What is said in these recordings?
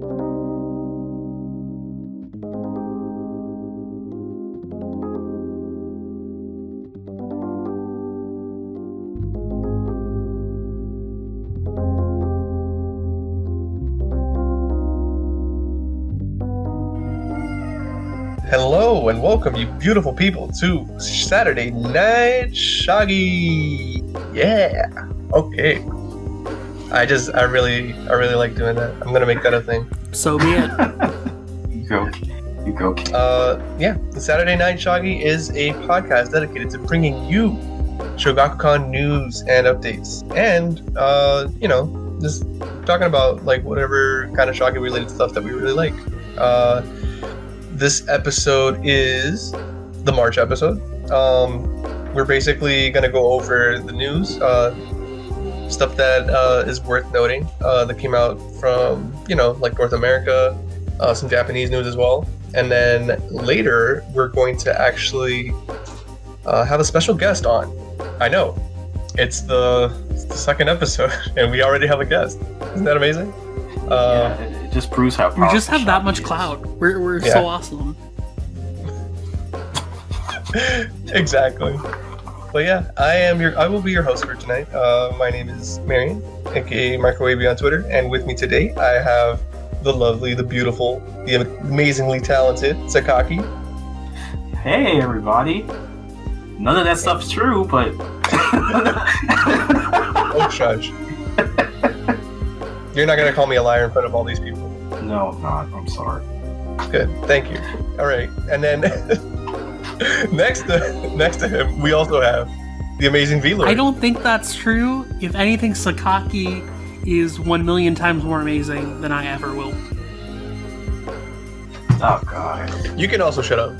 Hello and welcome, you beautiful people, to Saturday Night Shoggy. Yeah. Okay. I really like doing that. I'm gonna make that a thing. So be it. You go. Yeah. Saturday Night Shoggy is a podcast dedicated to bringing you Shogakukan news and updates, and just talking about like whatever kind of Shoggy related stuff that we really like. This episode is the March episode. We're basically going to go over the news, stuff that is worth noting that came out from, like North America, some Japanese news as well. And then later, we're going to actually have a special guest on. I know. It's the second episode, and we already have a guest. Isn't that amazing? It just proves how we just have that much clout. We're so awesome. Exactly. But yeah, I will be your host for tonight. My name is Marion, aka Microwavy on Twitter, and with me today I have the lovely, the beautiful, the amazingly talented Sakaki. Hey everybody. None of that stuff's true, but Oh shush. You're not gonna call me a liar in front of all these people. No, I'm not. I'm sorry. Good, thank you. All right, and then next to him, we also have the amazing VLord. I don't think that's true. If anything, Sakaki is 1 million times more amazing than I ever will. Oh god. You can also shut up.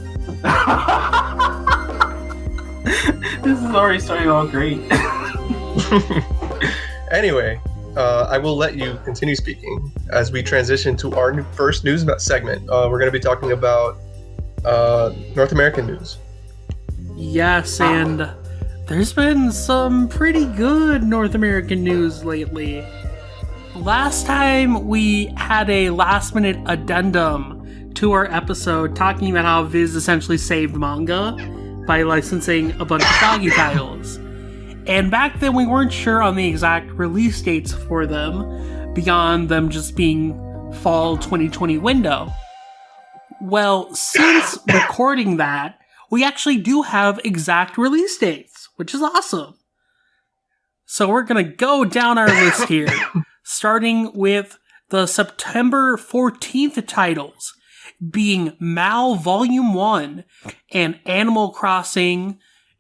This is already starting off great. Anyway. I will let you continue speaking as we transition to our first news segment. We're going to be talking about North American news. Yes, and there's been some pretty good North American news lately. Last time we had a last-minute addendum to our episode talking about how Viz essentially saved manga by licensing a bunch of Shoggy titles. And back then we weren't sure on the exact release dates for them, beyond them just being fall 2020 window. Well, since recording that, we actually do have exact release dates, which is awesome. So we're gonna go down our list here, starting with the September 14th titles, being Mal Volume 1 and Animal Crossing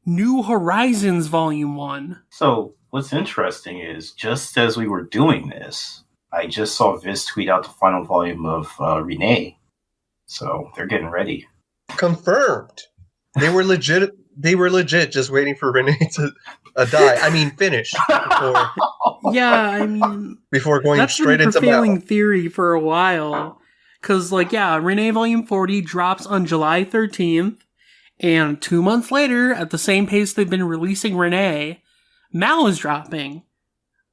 New Horizons Volume 1. So, what's interesting is, just as we were doing this, I just saw Viz tweet out the final volume of Renee. So, they're getting ready. Confirmed. They were legit just waiting for Renee to die. I mean, finish. Before going that's straight been a into prevailing theory for a while. Because, Renee Volume 40 drops on July 13th. And 2 months later, at the same pace they've been releasing Renee, Mal is dropping.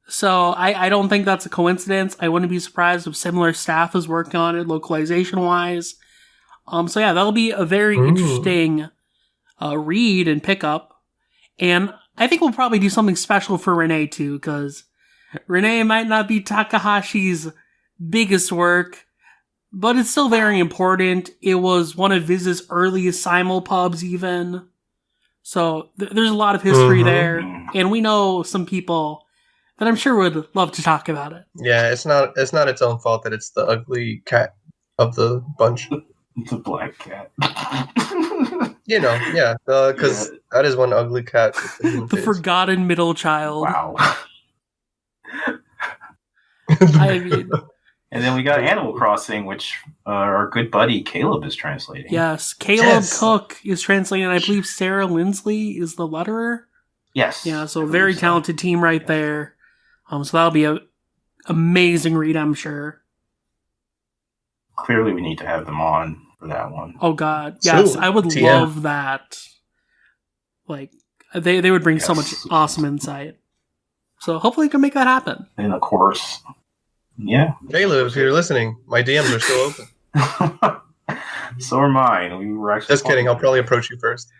So I don't think that's a coincidence. I wouldn't be surprised if similar staff is working on it localization-wise. That'll be a very interesting read and pickup. And I think we'll probably do something special for Renee too, because Renee might not be Takahashi's biggest work, but it's still very important. It was one of Viz's earliest simulpubs even. So there's a lot of history there. And we know some people that I'm sure would love to talk about it. Yeah, it's not its own fault that it's the ugly cat of the bunch. It's a black cat. Because that is one ugly cat. The forgotten middle child. Wow. I mean... And then we got Animal Crossing, which our good buddy Caleb is translating. Yes, Caleb Cook is translating, and I believe Sarah Lindsley is the letterer. Yes. Yeah, so very talented team right there. So that'll be a amazing read, I'm sure. Clearly we need to have them on for that one. Oh god, yes, I would love that. Like, they would bring so much awesome insight. So hopefully we can make that happen. And of course, Yeah. Caleb, if you're listening, my DMs are still open. So are mine. We were actually Just kidding. I'll probably approach you first.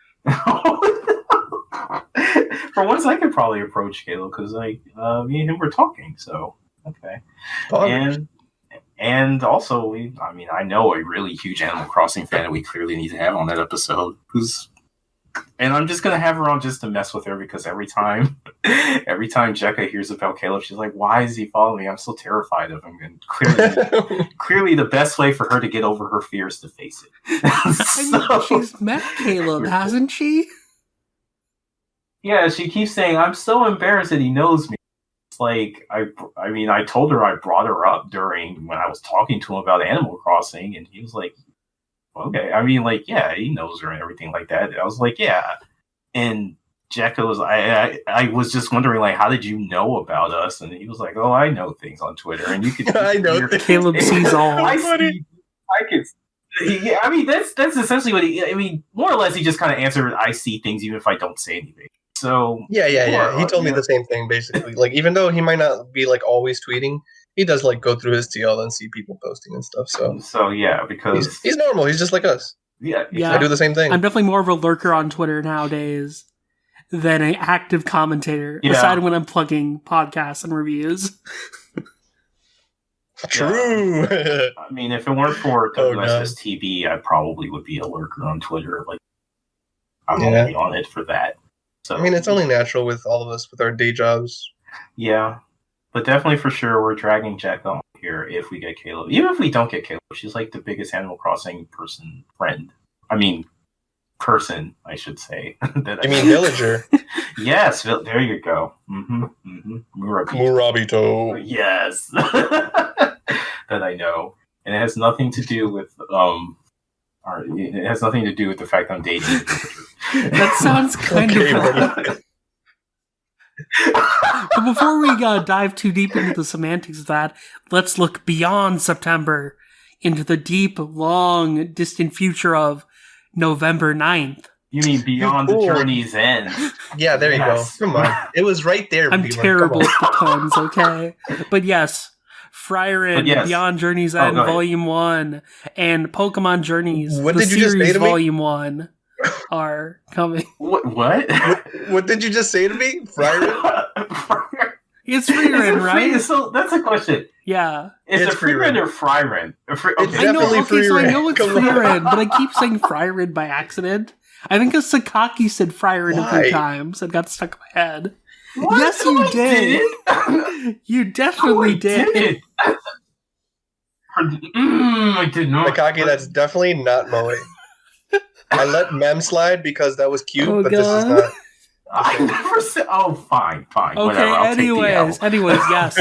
For once, I could probably approach Caleb because me and him were talking. So okay. And also, I know a really huge Animal Crossing fan that we clearly need to have on that episode. And I'm just gonna have her on just to mess with her because every time Jekka hears about Caleb, she's like, "Why is he following me? I'm so terrified of him." And clearly, the best way for her to get over her fear is to face it. She's met Caleb, hasn't she? Yeah, she keeps saying, "I'm so embarrassed that he knows me." It's like I told her I brought her up during when I was talking to him about Animal Crossing, and he was like, okay. Yeah, he knows her and everything like that. I was like, yeah. And Jekka was, I was just wondering, like, how did you know about us? And he was like, oh, I know things on Twitter. And you could, I know things. Caleb sees all. That's essentially what more or less he just kind of answered, I see things even if I don't say anything. So yeah. He told me the same thing basically. Like even though he might not be like always tweeting, he does like go through his TL and see people posting and stuff. So yeah, because he's normal. He's just like us. Yeah, I do the same thing. I'm definitely more of a lurker on Twitter nowadays than an active commentator. Aside when I'm plugging podcasts and reviews. True. If it weren't for WSSTV, I probably would be a lurker on Twitter. Like I'm only on it for that. So it's only natural with all of us with our day jobs. Yeah. But definitely for sure, we're dragging Jekka on here if we get Caleb. Even if we don't get Caleb, she's like the biggest Animal Crossing friend. Person, I should say. Villager? Yes, there you go. Murabito. Yes. That I know. And it has nothing to do with it has nothing to do with the fact I'm dating a villager. That sounds kind of But before we dive too deep into the semantics of that, let's look beyond September into the deep, long, distant future of November 9th. You mean beyond the journey's end? Yeah, there you go. Come on. It was right there. I'm terrible at the puns, okay? But yes, Frieren, Beyond Journey's End, Volume 1, and Pokemon Journeys, the series Volume 1. Are coming. What? What did you just say to me? Frieren? It's Frieren, right? So that's a question. Yeah. Is it Frieren or Frieren? It's definitely Frieren. So I know it's Frieren, but I keep saying Frieren by accident. I think a Sakaki said Frieren a few times. It got stuck in my head. What? Yes, you did. You definitely did. I did not. Sakaki, that's definitely not Moe. I let Mem slide because that was cute, but this is not. I never said. Oh, fine. Okay. Whatever, anyways, yes.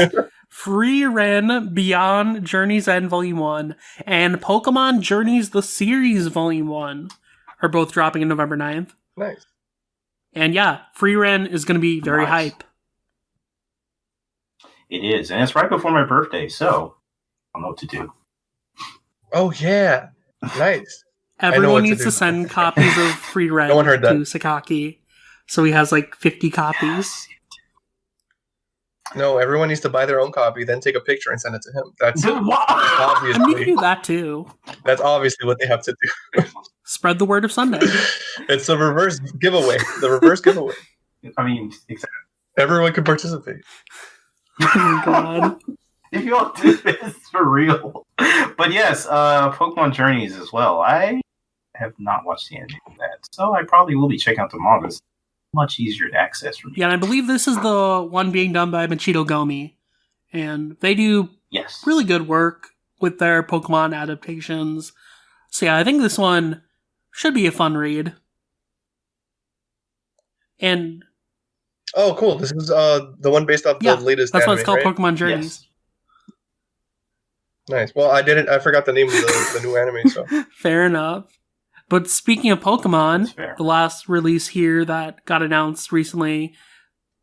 Frieren, Beyond Journey's End Volume 1, and Pokemon Journeys the Series Volume 1 are both dropping on November 9th. Nice. And yeah, Frieren is going to be very hype. It is, and it's right before my birthday, so I don't know what to do. Oh yeah, nice. Everyone needs to send copies of Frieren to Sakaki, so he has like 50 copies. No, everyone needs to buy their own copy, then take a picture and send it to him. That's obviously. And you can do that too. That's obviously what they have to do. Spread the word of Sunday. It's a reverse giveaway. The reverse giveaway. Exactly. Everyone can participate. Oh my god. If you all do this for real. But yes, Pokemon Journeys as well. I have not watched the anime of that, so I probably will be checking out the mangas. Much easier to access for me. Yeah, and I believe this is the one being done by Machito Gomi. And they do really good work with their Pokemon adaptations. So yeah, I think this one should be a fun read. And oh, cool! This is the one based off the latest. That's anime, what it's called, right? Pokemon Journeys. Yes. Nice. Well, I forgot the name of the new anime. So fair enough. But speaking of Pokemon, the last release here that got announced recently,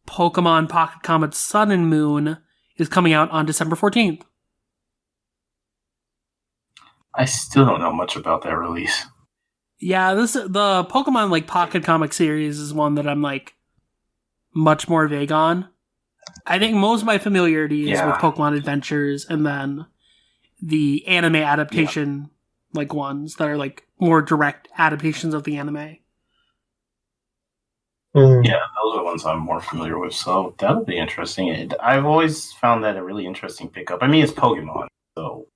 Pokemon Pocket Comet Sun and Moon, is coming out on December 14th. I still don't know much about that release. Yeah, the Pokemon Pocket Comic series is one that I'm much more vague on. I think most of my familiarity is with Yeah. Pokemon Adventures, and then the anime adaptation, like ones that are like more direct adaptations of the anime. Yeah, those are the ones I'm more familiar with, so that'll be interesting. I've always found that a really interesting pickup. I mean, it's Pokemon, so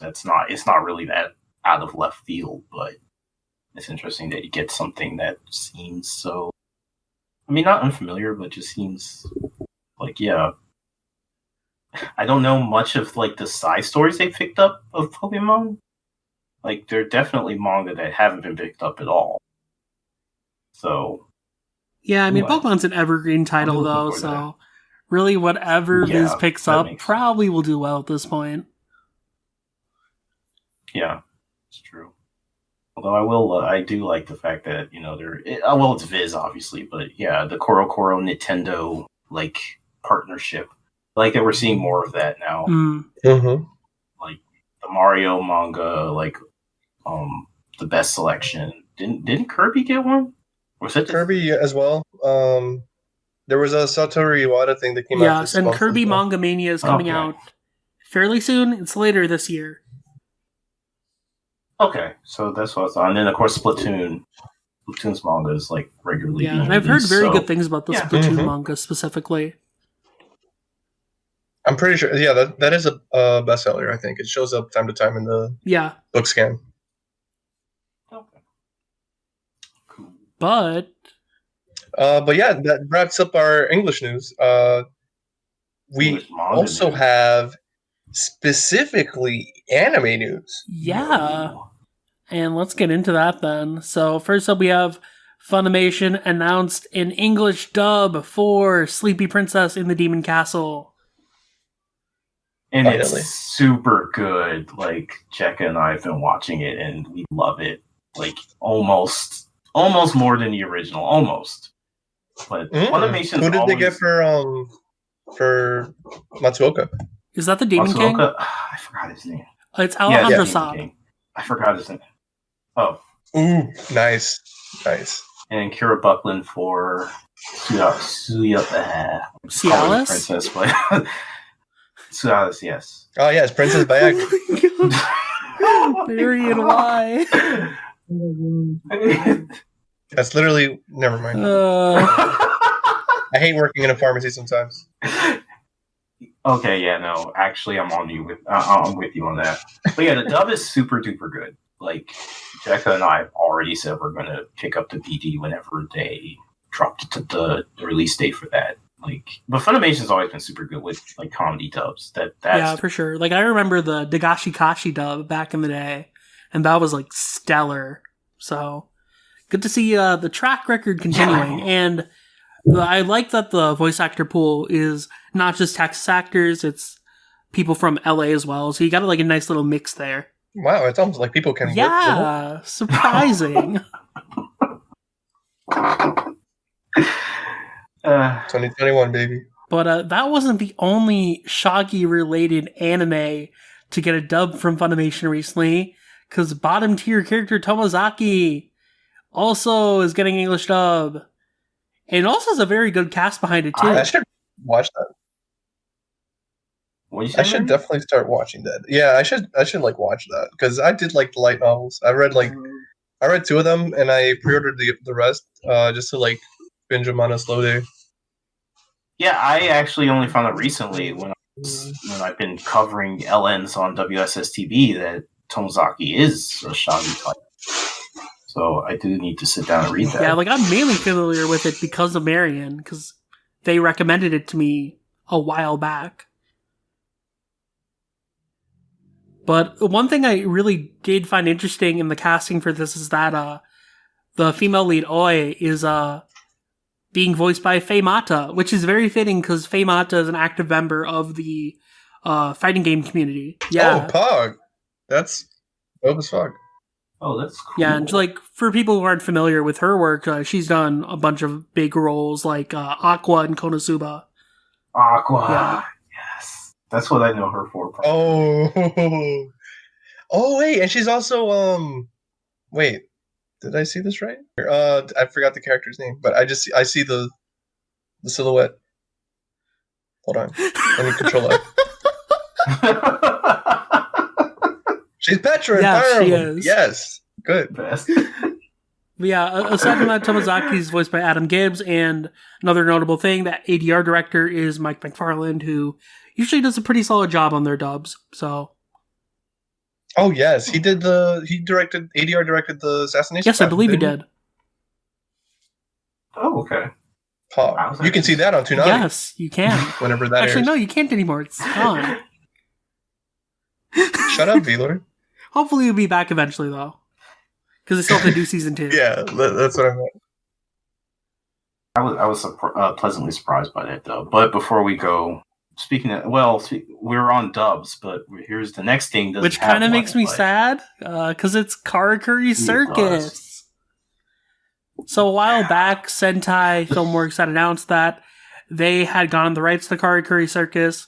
it's not really that out of left field, but it's interesting that you get something that seems so. I mean, not unfamiliar, but just seems like I don't know much of like the side stories they picked up of Pokemon. Like, there are definitely manga that haven't been picked up at all. So. Yeah, I mean, What? Pokemon's an evergreen title, looking though, forward to so really whatever Viz picks that up makes probably will do well at this point. Yeah, it's true. Although I do like the fact that it's Viz obviously, but yeah, the Koro Nintendo like partnership, like that we're seeing more of that now. Like the Mario manga, like the best selection. Didn't Kirby get one? Was it Kirby as well? There was a Satoru Iwata thing that came out Yes, this and month Kirby as well. Manga Mania is coming out fairly soon. It's later this year. Okay, so that's what I thought. And then of course Splatoon's manga is like regularly. Yeah, being and I've heard released, very so- good things about the Yeah. Splatoon manga specifically. I'm pretty sure. Yeah, that is a bestseller. I think it shows up time to time in the book scan. Okay. Cool. But yeah, that wraps up our English news. We English manga also news. have specifically anime news. yeah, and let's get into that then. So first up, we have Funimation announced an English dub for Sleepy Princess in the Demon Castle. And Finally. it's super good. Like Jekka and I have been watching it, and we love it. Like almost more than the original, almost. But Funimation's Who did they get always- for Matsuoka? Is that the Demon King? Matsuoka? I forgot his name. It's Alejandro Demon Saab. King. I forgot his name. Oh, Ooh, nice. and Kira Buckland for Cialis? Princess, but Cialis, yes. Oh yes, Princess Bayak. Marion, why? That's literally never mind. I hate working in a pharmacy sometimes. Okay, yeah, no. Actually, I'm with you on that. But yeah, the dub is super duper good. Like Jekka and I have already said we're gonna pick up the BD whenever they drop the release date for that. Like, but Funimation's always been super good with like comedy dubs. That's Yeah, for sure. Like I remember the Dagashi Kashi dub back in the day, and that was like stellar. So good to see the track record continuing, and I like that the voice actor pool is not just Texas actors; it's people from LA as well. So you got like a nice little mix there. Wow, it's almost like people can work. Yeah, surprising. 2021, baby. But that wasn't the only Shoggy-related anime to get a dub from Funimation recently, because bottom tier character Tomozaki also is getting English dub. And it also has a very good cast behind it, too. I should watch that. What you I should definitely start watching that. Yeah, I should like watch that because I did like the light novels. I read 2 of them and I pre-ordered the rest just to like binge them on a slow day. Yeah, I actually only found out recently when I've been covering LNs on WSSTV that Tomozaki is a Shoggy type. So I do need to sit down and read that. Yeah, like I'm mainly familiar with it because of Marion, because they recommended it to me a while back. But one thing I really did find interesting in the casting for this is that the female lead Oi is being voiced by Faye Mata, which is very fitting because Faye Mata is an active member of the fighting game community. Yeah. Oh, Pog. That's dope as fuck. Oh, that's cool. Yeah, and like for people who aren't familiar with her work, she's done a bunch of big roles like Aqua and Konosuba. Aqua. Yeah. Yes. That's what I know her for. Oh. Oh, wait, and she's also wait. Did I see this right? I forgot the character's name, but I see the silhouette. Hold on. Let me control F. She's Petra in Yeah, Fire she Emblem. is. Yes. Good. Best. But yeah, aside from that, Tomazaki is voiced by Adam Gibbs, and another notable thing, that ADR director is Mike McFarland, who usually does a pretty solid job on their dubs. So, Oh yes, he directed the Assassination. yes, I Classroom, believe he didn't did. Oh, okay. Oh, you can see that on Toonami. Yes, you can. Whenever that Actually, airs. no, you can't anymore. It's gone. Shut up, VLord. Hopefully, you'll be back eventually, though, because they still have to do season 2. Yeah, that's what I meant. I was pleasantly surprised by that, though. But before we go, we're on dubs, but here's the next thing. Which kind of makes me sad, because it's Karakuri Circus. So a while back, Sentai Filmworks had announced that they had gotten the rights to Karakuri Circus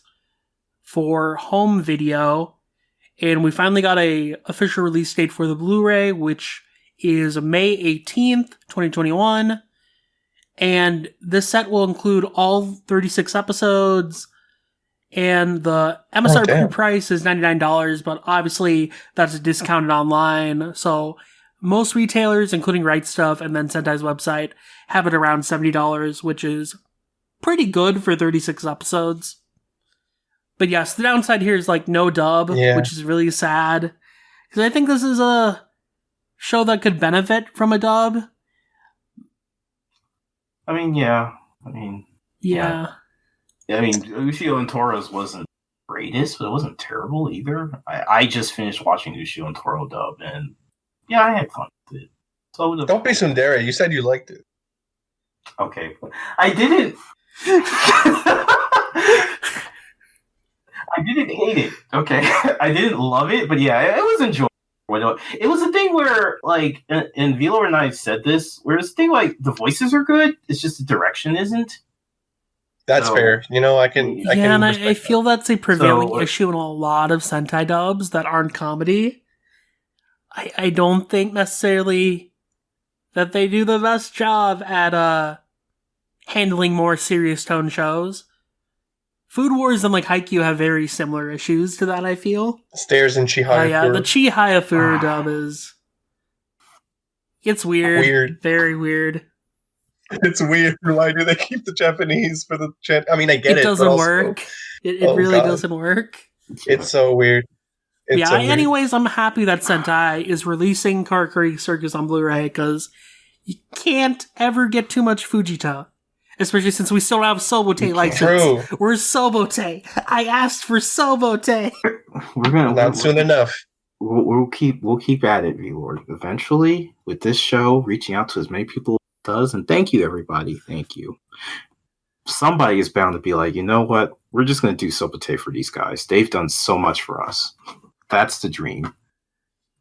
for home video, and we finally got a official release date for the Blu-ray, which is May 18th, 2021. And this set will include all 36 episodes, and the MSRP price is $99, but obviously that's discounted online. So most retailers, including Right Stuff and then Sentai's website, have it around $70, which is pretty good for 36 episodes. But yes, the downside here is like no dub, which is really sad. Because I think this is a show that could benefit from a dub. I mean, yeah. Yeah. I mean, Ushio and Toro's wasn't the greatest, but it wasn't terrible either. I just finished watching Ushio and Toro dub, and yeah, I had fun with it. So don't be tsundere. You said you liked it. Okay, I didn't. I didn't hate it. Okay, I didn't love it, but yeah, it was enjoyable. It was a thing where, like, and VLord and I said this, where it's a thing like the voices are good, it's just the direction isn't. That's fair. You know, I feel that's a prevailing issue in a lot of Sentai dubs that aren't comedy. I don't think necessarily that they do the best job at handling more serious tone shows. Food Wars and like Haikyuu have very similar issues to that, I feel. Stairs and Chihaya. Yeah, the Chihaya Furu dub is... It's weird. Very weird. It's weird. Why do they keep the Japanese for the... I mean, I get it. It doesn't work. It really doesn't work. It's so weird. Anyways, I'm happy that Sentai is releasing Karakuri Circus on Blu-ray, because you can't ever get too much Fujita. Especially since we still have Sobote license. True. Where's Sobote? I asked for Sobote. Not soon enough. We'll keep at it, VLord. Eventually, with this show, reaching out to as many people as it does, and thank you, everybody. Thank you. Somebody is bound to be like, you know what? We're just going to do Sobote for these guys. They've done so much for us. That's the dream.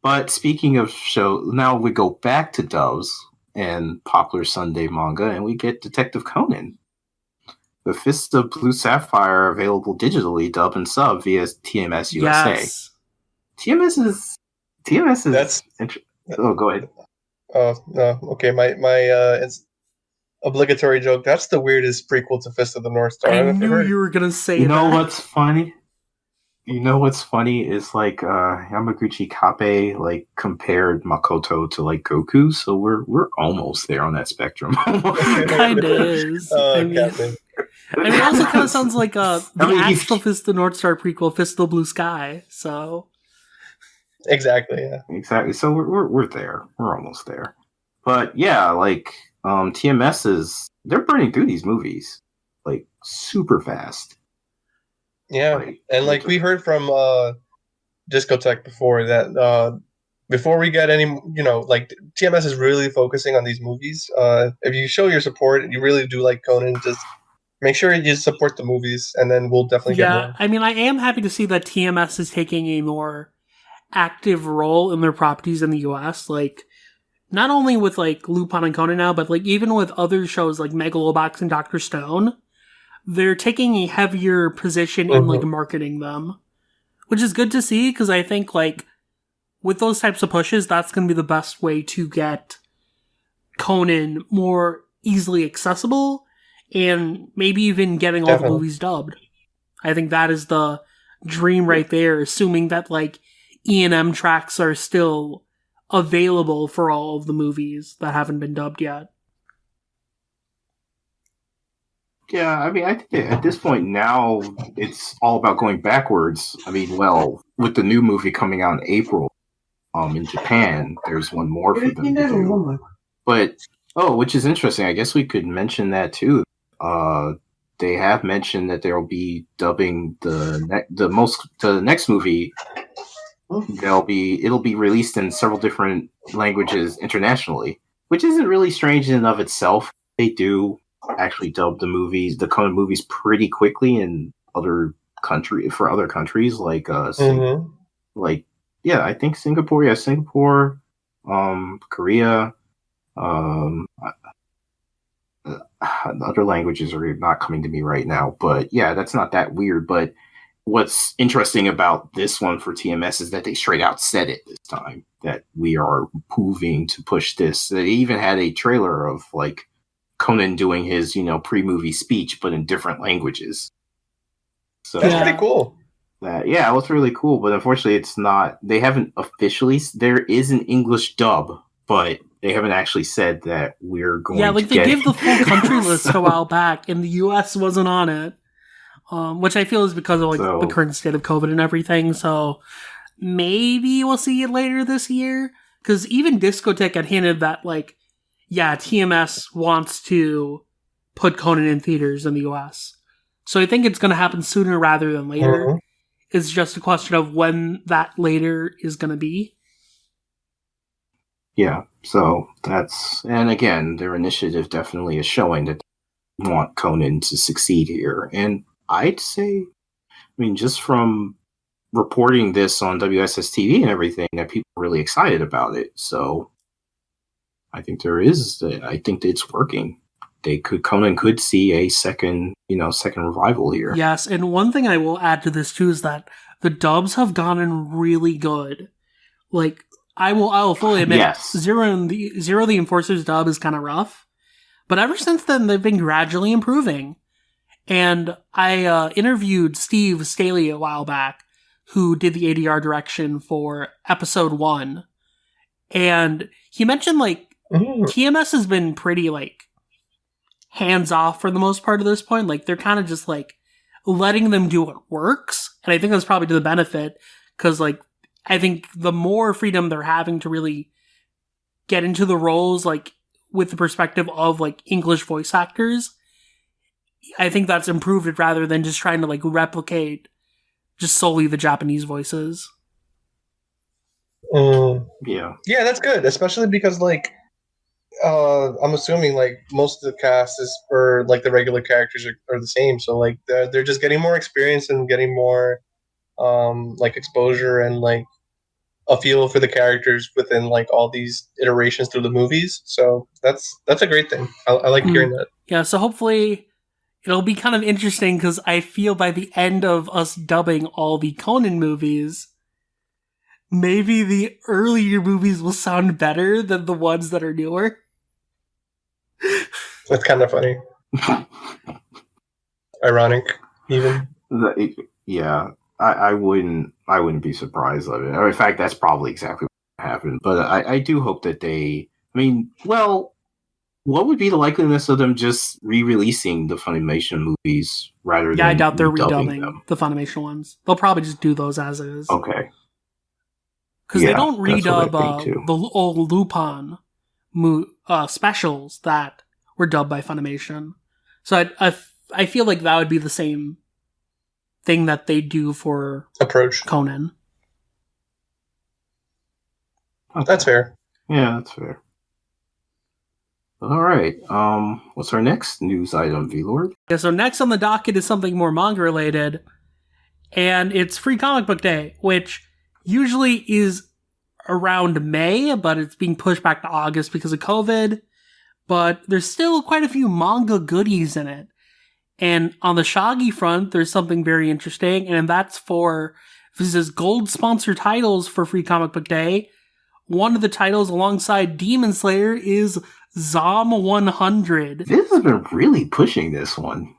But speaking of show, now we go back to dubs and popular Sunday manga, and we get Detective Conan. The Fist of Blue Sapphire available digitally, dub and sub via TMS USA. Yes. TMS is. That's. Oh, go ahead. No. Okay, my it's obligatory joke. That's the weirdest prequel to Fist of the North Star. I knew you were gonna say that. You know what's funny? Is like Yamaguchi Kappei like compared Makoto to like Goku, so we're almost there on that spectrum. Kind of is. I mean, it also kind of sounds like the actual Fist of the North Star prequel, Fist of the Blue Sky. So exactly, yeah, exactly. So we're there. We're almost there. But yeah, like TMS they're burning through these movies like super fast. Yeah, and like we heard from Discotech before that before we get any, like TMS is really focusing on these movies. If you show your support and you really do like Conan, just make sure you support the movies, and then we'll definitely get more. I mean, I am happy to see that TMS is taking a more active role in their properties in the US. Like, not only with like Lupin and Conan now, but like even with other shows like Megalobox and Dr. Stone. They're taking a heavier position in like marketing them, which is good to see, because I think like with those types of pushes, that's going to be the best way to get Conan more easily accessible, and maybe even getting all the movies dubbed. I think that is the dream right there, assuming that like E&M tracks are still available for all of the movies that haven't been dubbed yet. Yeah, I mean, I think at this point now it's all about going backwards. I mean, well, with the new movie coming out in April, in Japan, there's one more for them to do. But which is interesting. I guess we could mention that too. They have mentioned that they'll be dubbing the next movie. It'll be released in several different languages internationally, which isn't really strange in and of itself. They do actually dub the Conan movies pretty quickly in other countries like like I think Singapore, Korea, other languages are not coming to me right now, but yeah, that's not that weird. But what's interesting about this one for TMS is that they straight out said it this time, that we are moving to push this. They even had a trailer of like Conan doing his, pre-movie speech, but in different languages. So that's pretty cool. It was really cool, but unfortunately it's not, they haven't officially, there is an English dub, but they haven't actually said that we're going to they gave the full country list a while back, and the US wasn't on it. Which I feel is because of the current state of COVID and everything. So maybe we'll see it later this year. Because even Discotek had hinted that, TMS wants to put Conan in theaters in the US. So I think it's going to happen sooner rather than later. Mm-hmm. It's just a question of when that later is going to be. Yeah, so and again, their initiative definitely is showing that they want Conan to succeed here. And I'd say, just from reporting this on WSS TV and everything, that people are really excited about it. So I think I think it's working. Conan could see a second revival here. Yes, and one thing I will add to this too is that the dubs have gotten really good. I will fully admit, yes. Zero the Enforcer's dub is kind of rough, but ever since then they've been gradually improving. And I interviewed Steve Staley a while back, who did the ADR direction for episode 1. And he mentioned, TMS has been pretty, hands-off for the most part at this point. They're kind of just, letting them do what works. And I think that's probably to the benefit, because, I think the more freedom they're having to really get into the roles, with the perspective of, English voice actors, I think that's improved it rather than just trying to replicate just solely the Japanese voices. Yeah, that's good, especially because I'm assuming most of the cast is for the regular characters are the same, so they're just getting more experience and getting more exposure and a feel for the characters within all these iterations through the movies. So that's a great thing. I like hearing that. Yeah, so hopefully it'll be kind of interesting, because I feel by the end of us dubbing all the Conan movies, maybe the earlier movies will sound better than the ones that are newer. That's kind of funny. Ironic, even. Yeah, I wouldn't be surprised of it. Or in fact, that's probably exactly what happened. But I do hope that what would be the likeliness of them just re-releasing the Funimation movies rather than... Yeah, I doubt they're redubbing the Funimation ones. They'll probably just do those as is. Okay. Because they don't redub the old Lupin specials that were dubbed by Funimation. So I feel like that would be the same thing that they do for Conan. Okay. That's fair. Yeah, that's fair. All right. What's our next news item, VLord? Yeah, so next on the docket is something more manga related, and it's Free Comic Book Day, which usually is around May, but it's being pushed back to August because of COVID. But there's still quite a few manga goodies in it. And on the Shoggy front, there's something very interesting, and that's this is gold sponsor titles for Free Comic Book Day. One of the titles alongside Demon Slayer is Zom 100. This has been really pushing this one.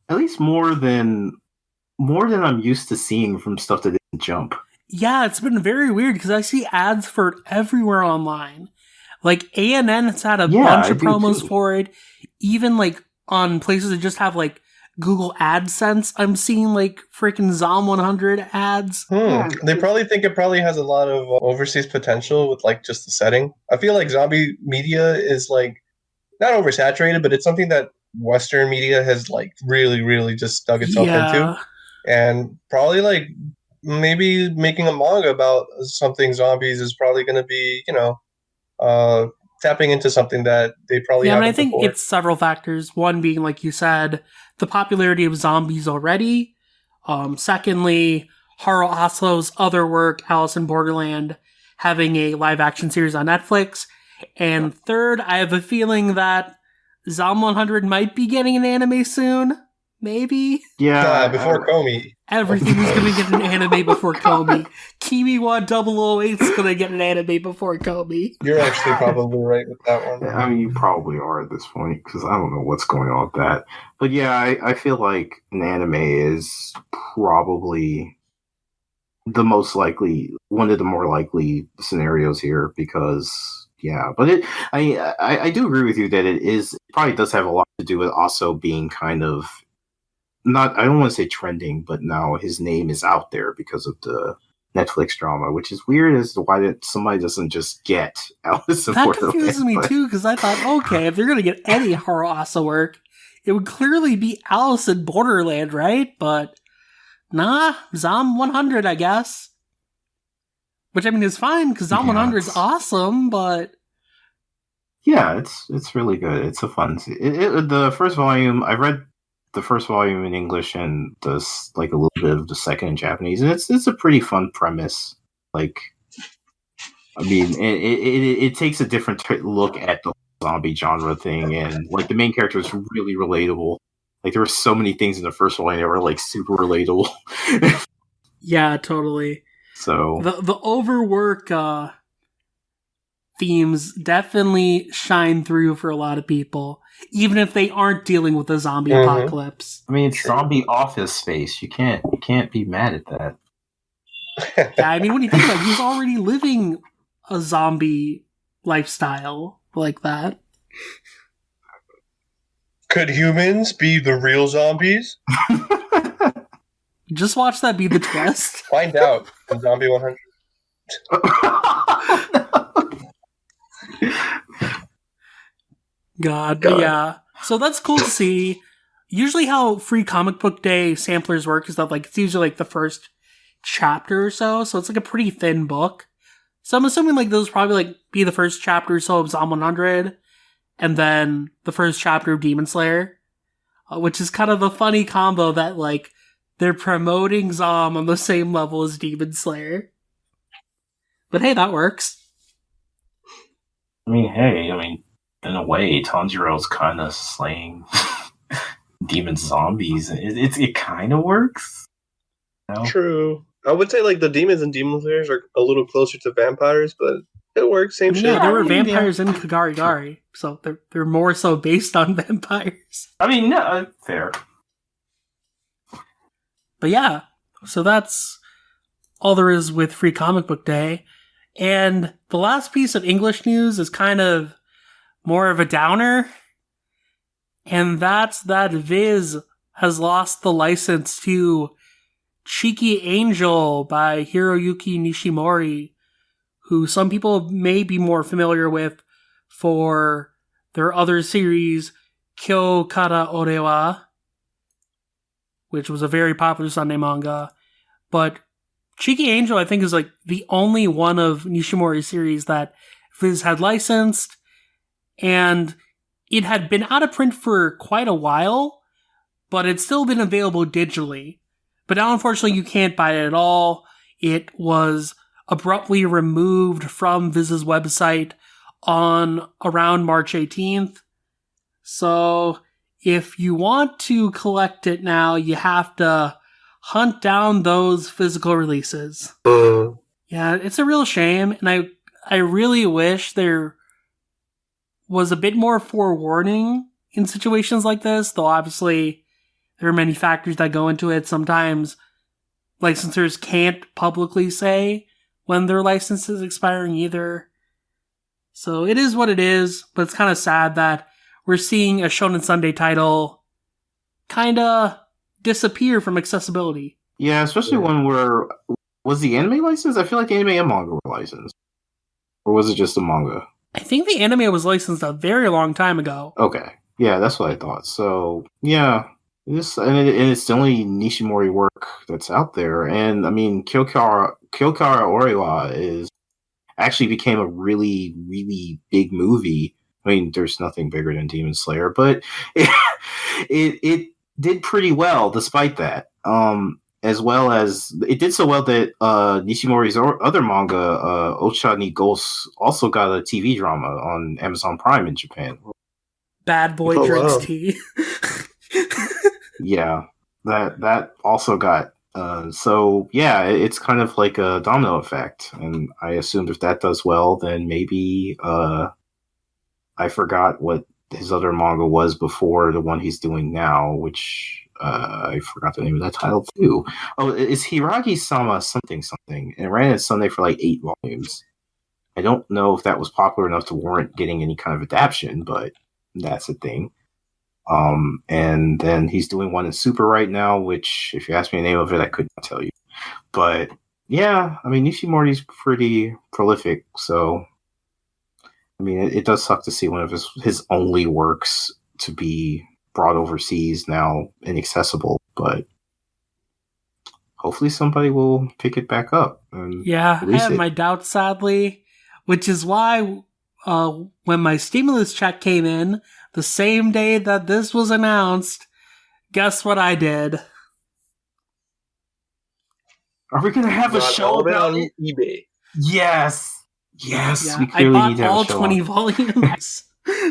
At least more than I'm used to seeing from stuff that didn't jump. Yeah, it's been very weird because I see ads for it everywhere online. Like ANN has had a bunch of promos for it. Even like on places that just have like Google AdSense, I'm seeing like freaking Zom 100 ads. They probably think it probably has a lot of overseas potential with like just the setting. I feel like zombie media is like not oversaturated, but it's something that Western media has like really, really just dug itself into. And probably like maybe making a manga about something zombies is probably going to be, tapping into something that they probably haven't I think before. it's several factors. One being, like you said, the popularity of zombies already. Secondly, Haru Aslo's other work, Alice in Borderland, having a live-action series on Netflix. And third, I have a feeling that Zom 100 might be getting an anime soon. Maybe? Yeah, before Komi. Everything is going to get an anime before Komi. Kimiwa 008 is going to get an anime before Komi. You're actually probably right with that one. I mean, you probably are at this point, because I don't know what's going on with that. But yeah, I feel like an anime is probably the most likely, one of the more likely scenarios here, because... Yeah, but I do agree with you that it probably does have a lot to do with also being kind of not, I don't want to say trending, but now his name is out there because of the Netflix drama, which is weird as to why somebody doesn't just get Alice in Borderland. That confuses me too, because I thought, okay, if they're going to get any Haru Asa work, it would clearly be Alice in Borderland, right? But nah, Zom 100, I guess. Which, I mean, is fine, because Zom 100 is awesome, but... Yeah, it's really good. It's a fun... the first volume, I read the first volume in English and does like a little bit of the second in Japanese, and it's a pretty fun premise. Like, I mean, it takes a different look at the zombie genre thing, and like the main character is really relatable. Like, there were so many things in the first volume that were like super relatable. Yeah, totally. So the overwork themes definitely shine through for a lot of people, even if they aren't dealing with the zombie apocalypse. I mean, it's zombie Office Space. You can't be mad at that. Yeah, I mean, when you think about it, he's already living a zombie lifestyle like that. Could humans be the real zombies? Just watch that be the twist. Find out in Zombie 100. God, but yeah. So that's cool to see. Usually how Free Comic Book Day samplers work is that like it's usually like the first chapter or so. So it's like a pretty thin book. So I'm assuming like those probably like be the first chapter or so of Zom 100, and then the first chapter of Demon Slayer, which is kind of a funny combo that like they're promoting Zom on the same level as Demon Slayer. But hey, that works. I mean, in a way, Tanjiro's kind of slaying demon zombies. It kind of works. You know? True. I would say like the demons and demon slayers are a little closer to vampires, but it works. Same shit. Yeah, there were vampires in Kagarigari, so they're more so based on vampires. I mean, no, fair. But yeah, so that's all there is with Free Comic Book Day. And the last piece of English news is kind of more of a downer. And that's that Viz has lost the license to Cheeky Angel by Hiroyuki Nishimori, who some people may be more familiar with for their other series, Kyo Kara Orewa, which was a very popular Sunday manga. But Cheeky Angel, I think, is like the only one of Nishimori's series that Viz had licensed, and it had been out of print for quite a while, but it's still been available digitally. But now, unfortunately, you can't buy it at all. It was abruptly removed from Viz's website on around March 18th. So if you want to collect it now, you have to hunt down those physical releases. Yeah, it's a real shame, and I really wish there was a bit more forewarning in situations like this, though obviously there are many factors that go into it. Sometimes licensors can't publicly say when their license is expiring either. So it is what it is, but it's kind of sad that we're seeing a Shonen Sunday title kind of disappear from accessibility. Yeah, especially when was the anime licensed? I feel like anime and manga were licensed. Or was it just a manga? I think the anime was licensed a very long time ago. Okay. Yeah, that's what I thought. So, yeah. It's the only Nishimori work that's out there. And, I mean, Kyokara Oriwa actually became a really, really big movie. I mean, there's nothing bigger than Demon Slayer, but it did pretty well despite that. As well as it did so well that Nishimori's other manga, Ocha ni Ghost, also got a TV drama on Amazon Prime in Japan. Bad Boy Drinks Tea. Yeah, that also got. So yeah, it's kind of like a domino effect, and I assumed if that does well, then maybe I forgot what his other manga was before the one he's doing now, which I forgot the name of that title too. Oh, it's Hiragi-sama something, and it ran at Sunday for like 8 volumes. I don't know if that was popular enough to warrant getting any kind of adaptation, but that's a thing. And then he's doing one in Super right now, which, if you ask me the name of it, I could not tell you. But yeah, I mean, Nishimori's pretty prolific, so I mean, it does suck to see one of his only works to be brought overseas now inaccessible, but hopefully somebody will pick it back up. And I have my doubts, sadly, which is why when my stimulus check came in, the same day that this was announced, guess what I did? Are we going to have a show about it on eBay? Yes. Yeah, we clearly I need to bought have all a show 20 volumes,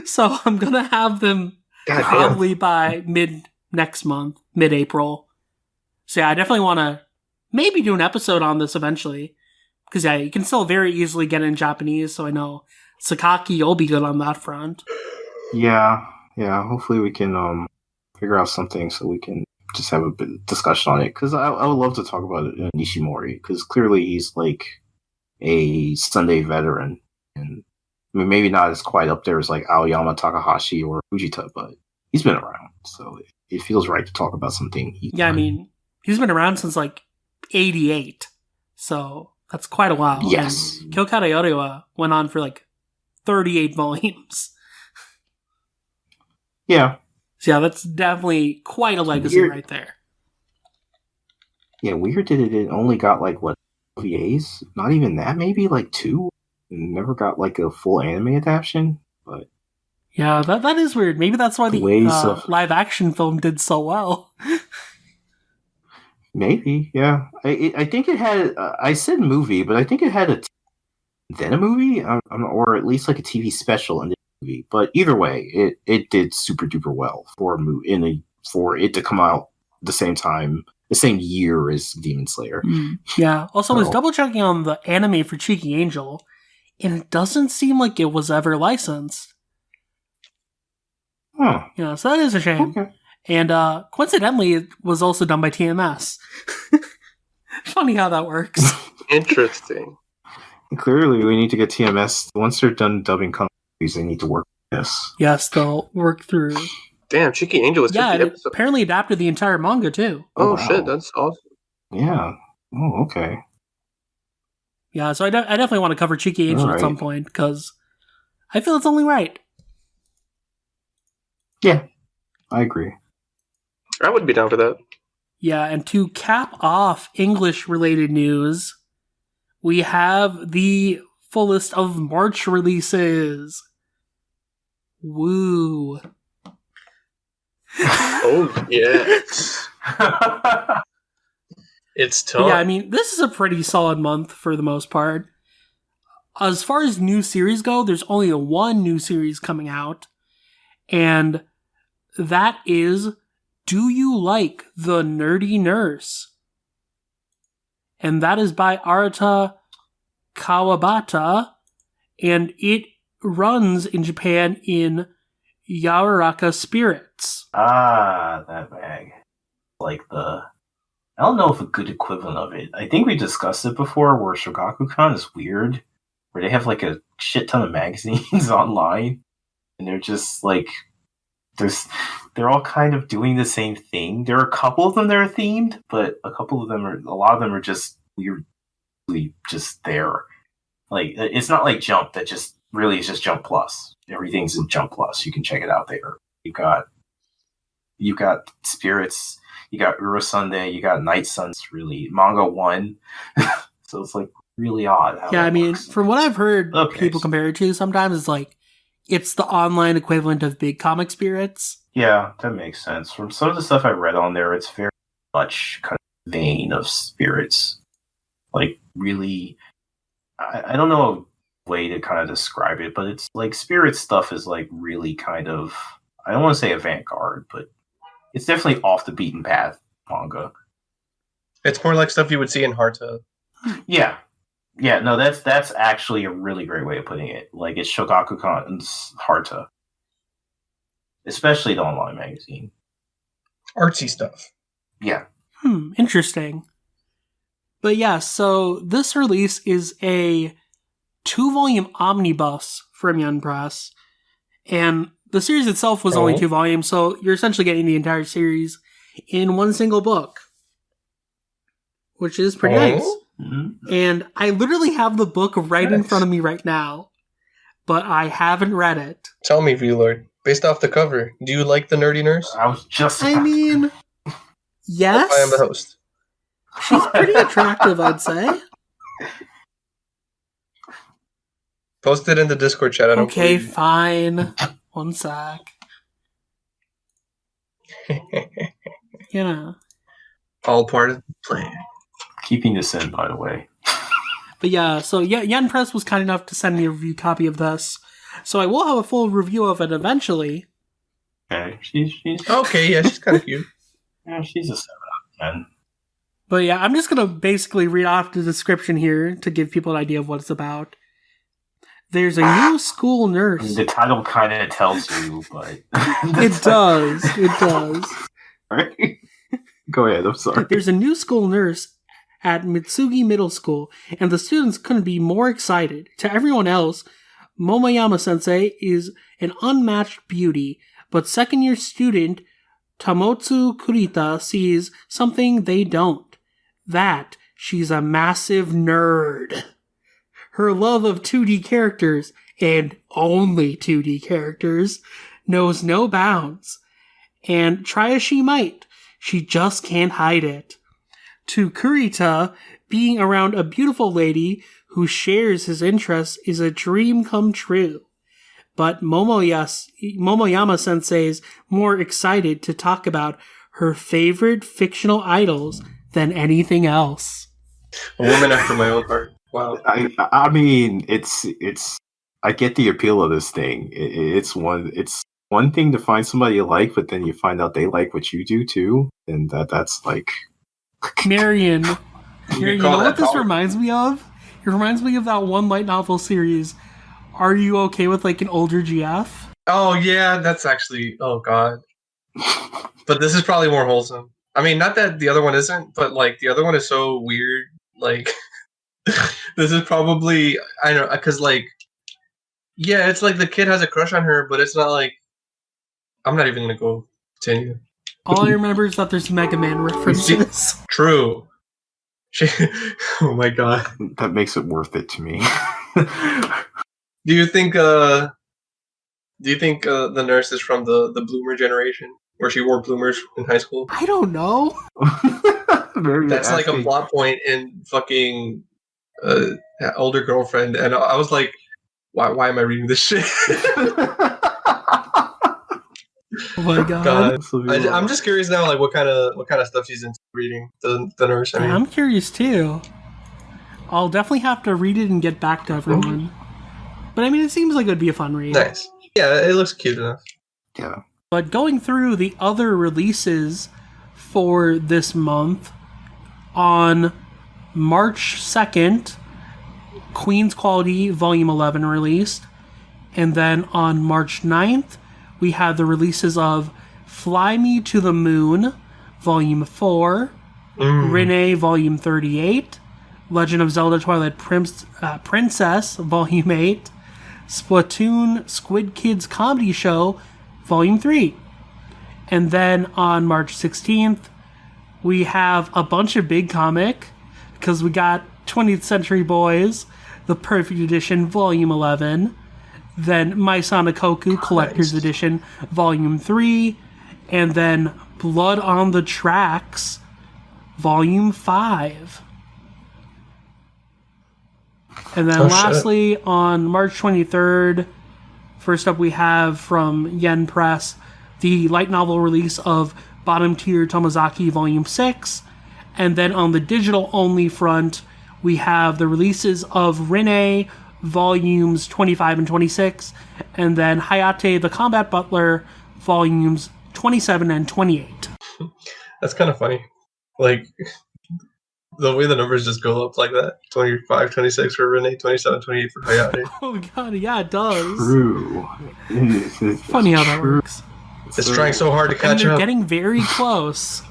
so I'm going to have them probably by next month, mid-April. So yeah, I definitely want to maybe do an episode on this eventually, because yeah, you can still very easily get it in Japanese, so I know Sakaki will be good on that front. Yeah. Hopefully we can figure out something so we can just have a bit of discussion on it. Because I would love to talk about it, Nishimori, because clearly he's like a Sunday veteran, and I mean maybe not as quite up there as like Aoyama, Takahashi, or Fujita, but he's been around, so it feels right to talk about something. I mean, he's been around since like '88, so that's quite a while. Yes, Kyokara Oriwa went on for like 38 volumes. Yeah. So yeah, that's definitely quite a legacy right there. Yeah, weird that it only got like what OVAs? Not even that, maybe like 2. Never got like a full anime adaptation, but yeah, that is weird. Maybe that's why the live action film did so well. Maybe, yeah. I think it had. I said movie, but I think it had then a movie, or at least like a TV special and a movie. But either way, it did super duper well for it to come out the same time, the same year as Demon Slayer. Yeah. Also, I was double checking on the anime for Cheeky Angel, and it doesn't seem like it was ever licensed. Huh. Yeah, so that is a shame. Okay. And coincidentally, it was also done by TMS. Funny how that works. Interesting. Clearly, we need to get TMS. Once they're done dubbing countries, they need to work with this. Yes, they'll work through. Damn, Cheeky Angel was 50 episodes. It apparently adapted the entire manga, too. Oh, wow. Shit, that's awesome. Yeah. Oh, okay. Yeah, so I definitely want to cover Cheeky Angel at some point, because I feel it's only right. Yeah, I agree. I would be down for that. Yeah, and to cap off English-related news, we have the fullest of March releases. Woo. Oh, yes. It's tough. Yeah, I mean, this is a pretty solid month for the most part. As far as new series go, there's only one new series coming out, and that is Do You Like the Nerdy Nurse? And that is by Arata Kawabata, and it runs in Japan in Yauraka Spirits. Ah, that bag. like the I don't know if a good equivalent of it. I think we discussed it before where Shogakukan is weird, where they have like a shit ton of magazines online and they're just like they're all kind of doing the same thing. There are a couple of them that are themed, but a lot of them are just weirdly just there. Like it's not like Jump that just really is just Jump Plus. Everything's in Jump Plus. You can check it out there. You got Spirits, you got Ura Sunday, you got Night Suns. Really, Manga 1. So it's like really odd. Yeah, I mean, from what I've heard, people compare it to sometimes it's like it's the online equivalent of Big Comic Spirits. Yeah, that makes sense. From some of the stuff I read on there, it's very much kind of vein of Spirits. Like really, I don't know a way to kind of describe it, but it's like Spirits stuff is like really kind of, I don't want to say avant-garde, but it's definitely off the beaten path manga. It's more like stuff you would see in Harta. Yeah. Yeah, no, that's actually a really great way of putting it. Like, it's Shogakukan's Harta. Especially the online magazine. Artsy stuff. Yeah. Interesting. But yeah, so this release is a 2-volume omnibus from Yen Press. And the series itself was only 2 volumes, so you're essentially getting the entire series in one single book. Which is pretty nice. Mm-hmm. And I literally have the book right in front of me right now, but I haven't read it. Tell me, VLord, based off the cover, do you like the nerdy nurse? I was just... I mean, yes. I am the host. She's pretty attractive, I'd say. Post it in the Discord chat. Okay, fine. One sec. You know. All part of the plan. Keeping this in, by the way. But yeah, so Yen Press was kind enough to send me a review copy of this. So I will have a full review of it eventually. Okay, she's okay, yeah, she's kind of cute. Yeah, she's a 7 out of 10. But yeah, I'm just going to basically read off the description here to give people an idea of what it's about. There's a new school nurse. I mean, the title kind of tells you, but... It does. It does. Right? Go ahead, I'm sorry. There's a new school nurse at Mitsugi Middle School, and the students couldn't be more excited. To everyone else, Momoyama-sensei is an unmatched beauty, but second-year student Tamotsu Kurita sees something they don't. That she's a massive nerd. Her love of 2D characters, and only 2D characters, knows no bounds. And try as she might, she just can't hide it. To Kurita, being around a beautiful lady who shares his interests is a dream come true. But Momoyama-sensei's more excited to talk about her favorite fictional idols than anything else. A woman after my own heart. Wow. I mean, it's. I get the appeal of this thing. It's one thing to find somebody you like, but then you find out they like what you do too, and that's like. Marion, you know what this reminds me of? It reminds me of that one light novel series. Are You Okay with like an older GF? Oh yeah, that's actually. Oh god. But this is probably more wholesome. I mean, not that the other one isn't, but like the other one is so weird. Like, this is probably I don't know because like, yeah, it's like the kid has a crush on her, but it's not like. I'm not even gonna go continue. All I remember is that there's Mega Man references. True. Oh my god. That makes it worth it to me. Do you think the nurse is from the bloomer generation, where she wore bloomers in high school? I don't know. That's like a plot point in fucking Older Girlfriend, and I was like, why am I reading this shit? Oh my god! I'm just curious now, like what kind of stuff she's into reading. The nurse. I mean. I'm curious too. I'll definitely have to read it and get back to everyone. But I mean, it seems like it would be a fun read. Nice. Yeah, it looks cute enough. Yeah. But going through the other releases for this month, on March 2nd, Queen's Quality Volume 11 released, and then on March 9th. We had the releases of Fly Me to the Moon, Volume 4, Renee Volume 38, Legend of Zelda Twilight Princess Volume 8, Splatoon Squid Kids Comedy Show Volume 3. And then on March 16th, we have a bunch of big comic, because we got 20th Century Boys, The Perfect Edition Volume 11, then My Sanakoku Collector's Edition Volume 3, and then Blood on the Tracks Volume 5. And then lastly, on March 23rd, first up we have from Yen Press, the light novel release of Bottom Tier Tomozaki Volume 6. And then on the digital-only front, we have the releases of Renee Volumes 25 and 26, and then Hayate the Combat Butler Volumes 27 and 28. That's kind of funny. Like, the way the numbers just go up like that. 25, 26 for Renee, 27, 28 for Hayate. Oh god, yeah, it does. True. It's Funny how that works. It's trying so hard to catch They're up. getting very close.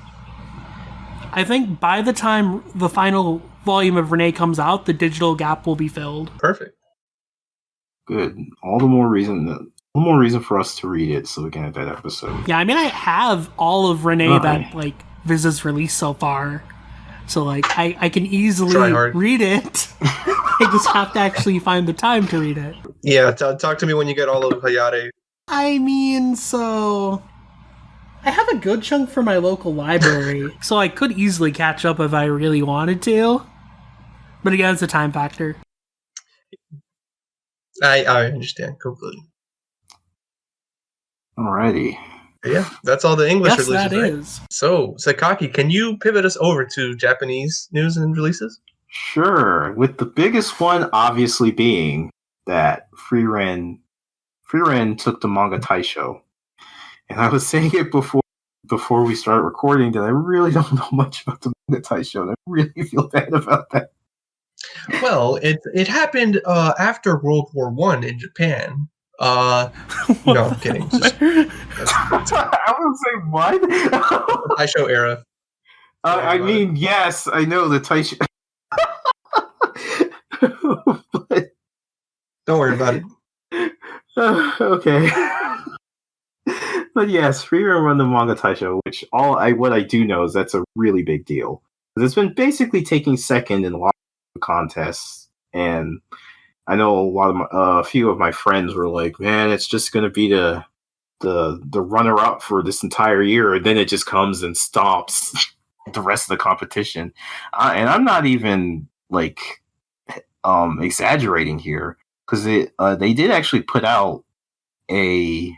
I think by the time the final volume of Renee comes out, the digital gap will be filled. Perfect. Good. All the more reason for us to read it so we can have that episode. Yeah, I mean, I have all of Renee Okay. that, Viz's released so far. So, I can easily Try hard. read it. I just have to actually find the time to read it. Yeah, talk to me when you get all of Hayate. I mean, so I have a good chunk for my local library, so I could easily catch up if I really wanted to. But again, it's a time factor. I understand completely. Alrighty. Yeah, that's all the English Yes, releases, that right? is. So, Sakaki, can you pivot us over to Japanese news and releases? Sure. With the biggest one obviously being that Freeren took the Manga Taisho. And I was saying it before we started recording that I really don't know much about the Manga Taisho, and I really feel bad about that. Well, it happened after World War I in Japan. No, I'm kidding. I was saying what? Taisho era. I mean, yes, I know the Taisho. But, Don't worry about it. okay. But yes, Freeren run the Manga Taisho, which what I do know is that's a really big deal. It's been basically taking second in a lot of contests, and I know a few of my friends were like, "Man, it's just going to be the runner up for this entire year," and then it just comes and stops the rest of the competition. And I'm not even exaggerating here, because they did actually put out the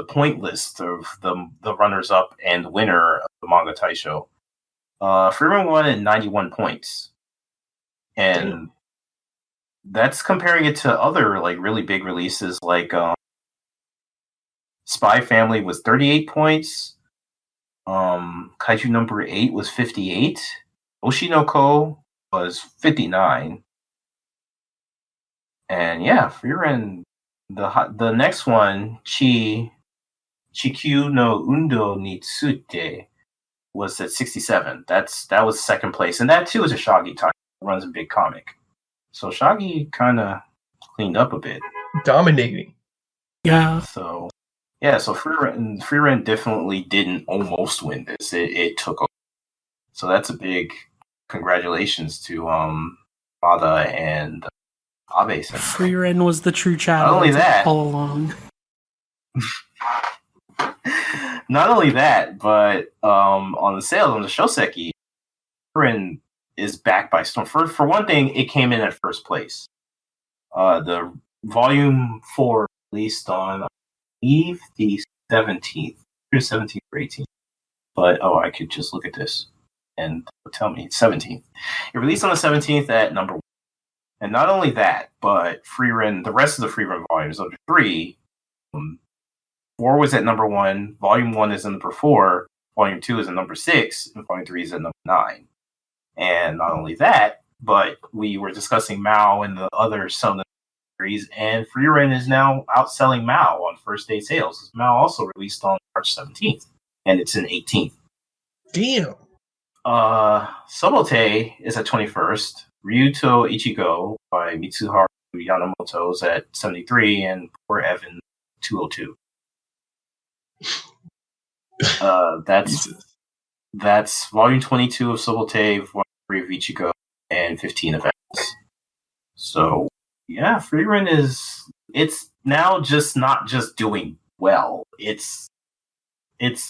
point list of the runners up and winner of the Manga Taisho. Freeman won at 91 points. And that's comparing it to other really big releases like Spy Family was 38 points. Kaiju number 8 was 58. Oshinoko was 59. And yeah, Freeren, the next one, Chikyu no Undo ni Tsute, was at 67. That was second place. And that too is a Shoggy title. Runs a big comic. So Shoggy kind of cleaned up a bit. Dominating. Yeah. So Freeren definitely didn't almost win this. It took over. So that's a big congratulations to Mada and Abe. Freeren was the true child. Not only that, all along. Not only that, but on the sales on the Shoseki, Freeren is backed by Storm. For one thing, it came in at first place. The volume 4 released on, I believe, the 17th. 17th or 18th. But, I could just look at this and tell me it's 17th. It released on the 17th at number 1. And not only that, but the rest of the Freeren volumes, under 3, 4 was at number 1, volume 1 is at number 4, volume 2 is at number 6, and volume 3 is at number 9. And not only that, but we were discussing Mao and the other Southern series, and Freeren is now outselling Mao on first day sales. Mao also released on March 17th. and it's in 18th. Damn. Sobote is at 21st. Ryuto Ichigo by Mitsuharu Yamamoto is at 73, and Poor Evan 202. That's volume 22 of Sobote, volume 3 of Ichigo, and 15 of Evans. So yeah, Freerun it's now just not just doing well. It's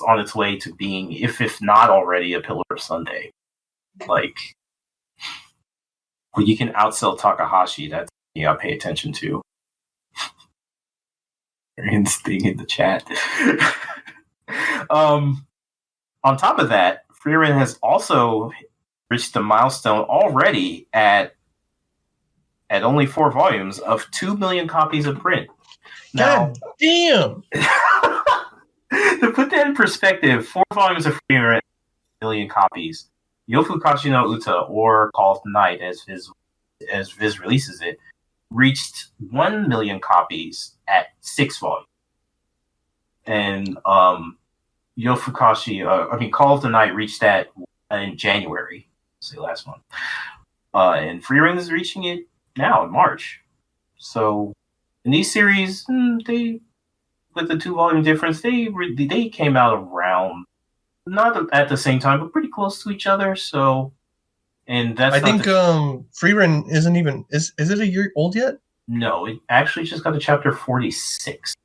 on its way to being, if not already, a pillar of Sunday. Like, when you can outsell Takahashi, that's you gotta pay attention to. Marion's thing in the chat. On top of that, Freerun has also reached the milestone already at only 4 volumes of 2 million copies of print. Now, God damn! To put that in perspective, 4 volumes of Freerun, 1 million copies. Yofukashi no Uta, or Call of the Night, as Viz releases it, reached 1 million copies at 6 volumes. And Call of the Night reached that in January. Let's say last month. And Freerun is reaching it now in March. So in these series, they, with the 2 volume difference, they came out around, not at the same time, but pretty close to each other. So, and that's I think Freerun isn't even is it a year old yet? No, it actually just got to chapter 46.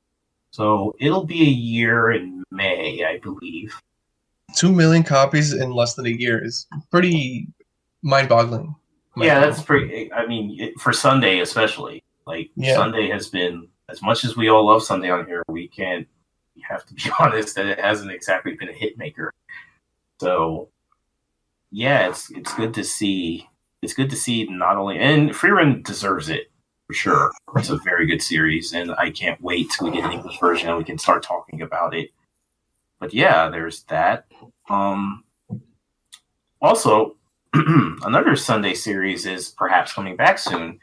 So it'll be a year in May, I believe. 2 million copies in less than a year is pretty mind-boggling. Yeah, that's pretty. I mean, for Sunday especially. Like, Sunday has been, as much as we all love Sunday on here, we have to be honest that it hasn't exactly been a hit maker. So, yeah, it's good to see. It's good to see not only, and Freerun deserves it for sure. It's a very good series, and I can't wait till we get an English version and we can start talking about it. But yeah, there's that. Also, another Sunday series is perhaps coming back soon.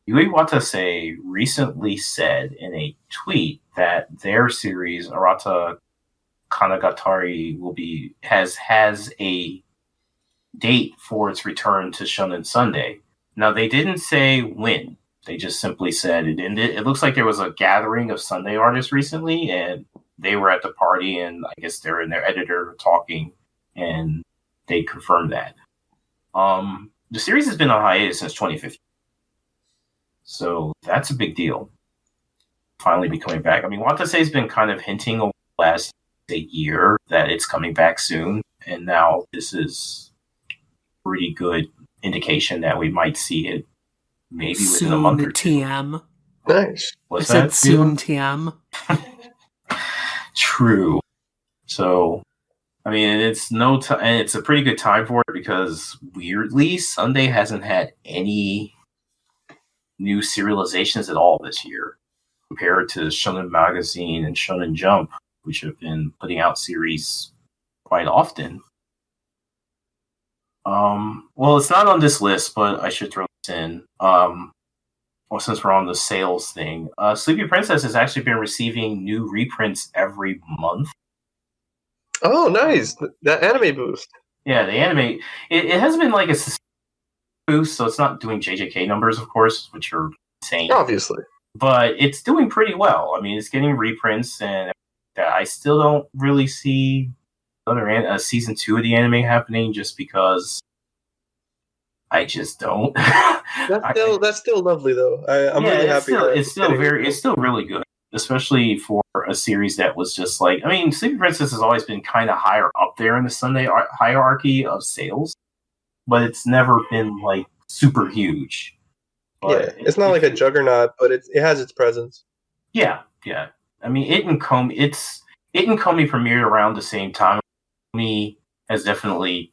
Yui Watase recently said in a tweet that their series, Arata Kanagatari, has a date for its return to Shonen Sunday. Now, they didn't say when. They just simply said it ended. It looks like there was a gathering of Sunday artists recently, and they were at the party, and I guess they're in their editor talking, and they confirmed that. The series has been on hiatus since 2015. So that's a big deal. Finally be coming back. I mean, Watase's been kind of hinting over the last year that it's coming back soon, and now this is pretty good indication that we might see it maybe within a month or two. TM. Nice. I said soon TM. True. So, I mean, it's and it's a pretty good time for it because weirdly, Sunday hasn't had any new serializations at all this year compared to Shonen Magazine and Shonen Jump, which have been putting out series quite often. Well, it's not on this list, but I should throw this in. Well, since we're on the sales thing, Sleepy Princess has actually been receiving new reprints every month. Oh, nice. That anime boost. Yeah, the anime, it has been like a boost, so it's not doing JJK numbers, of course, which are insane. Obviously. But it's doing pretty well. I mean, it's getting reprints, and I still don't really see another season 2 of the anime happening just because I just don't. That's still lovely, though. I'm really happy. It's still really good, especially for a series that was just like, I mean, Sleepy Princess has always been kind of higher up there in the Sunday hierarchy of sales, but it's never been like super huge. But it's not like a juggernaut, but it has its presence. Yeah. I mean, It and Comey premiered around the same time. Comey has definitely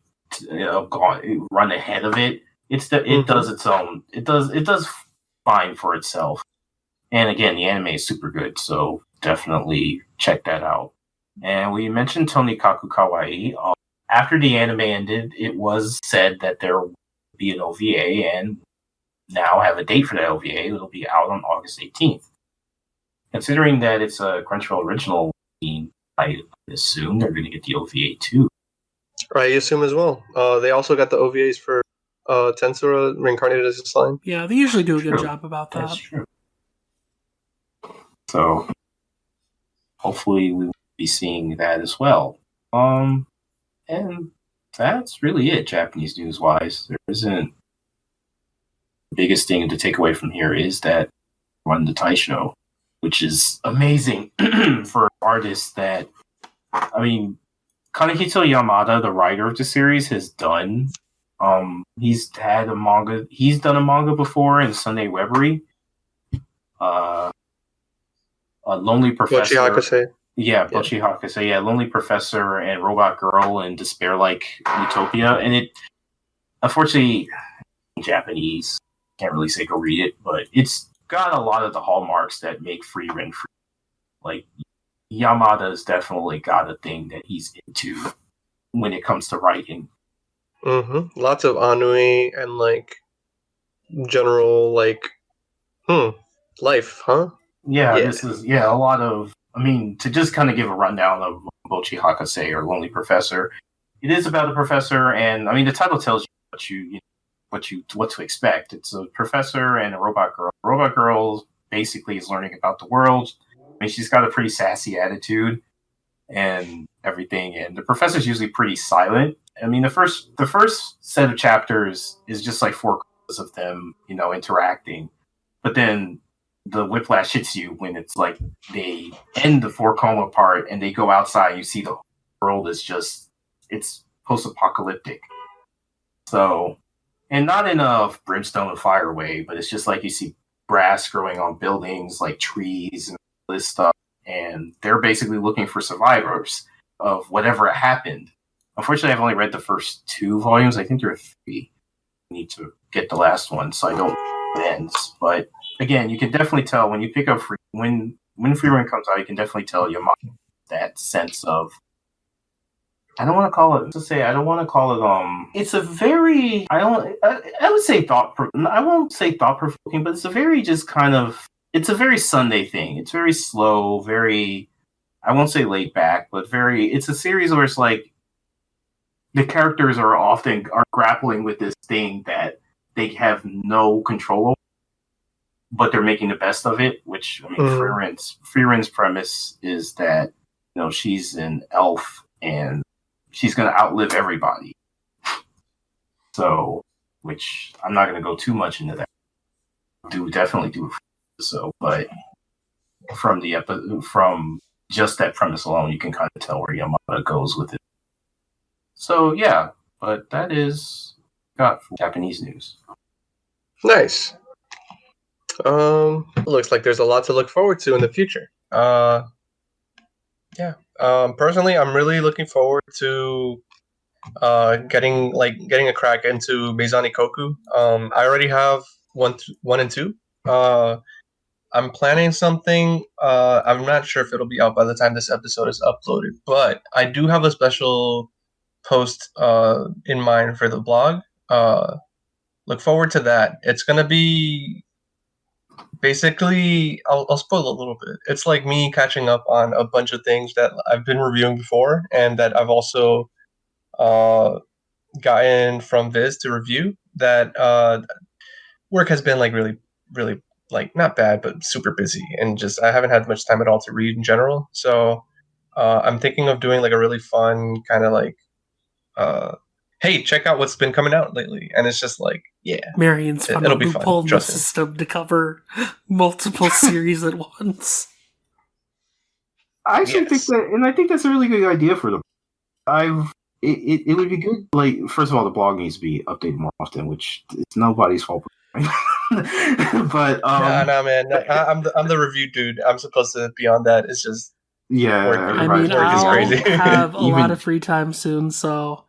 run ahead of it. It does its own. It does fine for itself. And again, the anime is super good, so definitely check that out. And we mentioned Tonikaku Kawaii. After the anime ended, it was said that there would be an OVA, and now have a date for that OVA. It'll be out on August 18th. Considering that it's a Crunchyroll original, I assume they're going to get the OVA too. I assume as well. They also got the OVAs for Tensura reincarnated as a slime. Yeah, they usually do a good True. job about that. That's true. So hopefully we will be seeing that as well. And that's really it, Japanese news wise. There isn't. The biggest thing to take away from here is that Run the Taisho, which is amazing for artists that, I mean, Kanehito Yamada, the writer of the series, has done. He's done a manga before in Sunday Webbery. A Lonely Professor. Bochi Hakase. Yeah, Bochi Hakase. Yeah, Lonely Professor and Robot Girl and Despair Like Utopia. And it, unfortunately, in Japanese, can't really say go read it, but it's got a lot of the hallmarks that make Frieren free. Like, Yamada's definitely got a thing that he's into when it comes to writing. Mm-hmm. Lots of ennui and like general like, life, huh? Yeah, this is a lot of. I mean, to just kind of give a rundown of Bochi Hakase or Lonely Professor, it is about a professor, and I mean the title tells you what to expect. It's a professor and a robot girl. The robot girl basically is learning about the world. I mean, she's got a pretty sassy attitude and everything, and the professor's usually pretty silent. I mean, the first set of chapters is just like 4 quarters of them, interacting, but then the whiplash hits you when it's like they end the 4 coma part and they go outside and you see the world is just, it's post-apocalyptic. So, and not in a brimstone and fire way, but it's just like you see grass growing on buildings, like trees and all this stuff. And they're basically looking for survivors of whatever happened. Unfortunately, I've only read the first 2 volumes. I think there are 3. I need to get the last one so I don't know it ends. But again, you can definitely tell when you pick up when Frieren comes out, you can definitely tell Yamada that sense of, I don't want to call it. It's a very. I would say I won't say thought provoking, but it's a very just kind of. It's a very Sunday thing. It's very slow, very. I won't say laid back, but very. It's a series where it's like the characters are grappling with this thing that they have no control over, but they're making the best of it. Which, I mean, Frieren's premise is that she's an elf and she's going to outlive everybody. So, which I'm not going to go too much into that. Definitely do so, but from just that premise alone, you can kind of tell where Yamada goes with it. So yeah, but that is got for Japanese news. Nice. Looks like there's a lot to look forward to in the future. Personally, I'm really looking forward to getting a crack into Meizani Koku. I already have 1 and 2. I'm planning something. I'm not sure if it'll be out by the time this episode is uploaded, but I do have a special post in mind for the blog. Look forward to that. It's gonna be basically, I'll spoil a little bit. It's like me catching up on a bunch of things that I've been reviewing before and that I've also gotten from Viz to review. That work has been like really, really like not bad, but super busy, and just I haven't had much time at all to read in general. So I'm thinking of doing like a really fun kind of like, hey, check out what's been coming out lately, and it's just like, yeah, Marion's found it'll a be loophole fun. in the Trust me. system to cover multiple series at once. I actually think that, and I think that's a really good idea for them. It would be good. Like, first of all, the blog needs to be updated more often, which it's nobody's fault. But nah, man, I'm the review dude. I'm supposed to be on that. It's just work. I mean, work is I'll crazy. have a lot of free time soon, so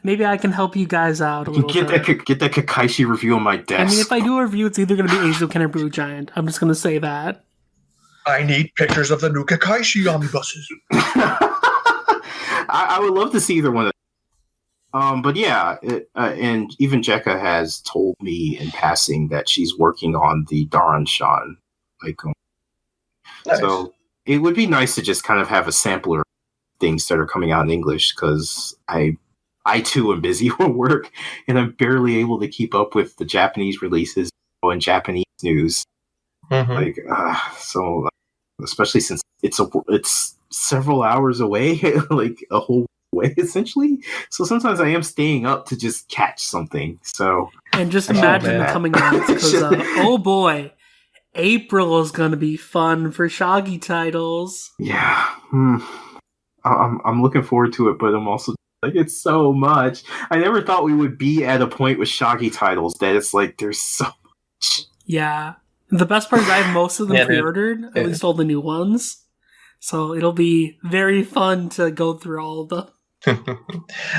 maybe I can help you guys out a little bit. Get that Kakaishi review on my desk. I mean, if I do a review, it's either going to be Azuken or Blue Giant. I'm just going to say that. I need pictures of the new Kakaishi omnibuses. I would love to see either one. But yeah, and even Jekka has told me in passing that she's working on the Daran-shan icon. Nice. So it would be nice to just kind of have a sampler things that are coming out in English because I too am busy with work and I'm barely able to keep up with the Japanese releases and Japanese news. So especially since it's several hours away, like a whole way essentially. So sometimes I am staying up to just catch something. So and just imagine the coming months because oh boy, April is going to be fun for Shoggy titles. Yeah, I'm looking forward to it, but I'm also like it's so much. I never thought we would be at a point with Shoggy titles that it's like there's so much. Yeah. The best part is I have most of them pre-ordered, at least all the new ones. So it'll be very fun to go through all of them.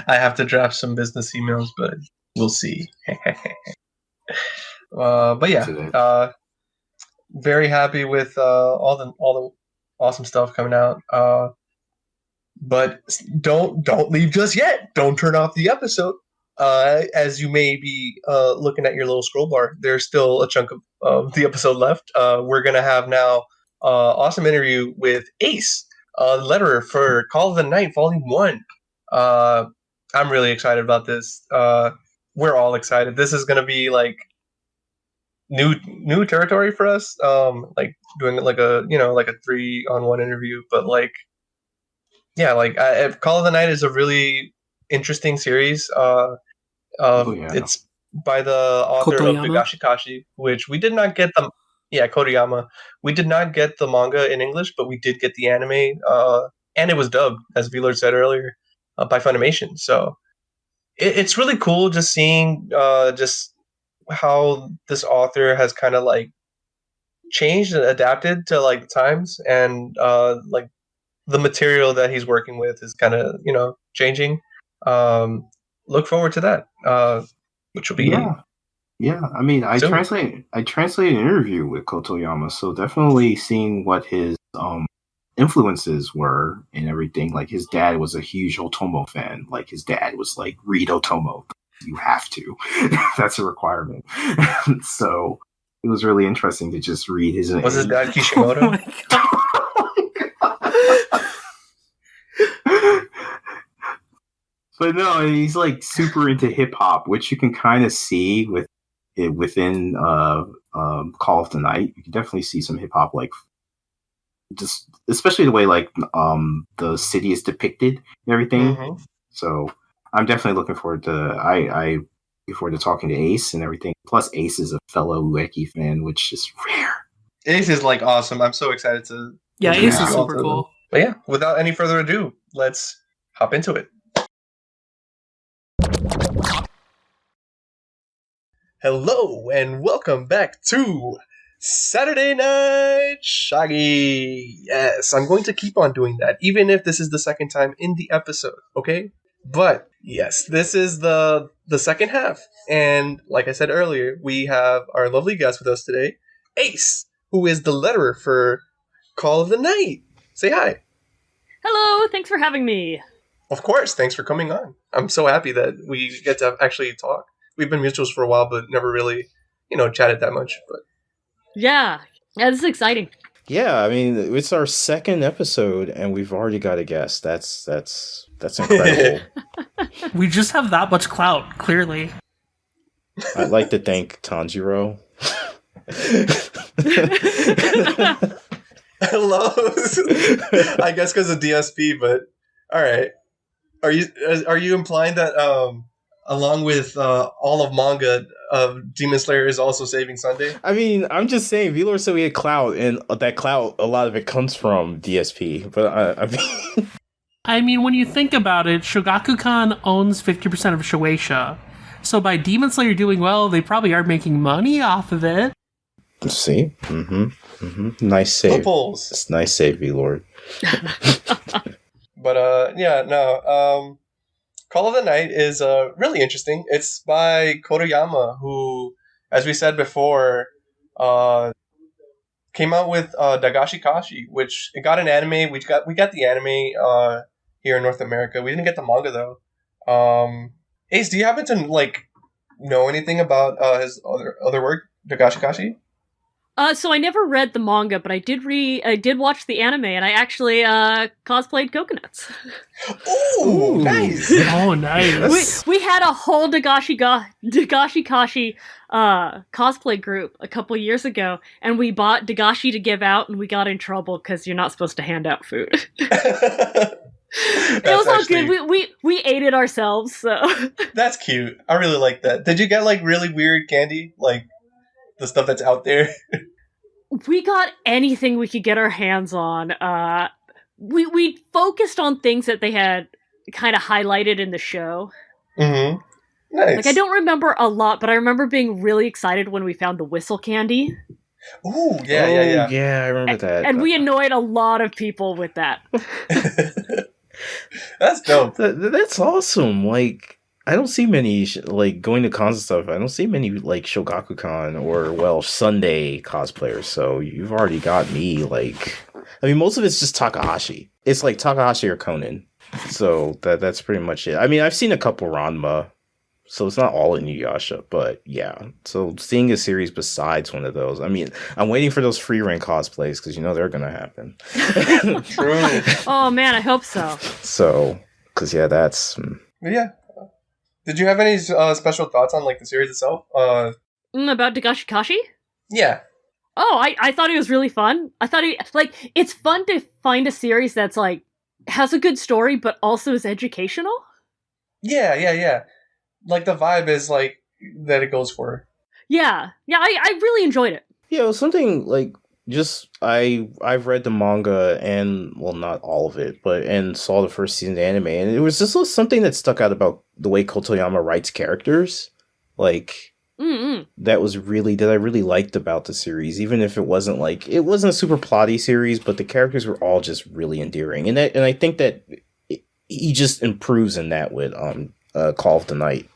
I have to draft some business emails, but we'll see. But yeah, very happy with all the awesome stuff coming out. But don't leave just yet. Don't turn off the episode. As you may be looking at your little scroll bar, there's still a chunk of the episode left. We're going to have now awesome interview with Ace, letterer for Call of the Night Volume 1. I'm really excited about this. We're all excited. This is going to be like new territory for us. Like doing like a 3-on-1 interview, but like, yeah, like Call of the Night is a really interesting series. It's by the author Kotoyama. of Dagashikashi, which we did not get the Kotoyama. We did not get the manga in English, but we did get the anime, and it was dubbed, as VLord said earlier, by Funimation. So it's really cool just seeing just how this author has kind of like changed and adapted to like the times, and like the material that he's working with is kind of changing. Look forward to that, which will be yeah. I mean, I translated an interview with Kotoyama, so definitely seeing what his influences were and everything. Like his dad was a huge Otomo fan. Like his dad was like, read Otomo. You have to. That's a requirement. So it was really interesting to just read his. Was his dad Kishimoto? Oh my God. But no, he's like super into hip hop, which you can kind of see within Call of the Night. You can definitely see some hip hop, like just especially the way like the city is depicted and everything. Mm-hmm. So I'm definitely looking forward to. I look forward to talking to Ace and everything. Plus, Ace is a fellow Ueki fan, which is rare. Ace is like awesome. I'm so excited to. Yeah, Ace is super cool. But yeah, without any further ado, let's hop into it. Hello and welcome back to Saturday Night Shoggy. Yes, I'm going to keep on doing that, even if this is the second time in the episode, okay? But yes, this is the second half, and like I said earlier, we have our lovely guest with us today, Ace, who is the letterer for Call of the Night. Say hi. Hello, thanks for having me. Of course, thanks for coming on. I'm so happy that we get to actually talk. We've been mutuals for a while, but never really, chatted that much. But yeah, this is exciting. Yeah, I mean, it's our second episode, and we've already got a guest. That's incredible. We just have that much clout, clearly. I'd like to thank Tanjiro. Hello. I guess because of DSP, but all right. Are you implying that along with all of manga, Demon Slayer is also saving Sunday? I mean, I'm just saying, VLord said we had clout, and that clout, a lot of it comes from DSP. But I mean, when you think about it, Shogakukan owns 50% of Shueisha. So by Demon Slayer doing well, they probably are making money off of it. See? Nice save. Loopholes. It's nice save, VLord. But Call of the Night is really interesting. It's by Kotoyama, who, as we said before, came out with Dagashikashi, which it got an anime. We got the anime here in North America. We didn't get the manga though. Ace, do you happen to know anything about his other work, Dagashikashi? So I never read the manga, but I did watch the anime, and I actually cosplayed coconuts. Ooh, nice. Oh, nice. We had a whole Dagashi Kashi cosplay group a couple years ago, and we bought Dagashi to give out, and we got in trouble because you're not supposed to hand out food. It was all good. We ate it ourselves, so That's cute. I really like that. Did you get like really weird candy, like the stuff that's out there? we got anything we could get our hands on. We focused on things that they had kind of highlighted in the show. Mm-hmm. Nice. Like, I don't remember a lot, but I remember being really excited when we found the whistle candy. Ooh, yeah. Yeah, I remember that. And we annoyed a lot of people with that. That's dope. That's awesome. Like, I don't see many, like, going to cons and stuff, I don't see many, like, Shogakukan or, well, Sunday cosplayers, so you've already got me, like... I mean, most of it's just Takahashi. It's like Takahashi or Conan. So that's pretty much it. I mean, I've seen a couple Ranma, so it's not all Inuyasha, but yeah. So seeing a series besides one of those, I mean, I'm waiting for those free reign cosplays because you know they're gonna happen. True. Oh man, I hope so. So, because yeah, that's. But yeah. Did you have any special thoughts on like the series itself? About Dagashi Kashi? Yeah. Oh, I thought it was really fun. I thought it's fun to find a series that's like has a good story but also is educational. Yeah. Like the vibe is like that it goes for. Yeah, I really enjoyed it. Yeah, it was something like just I've read the manga and well, not all of it, and saw the first season of the anime, and it was just something that stuck out about the way Kotoyama writes characters, like. That I really liked about the series, even if it wasn't a super plotty series, but the characters were all just really endearing, and I think that he just improves in that with Call of the Night.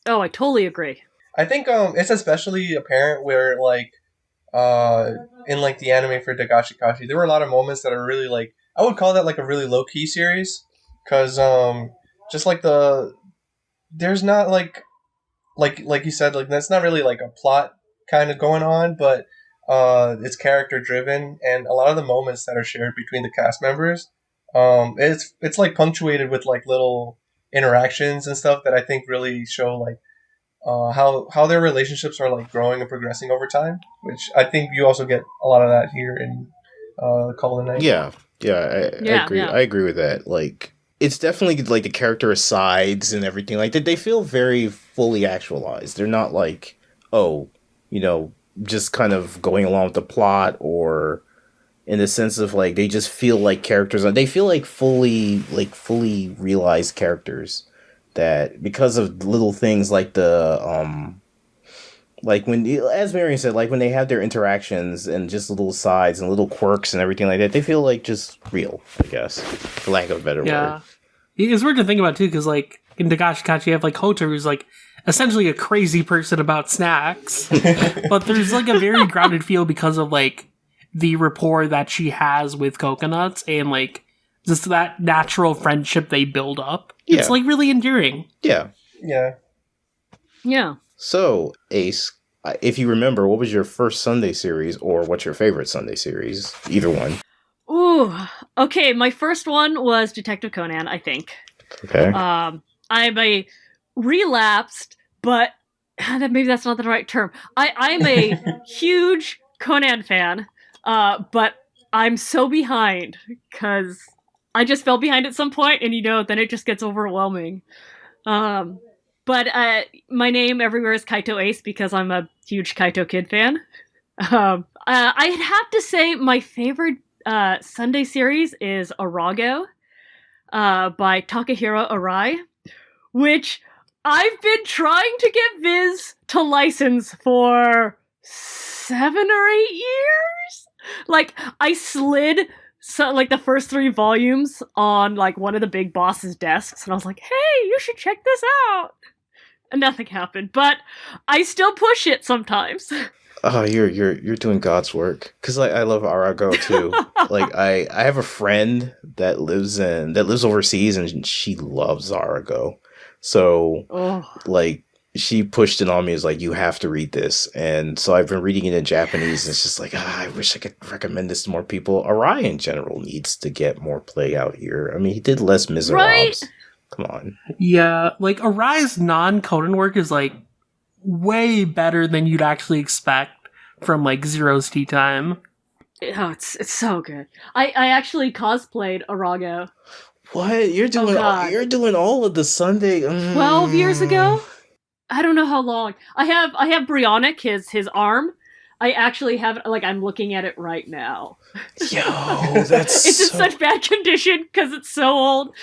Oh, I totally agree. I think it's especially apparent where like in like the anime for Dagashi Kashi, there were a lot of moments that are really like I would call that like a really low key series, because just like there's not like you said, like that's not really like a plot kind of going on, but it's character driven, and a lot of the moments that are shared between the cast members, it's like punctuated with like little interactions and stuff that I think really show like how their relationships are like growing and progressing over time, which I think you also get a lot of that here in Call of the Night. Yeah, I agree. Yeah. I agree with that. Like. It's definitely like the character asides and everything. Like they feel very fully actualized. They're not like, just kind of going along with the plot, or in the sense of like they just feel like characters. They feel like fully realized characters that because of little things like the like when, as Marion said, like when they have their interactions and just little sides and little quirks and everything like that, they feel like just real, I guess, for lack of a better word. It's weird to think about too, because like in Dagashi Kachi, you have like Hotaru, who's like essentially a crazy person about snacks, but there's like a very grounded feel because of like the rapport that she has with coconuts and like just that natural friendship they build up. Yeah. It's like really endearing. Yeah. So, Ace, if you remember, what was your first Sunday series, or what's your favorite Sunday series? Either one. Ooh, okay. My first one was Detective Conan, I think. Okay. I'm a relapsed, but maybe that's not the right term. I'm a huge Conan fan, but I'm so behind because I just fell behind at some point, and then it just gets overwhelming. But my name everywhere is Kaito Ace because I'm a huge Kaito Kid fan. I'd have to say my favorite Sunday series is Arago by Takahiro Arai, which I've been trying to get Viz to license for 7 or 8 years. Like, I slid the first 3 volumes on like one of the big boss's desks, and I was like, hey, you should check this out. And nothing happened, but I still push it sometimes. Oh, you're doing God's work. Cause I love Arago too. Like I have a friend that lives overseas, and she loves Arago. So like she pushed it on me. Is like, you have to read this, and so I've been reading it in Japanese. And it's just like, I wish I could recommend this to more people. Arai in general needs to get more play out here. I mean, he did Les Miserables. Right? Come on. Yeah, like Arai's non-Conan work is like way better than you'd actually expect from like Zero's Tea Time. Oh, it's so good. I actually cosplayed Arago. What? You're doing God. you're doing all of the Sunday 12 years ago? I don't know how long. I have Brionic, his arm. I actually have it, like, I'm looking at it right now. Yo, that's it's in such bad condition because it's so old.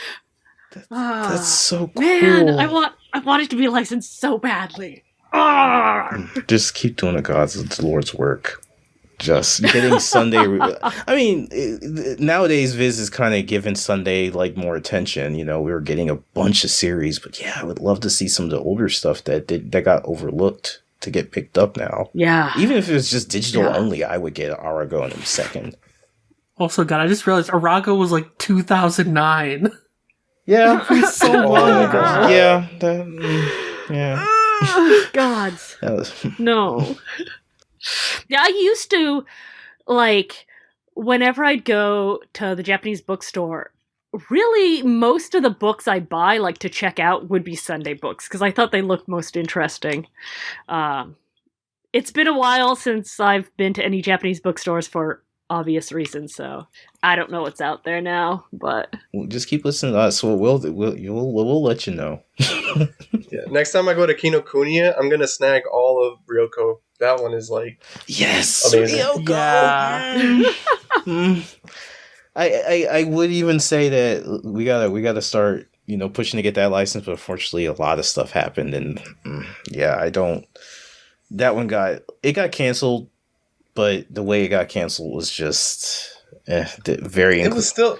That's so cool. Man, I want it to be licensed so badly. Just keep doing the gods of the Lord's work. Just getting Sunday. I mean, nowadays Viz is kind of giving Sunday like more attention. You know, we were getting a bunch of series, but yeah, I would love to see some of the older stuff that got overlooked to get picked up now. Yeah, even if it was just digital only, I would get Arago in a second. Also, God, I just realized Arago was like 2009. Yeah, so long ago. Yeah, yeah. Gods, no. Yeah, I used to, like, whenever I'd go to the Japanese bookstore, really most of the books I'd buy, like, to check out would be Sunday books, because I thought they looked most interesting. It's been a while since I've been to any Japanese bookstores for obvious reasons, so I don't know what's out there now, but... Well, just keep listening to us, so we'll let you know. Yeah, next time I go to Kinokuniya, I'm going to snag all of Ryoko. That one is like amazing. Ryoko. Yeah. I would even say that we gotta start, pushing to get that license, but unfortunately a lot of stuff happened, and that one got canceled, but the way it got canceled was just very. It was still.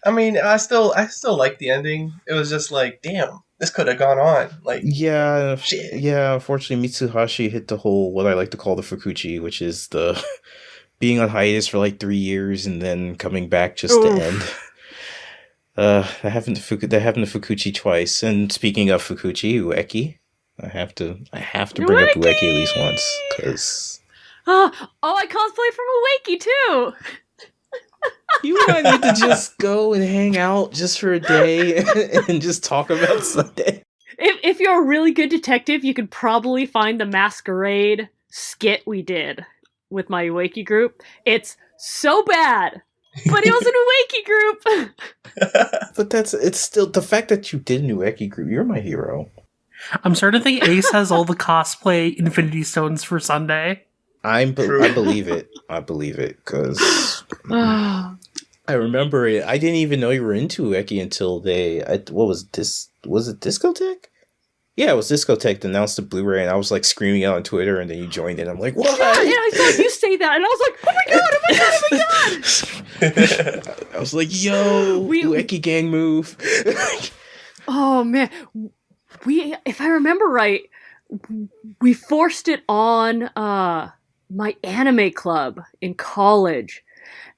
I mean, I still like the ending. It was just like, damn, this could have gone on. Like, shit. Yeah. Unfortunately, Mitsuhashi hit the whole what I like to call the Fukuchi, which is the being on hiatus for like 3 years and then coming back just to end. That happened to Fukuchi twice. And speaking of Fukuchi, Ueki, I have to bring up Ueki at least once because. Oh, I cosplay from Ueki too. You and I need to just go and hang out just for a day and just talk about Sunday. If you're a really good detective, you could probably find the masquerade skit we did with my Ueki group. It's so bad, but it was an Ueki group. But it's still the fact that you did an Ueki group. You're my hero. I'm starting to think Ace has all the cosplay Infinity Stones for Sunday. I believe it. I believe it because I remember it. I didn't even know you were into Ueki until what was this? Was it Discotech? Yeah, it was Discotech that announced the Blu-ray, and I was like screaming out on Twitter, and then you joined in. I'm like, what? Yeah, and I saw you say that, and I was like, oh my god! I was like, yo, Ueki gang move. Oh man, if I remember right, we forced it on my anime club in college,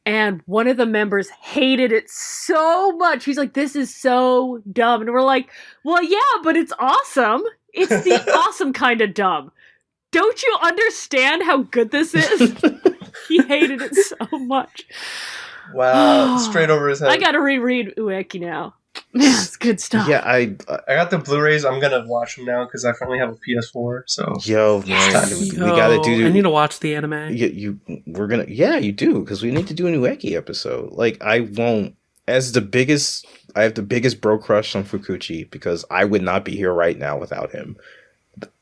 and one of the members hated it so much. He's like, this is so dumb. And we're like, well, yeah, but it's awesome. It's the awesome kind of dumb. Don't you understand how good this is? He hated it so much. Wow, straight over his head. I gotta reread Ueki now. Man, it's good stuff. Yeah, I got the Blu-rays. I'm gonna watch them now because I finally have a PS4. So we gotta do. I need to watch the anime. You do because we need to do a Ueki episode. Like I won't. I have the biggest bro crush on Fukuchi because I would not be here right now without him.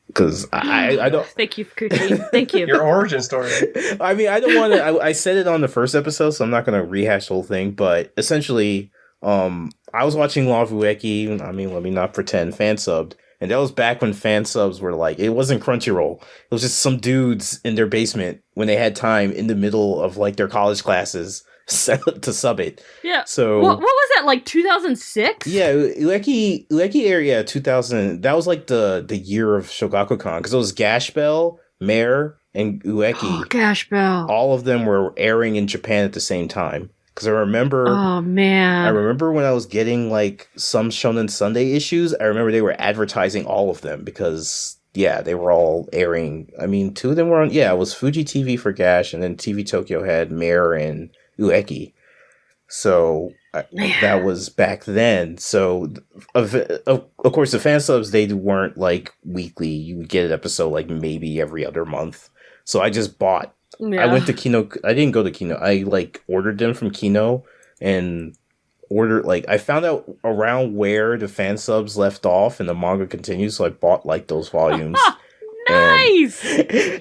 Because I don't. Thank you, Fukuchi. Thank you. Your origin story. I mean, I don't want to. I said it on the first episode, so I'm not gonna rehash the whole thing. But essentially, I was watching Law of Ueki. I mean, let me not pretend fan subbed, and that was back when fan subs were like it wasn't Crunchyroll. It was just some dudes in their basement when they had time in the middle of like their college classes to sub it. Yeah. So what was that, like 2006? Yeah, Ueki area 2000. That was like the year of Shogakukan because it was Gash Bell, Mare, and Ueki. Oh, Gash Bell. All of them were airing in Japan at the same time. Because I remember, oh man, I remember when I was getting like some Shonen Sunday issues. I remember they were advertising all of them because yeah, they were all airing. I mean, 2 of them were on. Yeah, it was Fuji TV for Gash, and then TV Tokyo had Mare and Ueki. So that was back then. So of course, the fan subs, they weren't like weekly. You would get an episode like maybe every other month. So I just bought. Yeah. I went to Kino. I didn't go to Kino. I like ordered them from Kino and ordered like I found out around where the fan subs left off and the manga continues. So I bought like those volumes. Nice.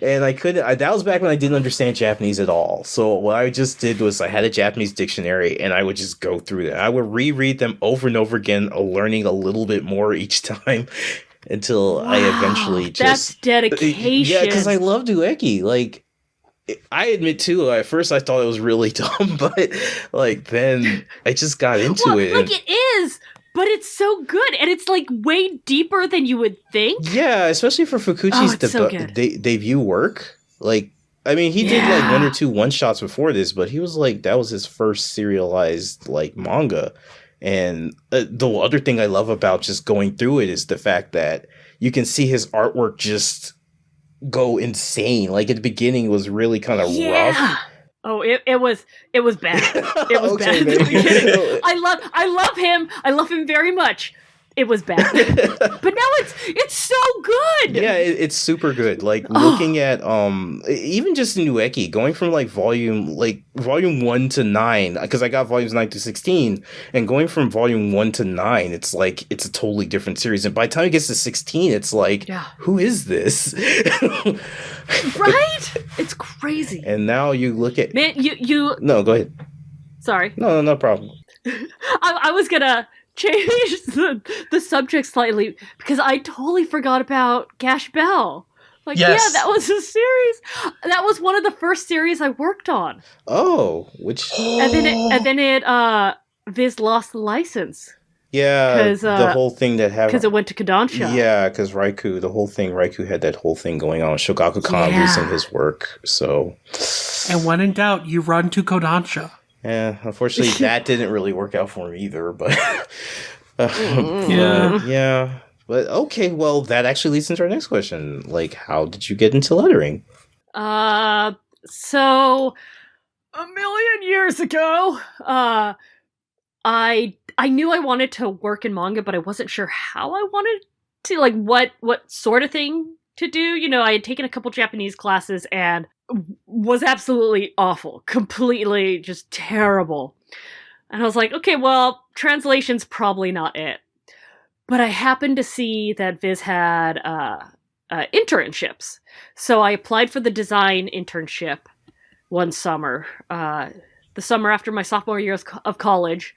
And I couldn't. That was back when I didn't understand Japanese at all. So what I just did was I had a Japanese dictionary, and I would just go through them. I would reread them over and over again, learning a little bit more each time, until I eventually just. That's dedication. Yeah, because I love Ueki. Like, I admit too. At first, I thought it was really dumb, but like then I just got into it. Like it is. But it's so good, and it's like way deeper than you would think. Yeah, especially for Fukuchi's debut work. Like, I mean, he did like 1 or 2 one-shots before this, but he was like, that was his first serialized like manga. And the other thing I love about just going through it is the fact that you can see his artwork just go insane. Like at the beginning, it was really kind of rough. Oh, it was bad. It was bad at the beginning. I love him. I love him very much. It was bad, but now it's so good. Yeah, it's super good. Like looking at even just in Ueki, going from like volume 1 to 9, because I got volumes 9 to 16, and going from volume 1 to 9, it's like it's a totally different series. And by the time it gets to 16, it's like, who is this? Right? It's crazy. And now you look at you. No, go ahead. Sorry. No problem. I was gonna change the subject slightly because I totally forgot about Gash Bell. Like, yes. Yeah, that was a series. That was one of the first series I worked on. Oh, which and then it Viz lost the license. Yeah, the whole thing that happened because it went to Kodansha. Yeah, because Raikou had that whole thing going on. Shogakukan losing his work. So, and when in doubt, you run to Kodansha. Yeah, unfortunately, that didn't really work out for me either. But yeah. But okay, well, that actually leads into our next question. Like, how did you get into lettering? So a million years ago, I knew I wanted to work in manga, but I wasn't sure how I wanted to, like, what sort of thing to do. You know, I had taken a couple Japanese classes and was absolutely awful, completely just terrible. And I was like, okay, well, translation's probably not it. But I happened to see that Viz had internships. So I applied for the design internship one summer, the summer after my sophomore year of college.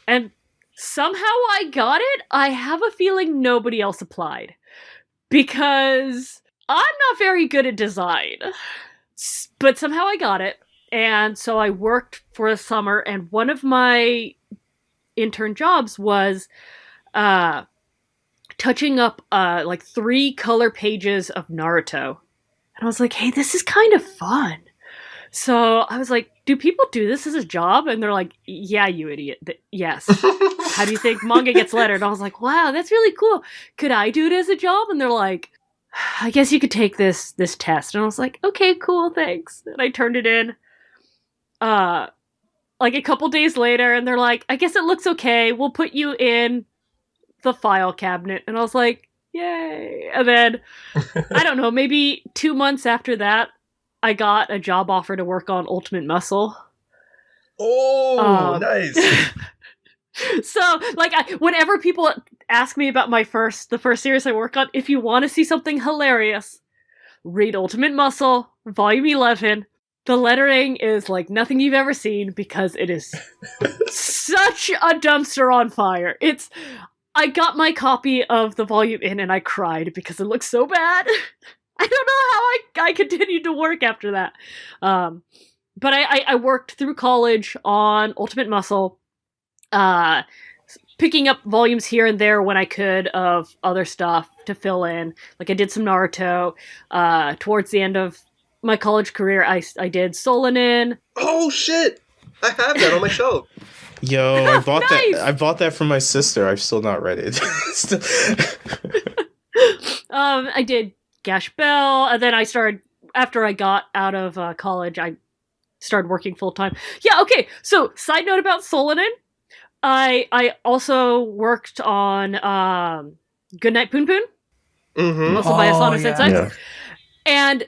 And somehow I got it. I have a feeling nobody else applied. Because I'm not very good at design. But somehow I got it. And so I worked for a summer, and one of my intern jobs was touching up like 3 color pages of Naruto. And I was like, hey, this is kind of fun. So I was like, do people do this as a job? And they're like, yeah, you idiot. Yes. How do you think manga gets lettered? And I was like, wow, that's really cool. Could I do it as a job? And they're like, I guess you could take this test. And I was like, okay, cool, thanks. And I turned it in like a couple days later, and they're like, I guess it looks okay. We'll put you in the file cabinet. And I was like, yay. And then, I don't know, maybe 2 months after that, I got a job offer to work on Ultimate Muscle. Oh, nice. So, like, whenever people ask me about the first series I work on, if you want to see something hilarious, read Ultimate Muscle, Volume 11. The lettering is like nothing you've ever seen because it is such a dumpster on fire. I got my copy of the volume in and I cried because it looks so bad. I don't know how I continued to work after that. But I worked through college on Ultimate Muscle, picking up volumes here and there when I could of other stuff to fill in. Like I did some Naruto. Towards the end of my college career, I did Solanin. Oh shit! I have that on my shelf. Yo, I bought Nice! that. I bought that from my sister. I've still not read it. I did Gash Bell, and then after I got out of college, I started working full time. Yeah, okay. So, side note about Solonin, I also worked on Goodnight Poon Poon, also by Asana Sensei, Yeah. and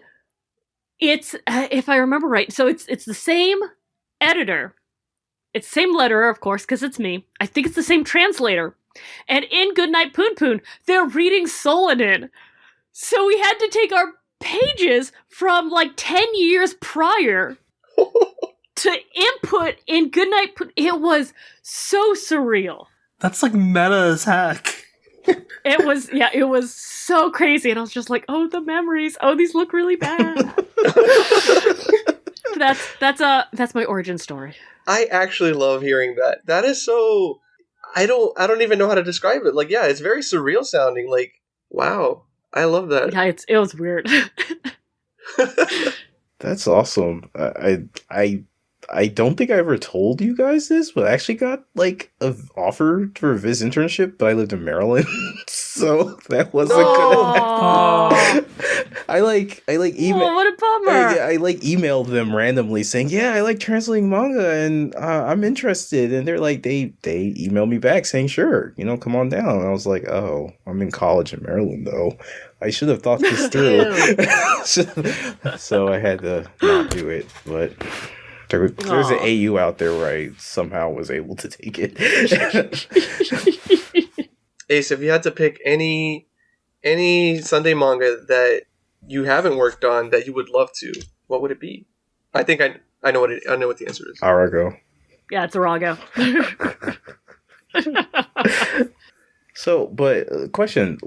it's if I remember right, so it's the same editor, it's the same letterer, of course, because it's me. I think it's the same translator, and in Goodnight Poon Poon, they're reading Solonin, so we had to take our pages from like 10 years prior to input in Goodnight Poon. It was so surreal. That's like meta as heck. It was so crazy, and I was just like, oh, the memories. Oh, these look really bad. That's my origin story. I actually love hearing that. That is so. I don't even know how to describe it. Like, yeah, it's very surreal sounding. Like, wow, I love that. Yeah, it was weird. That's awesome. I don't think I ever told you guys this, but I actually got like an offer for a Viz internship, but I lived in Maryland, so that wasn't good. I emailed. Oh, what a bummer! I emailed them randomly saying, "Yeah, I like translating manga, and I'm interested." And they're like, they emailed me back saying, "Sure, come on down." And I was like, "Oh, I'm in college in Maryland, though. I should have thought this through." So I had to not do it, but. There's an AU out there where I somehow was able to take it. Ace, if you had to pick any Sunday manga that you haven't worked on that you would love to, what would it be? I think I know what the answer is. Arago. Yeah, it's Arago. So, but question,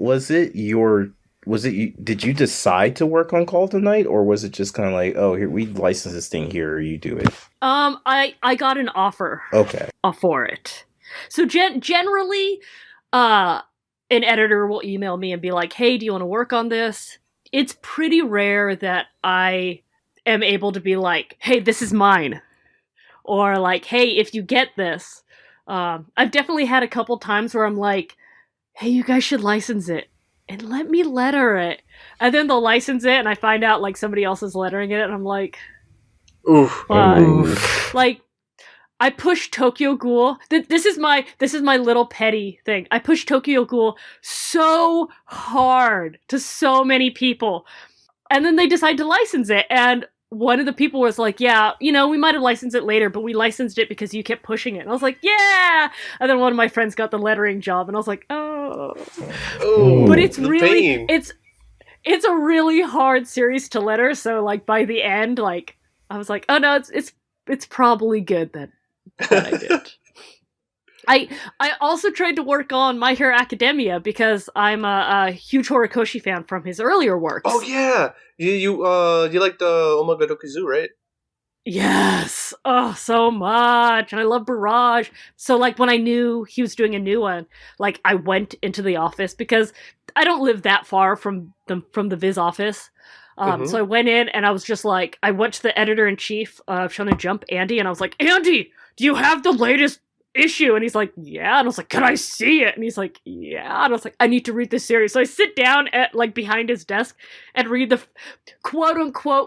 did you decide to work on Call of the Night, or was it just kind of like, oh, here, we license this thing here, you do it? I got an offer. Okay. For it. So generally, an editor will email me and be like, hey, do you want to work on this? It's pretty rare that I am able to be like, hey, this is mine. Or like, hey, if you get this. I've definitely had a couple times where I'm like, hey, you guys should license it. And let me letter it. And then they'll license it, and I find out, like, somebody else is lettering it, and I'm like... Oof. Why? Like, I push Tokyo Ghoul... This is my little petty thing. I push Tokyo Ghoul so hard to so many people. And then they decide to license it, and one of the people was like, yeah, we might have licensed it later, but we licensed it because you kept pushing it. And I was like, yeah! And then one of my friends got the lettering job, and I was like, oh. But it's really, it's a really hard series to letter, so, like, by the end, like, I was like, oh no, it's probably good that I did. I also tried to work on My Hero Academia because I'm a huge Horikoshi fan from his earlier works. Oh yeah, you like the Omega Dokuzu, right? Yes, oh so much, and I love Barrage. So like when I knew he was doing a new one, like I went into the office because I don't live that far from the Viz office. So I went in and I was just like, I went to the editor-in-chief of Shonen Jump, Andy, and I was like, Andy, do you have the latest issue? And he's like, yeah. And I was like, can I see it? And he's like, yeah. And I was like, I need to read this series. So I sit down at like behind his desk and read the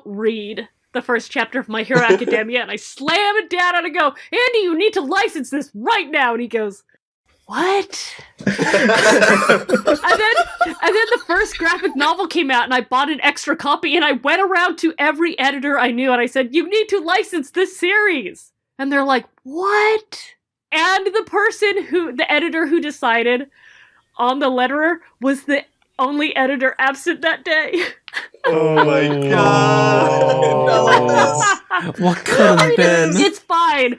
read the first chapter of My Hero Academia, and I slam it down and I go, Andy, you need to license this right now. And he goes, what? and then the first graphic novel came out, and I bought an extra copy, and I went around to every editor I knew, and I said, you need to license this series. And they're like, what? And the editor who decided on the letterer was the only editor absent that day. Oh my god. What could have been? It's fine.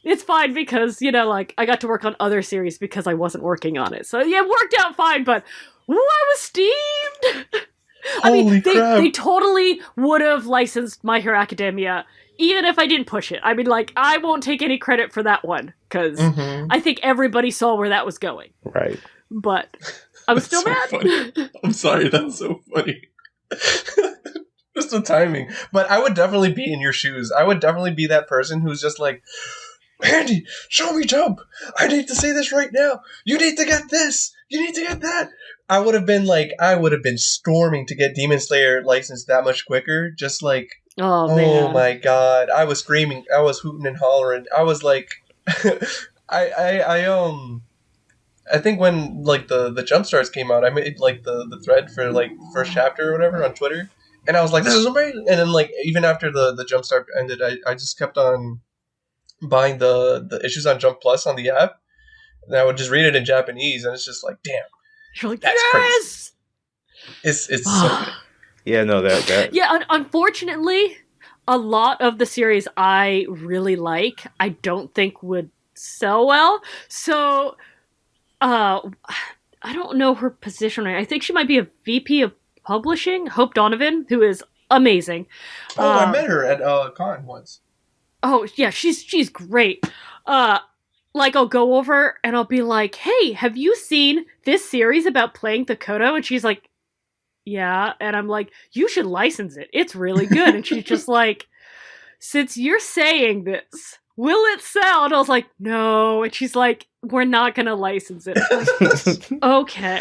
It's fine because, like, I got to work on other series because I wasn't working on it. So, yeah, it worked out fine, but I was steamed. They totally would have licensed My Hero Academia even if I didn't push it. I mean, like, I won't take any credit for that one because I think everybody saw where that was going. Right. But I was still mad. Funny. I'm sorry, that's so funny. Just the timing. But I would definitely be in your shoes. I would definitely be that person who's just like, Andy, show me Jump. I need to say this right now. You need to get this. You need to get that. I would have been storming to get Demon Slayer licensed that much quicker. Just like, Oh, oh man. my god, I was screaming, I was hooting and hollering. I was like, I think when like the jump starts came out, I made like the thread for like first chapter or whatever on Twitter, and I was like, this is amazing. And then like even after the jump start ended, I just kept on buying the issues on Jump Plus on the app, and I would just read it in Japanese, and it's just like, damn, You're like, that's yes! it's so good. Yeah, no, that Yeah, unfortunately, a lot of the series I really like, I don't think would sell well. So, I don't know her position. I think she might be a VP of publishing, Hope Donovan, who is amazing. Oh, I met her at con once. Oh yeah, she's great. Like I'll go over and I'll be like, "Hey, have you seen this series about playing the Kodo?" And she's like, "Yeah." And I'm like, "You should license it. It's really good." And she's just like, "Since you're saying this, will it sell?" And I was like, "No." And she's like, "We're not gonna license it." I'm like, okay.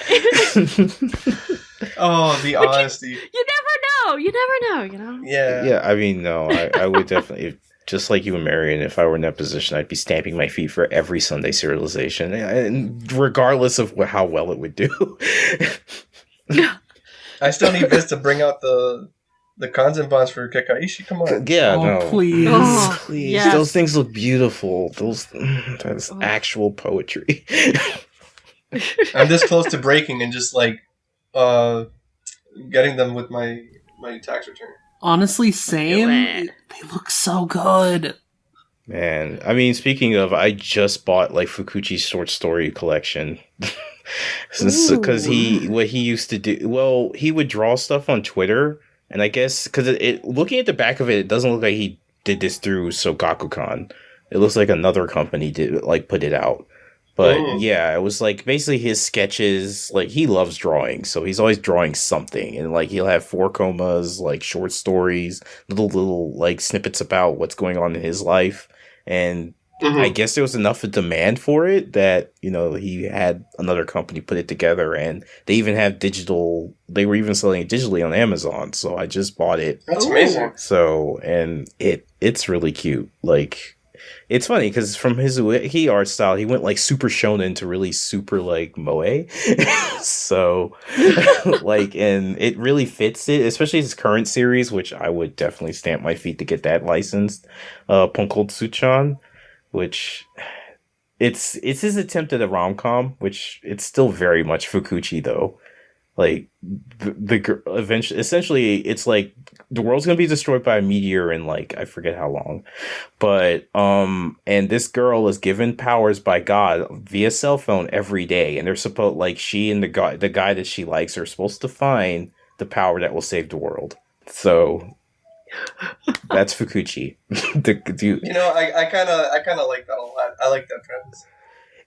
Oh, the honesty. You never know. You never know. You know. Yeah. yeah, I mean, no, I would definitely, just like you and Marion, if I were in that position, I'd be stamping my feet for every Sunday serialization, and regardless of how well it would do. I still need Viz to bring out the Kanzen bonds for Kekaishi. Come on. Yeah, Oh, no. please. Oh, Please. yes. Those things look beautiful. That's actual poetry. I'm this close to breaking and just like getting them with my tax return. Honestly, same. Do it. They look so good. Man, I mean, speaking of, I just bought like Fukuchi's short story collection. Because what he used to do, well, he would draw stuff on Twitter, and I guess because looking at the back of it, it doesn't look like he did this through Shogakukan. It looks like another company did put it out. But yeah, it was like basically his sketches. Like he loves drawing, so he's always drawing something, and like he'll have 4 comas, like short stories, little like snippets about what's going on in his life, and I guess there was enough of demand for it that he had another company put it together, and they even have digital. They were even selling it digitally on Amazon, so I just bought it. That's amazing. So and it's really cute, like. It's funny because from his art style, he went like super shonen to really super like moe. So, like, and it really fits it, especially his current series, which I would definitely stamp my feet to get that licensed. Ponkotsu-chan, which it's his attempt at a rom-com, which it's still very much Fukuchi though. Like essentially, it's like the world's gonna be destroyed by a meteor in like I forget how long, but and this girl is given powers by God via cell phone every day, and they're supposed like she and the guy that she likes are supposed to find the power that will save the world. So that's Fukuchi. I kind of like that a lot. I like that premise.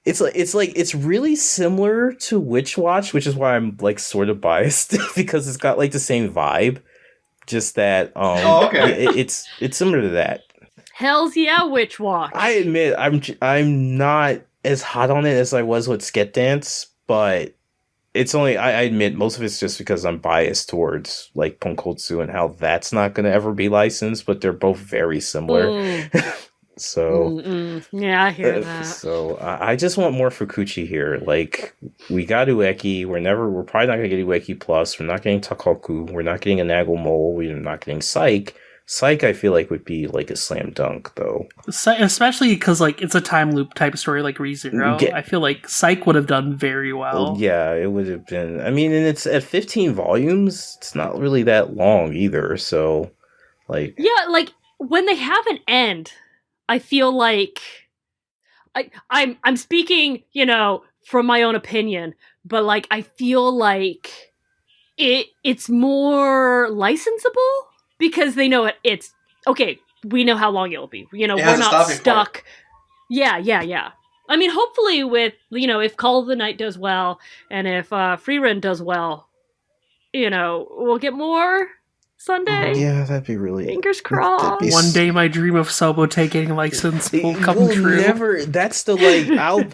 It's really similar to Witch Watch, which is why I'm like sort of biased because it's got like the same vibe, just that okay. it's similar to that. Hell's yeah, Witch Watch. I admit I'm not as hot on it as I was with Sket Dance, but it's only I admit most of it's just because I'm biased towards like Ponkotsu and how that's not going to ever be licensed, but they're both very similar. So yeah, I hear that. So I just want more Fukuchi here. Like we got Ueki. We're probably not gonna get Ueki Plus. We're not getting Takoku. We're not getting a Nagel Mole. We're not getting Psych. Psych, I feel like would be like a slam dunk though. Especially because like it's a time loop type story like ReZero. I feel like Psych would have done very well. Yeah, it would have been. I mean, and it's at 15 volumes. It's not really that long either. So, like, yeah, like when they have an end. I feel like I'm speaking, from my own opinion, but like I feel like it's more licensable because they know it's okay. We know how long it'll be. We're not stuck. Yeah. I mean, hopefully with if Call of the Night does well and if Free Run does well, we'll get more Sunday. Yeah, that'd be really. Fingers crossed. One day my dream of Sobote getting licensed will come We'll true. Never. That's the like.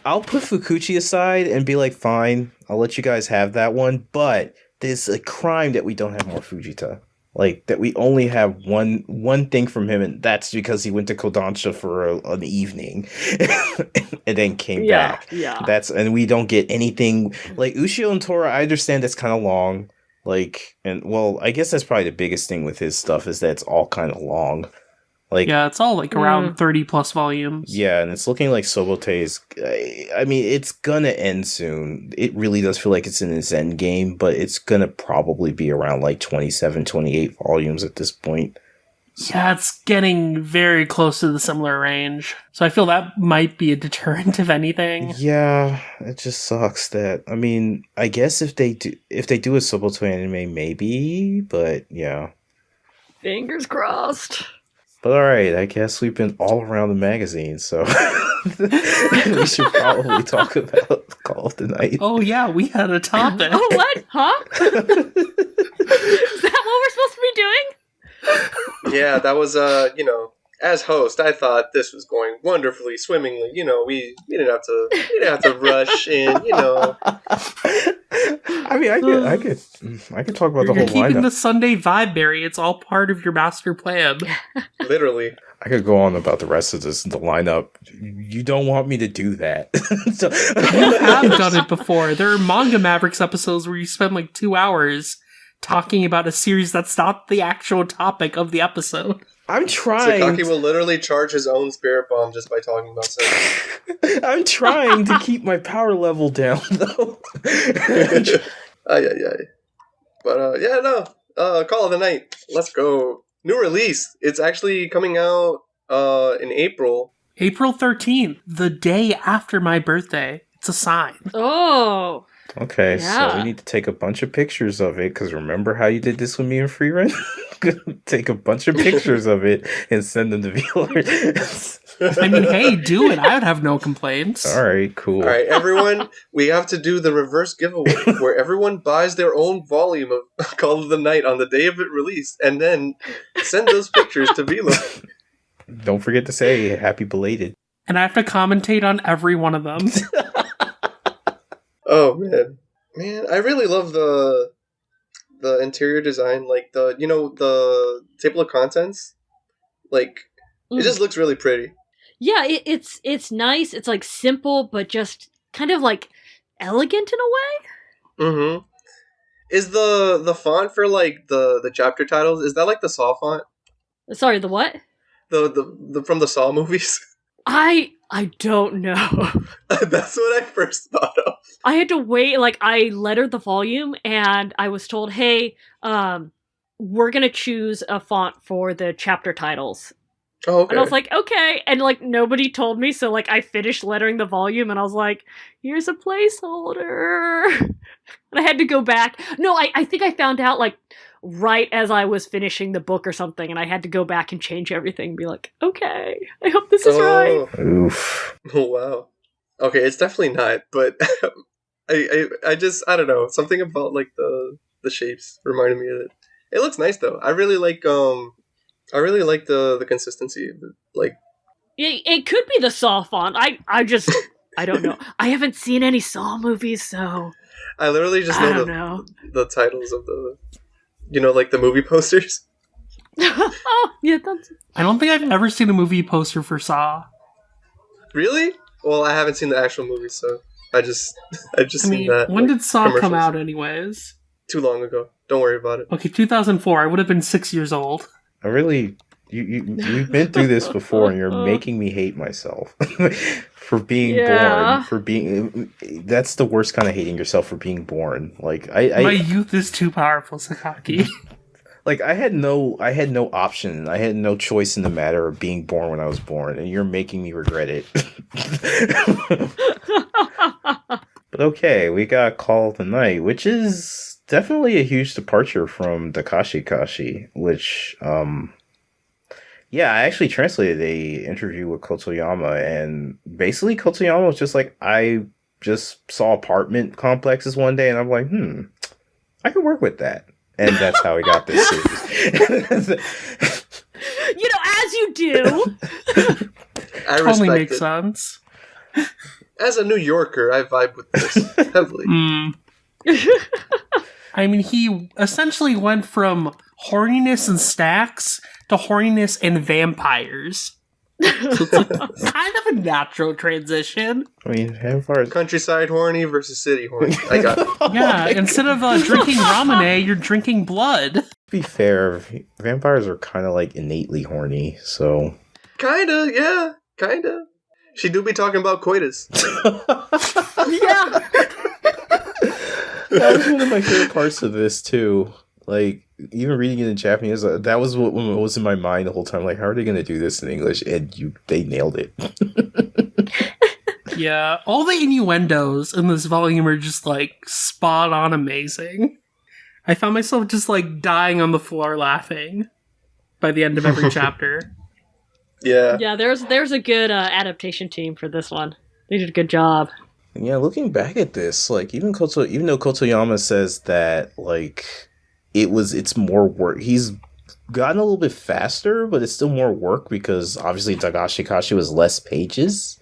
I'll put Fukuchi aside and be like, fine, I'll let you guys have that one. But there's a crime that we don't have more Fujita. Like that, we only have one thing from him, and that's because he went to Kodansha for an evening, and then came back. Yeah. And we don't get anything like Ushio and Tora. I understand that's kind of long. Like, and well, I guess that's probably the biggest thing with his stuff is that it's all kind of long. Like, yeah, it's all like around 30 plus volumes. Yeah, and it's looking like Sobote's. I mean, it's gonna end soon. It really does feel like it's in its end game, but it's gonna probably be around like 27, 28 volumes at this point. Yeah, it's getting very close to the similar range. So I feel that might be a deterrent, if anything. Yeah, it just sucks that. I mean, I guess if they do a Soboto anime, maybe, but yeah. Fingers crossed. But alright, I guess we've been all around the magazine, so we should probably talk about Call of the Night. Oh yeah, we had a topic. Oh, what? Huh? Is that what we're supposed to be doing? Yeah, that was as host, I thought this was going wonderfully, swimmingly. We didn't have to rush in. I mean, I could talk about the You're whole keeping lineup. the Sunday vibe, Barry. It's all part of your master plan. Literally. I could go on about the rest of the lineup. You don't want me to do that. So, You have done it before. There are Manga Mavericks episodes where you spend like 2 hours talking about a series that's not the actual topic of the episode. I'm trying. Sakaki will literally charge his own spirit bomb just by talking about sex. I'm trying to keep my power level down, though. Ay. But Call of the Night. Let's go. New release. It's actually coming out in April. April 13th, the day after my birthday. It's a sign. Oh. Okay, so Yeah. we need to take a bunch of pictures of it, because remember how you did this with me and Freerun? Take a bunch of pictures of it and send them to VLord. I mean, hey, do it. I would have no complaints. Alright, cool. All right, everyone, we have to do the reverse giveaway where everyone buys their own volume of Call of the Night on the day of it released, and then send those pictures to VLord. Don't forget to say happy belated. And I have to commentate on every one of them. Oh man, I really love the interior design, like the table of contents, like it just looks really pretty. Yeah, it's nice. It's like simple, but just kind of like elegant in a way. Mm-hmm. Is the font for like the chapter titles, is that like the Saw font? Sorry, the what? The from the Saw movies? I don't know. That's what I first thought of. I had to wait. Like, I lettered the volume, and I was told, "Hey, we're gonna choose a font for the chapter titles." Oh, okay. And I was like, "Okay," and like nobody told me, so like I finished lettering the volume, and I was like, "Here's a placeholder," and I had to go back. No, I think I found out like right as I was finishing the book or something, and I had to go back and change everything and be like, "Okay, I hope this is right." Oof. Oh wow. Okay, it's definitely not, but I don't know, something about like the shapes reminded me of it. It looks nice though. I really like the consistency of it. Like It could be the Saw font. I don't know. I haven't seen any Saw movies, so I literally just I know don't know. the titles of the like the movie posters. Oh, yeah, that's... I don't think I've ever seen a movie poster for Saw. Really? Well, I haven't seen the actual movie, so I've just I seen mean, that. when like, did Saw come commercials. out anyways? Too long ago. Don't worry about it. Okay, 2004. I would have been 6 years old. I really... We've been through this before, and you're making me hate myself for being born. For being, that's the worst kind of hating yourself, for being born. Like my youth is too powerful, Sakaki. Like I had no option. I had no choice in the matter of being born when I was born, and you're making me regret it. But okay, we got Call of the Night, which is definitely a huge departure from Dakashi Kashi, which yeah, I actually translated a interview with Kotoyama, and basically Kotoyama was just like, I just saw apartment complexes one day, and I'm like, I can work with that. And that's how we got this series. As you do. I Totally respect makes it. sense. As a New Yorker, I vibe with this heavily. I mean, he essentially went from horniness and stacks to horniness and vampires. So it's like kind of a natural transition. I mean, vampires. Countryside horny versus city horny. I got it. Yeah, instead of drinking ramune, you're drinking blood. To be fair, vampires are kind of like innately horny, so. Kinda, yeah. Kinda. She do be talking about coitus. Yeah. That was one of my favorite parts of this too. Like, even reading it in Japanese, that was what was in my mind the whole time. Like, how are they going to do this in English? And they nailed it. Yeah, all the innuendos in this volume are just like spot on amazing. I found myself just like dying on the floor laughing by the end of every chapter. Yeah. Yeah, there's a good adaptation team for this one. They did a good job. Yeah, looking back at this, like, even though Kotoyama says that, like, it's more work, he's gotten a little bit faster, but it's still more work because obviously Dagashikashi was less pages.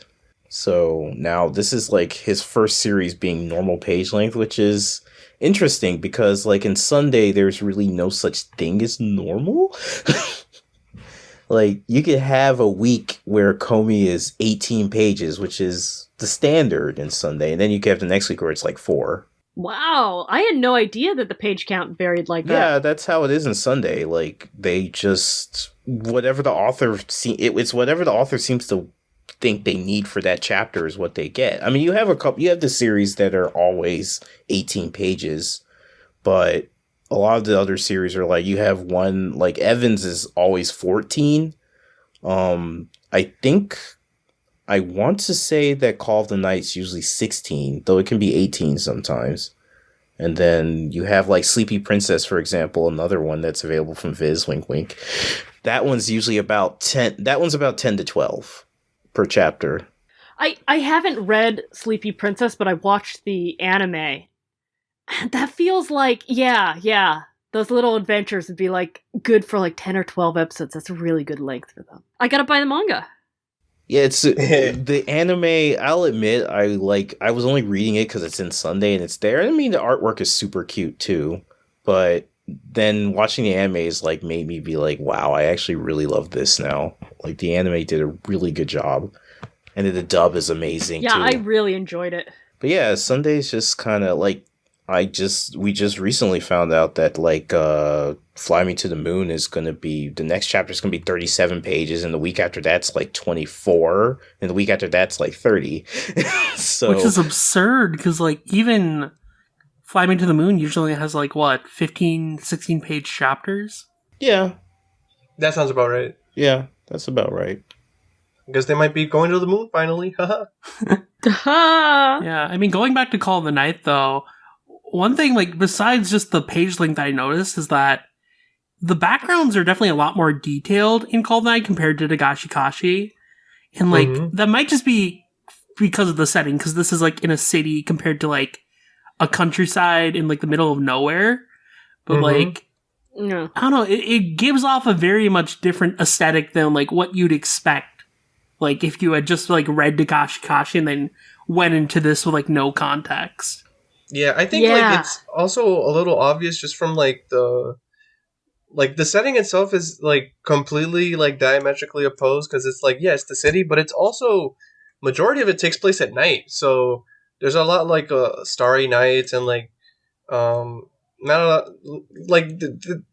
So now this is like his first series being normal page length, which is interesting because, like, in Sunday there's really no such thing as normal. Like, you could have a week where Komi is 18 pages, which is the standard in Sunday, and then you could have the next week where it's like 4. Wow, I had no idea that the page count varied like that. Yeah, that's how it is in Sunday. Like, they just whatever the author it's whatever the author seems to think they need for that chapter is what they get. I mean, you have the series that are always 18 pages, but a lot of the other series are like, you have one, like Evans is always 14. I think I want to say that Call of the Night's usually 16, though it can be 18 sometimes. And then you have like Sleepy Princess, for example, another one that's available from Viz, wink wink. That one's usually about 10. That one's about 10 to 12 per chapter. I haven't read Sleepy Princess, but I watched the anime. That feels like, yeah. Those little adventures would be like good for like 10 or 12 episodes. That's a really good length for them. I gotta buy the manga. Yeah, it's the anime. I'll admit, I was only reading it because it's in Sunday and it's there. I mean, the artwork is super cute too, but then watching the anime is like made me be like, wow, I actually really love this now. Like, the anime did a really good job, and then the dub is amazing. Yeah, too. I really enjoyed it. But yeah, Sunday's just kind of like, we just recently found out that like Fly Me to the Moon is going to be, the next chapter is going to be 37 pages, and the week after that's like 24, and the week after that's like 30. So, which is absurd because like even Fly Me to the Moon usually has like what 15, 16 page chapters. Yeah, That sounds about right. yeah, that's about right. I guess they might be going to the moon finally. Haha. Yeah, I mean, going back to Call of the Night though, one thing like besides just the page length I noticed is that the backgrounds are definitely a lot more detailed in Call of the Night compared to Dagashikashi. And like that might just be because of the setting, because this is like in a city compared to like a countryside in like the middle of nowhere. But like No. I don't know, it gives off a very much different aesthetic than like what you'd expect. Like if you had just like read Dagashikashi and then went into this with like no context. Yeah, I think like it's also a little obvious just from like the setting itself is like completely like diametrically opposed, because it's like, yeah, it's the city, but it's also majority of it takes place at night. So there's a lot like starry nights and like not a lot like the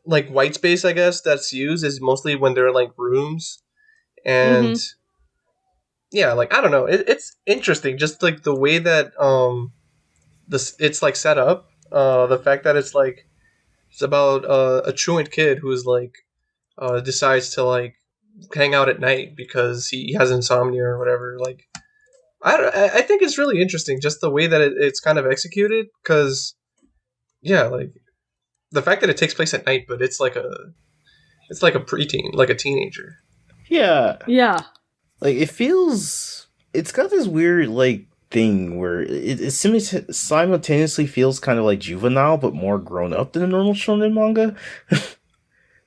like white space, I guess, that's used is mostly when they're like rooms. And yeah, like I don't know, it's interesting just like the way that it's like set up, the fact that it's like it's about a truant kid who's like decides to like hang out at night because he has insomnia or whatever. Like I think it's really interesting just the way that it's kind of executed, because yeah, like the fact that it takes place at night, but it's like a preteen, like a teenager. Yeah. Yeah. Like, it's got this weird, like, thing where it simultaneously feels kind of like juvenile, but more grown up than a normal shonen manga.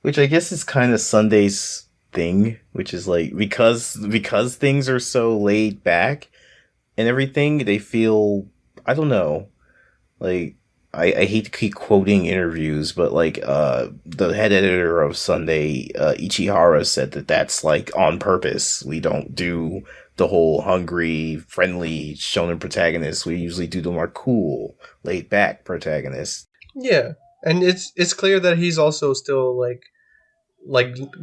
Which I guess is kind of Sunday's thing, which is like, because things are so laid back and everything, they feel, I don't know, like, I hate to keep quoting interviews, but like the head editor of Sunday, Ichihara, said that that's like on purpose. We don't do the whole hungry, friendly shonen protagonists. We usually do the more cool, laid back protagonists. Yeah, and it's clear that he's also still like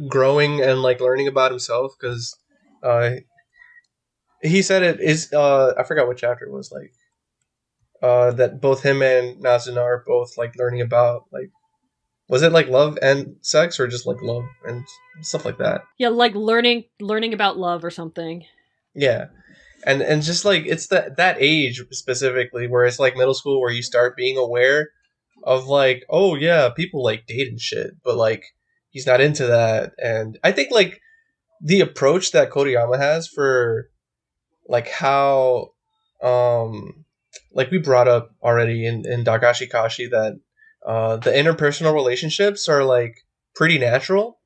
growing and like learning about himself, because he said it is I forgot what chapter it was, like that both him and Nazuna are both like learning about, like, was it like love and sex or just like love and stuff like that? Yeah, like learning about love or something. Yeah. And just like it's that age specifically where it's like middle school, where you start being aware of like, oh yeah, people like date and shit, but like he's not into that. And I think like the approach that Kotoyama has for like how like we brought up already in Dagashi Kashi, that the interpersonal relationships are like pretty natural.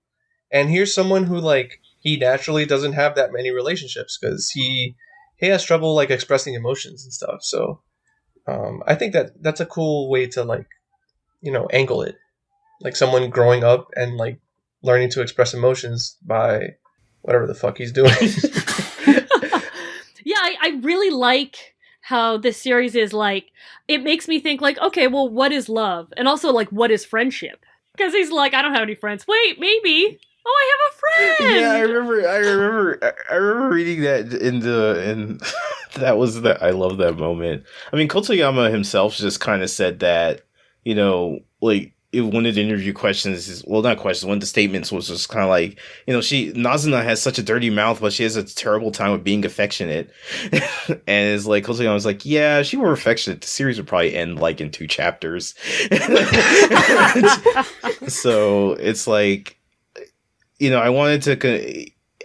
And here's someone who like he naturally doesn't have that many relationships because he has trouble like expressing emotions and stuff. So I think that's a cool way to like, you know, angle it, like someone growing up and like learning to express emotions by whatever the fuck he's doing. Yeah, I really like how this series is like, it makes me think like, okay, well, what is love? And also like, what is friendship? Because he's like, I don't have any friends. Wait, maybe. Oh, I have a friend. Yeah, I remember reading that and that was that. I love that moment. I mean, Kotoyama himself just kind of said that, you know, like one of the interview questions, well, not questions, one of the statements was just kind of like, you know, Nazuna has such a dirty mouth, but she has a terrible time with being affectionate. And it's like, Kotoyama was like, yeah, she were affectionate, the series would probably end like in 2 chapters. So it's like, you know, I wanted to,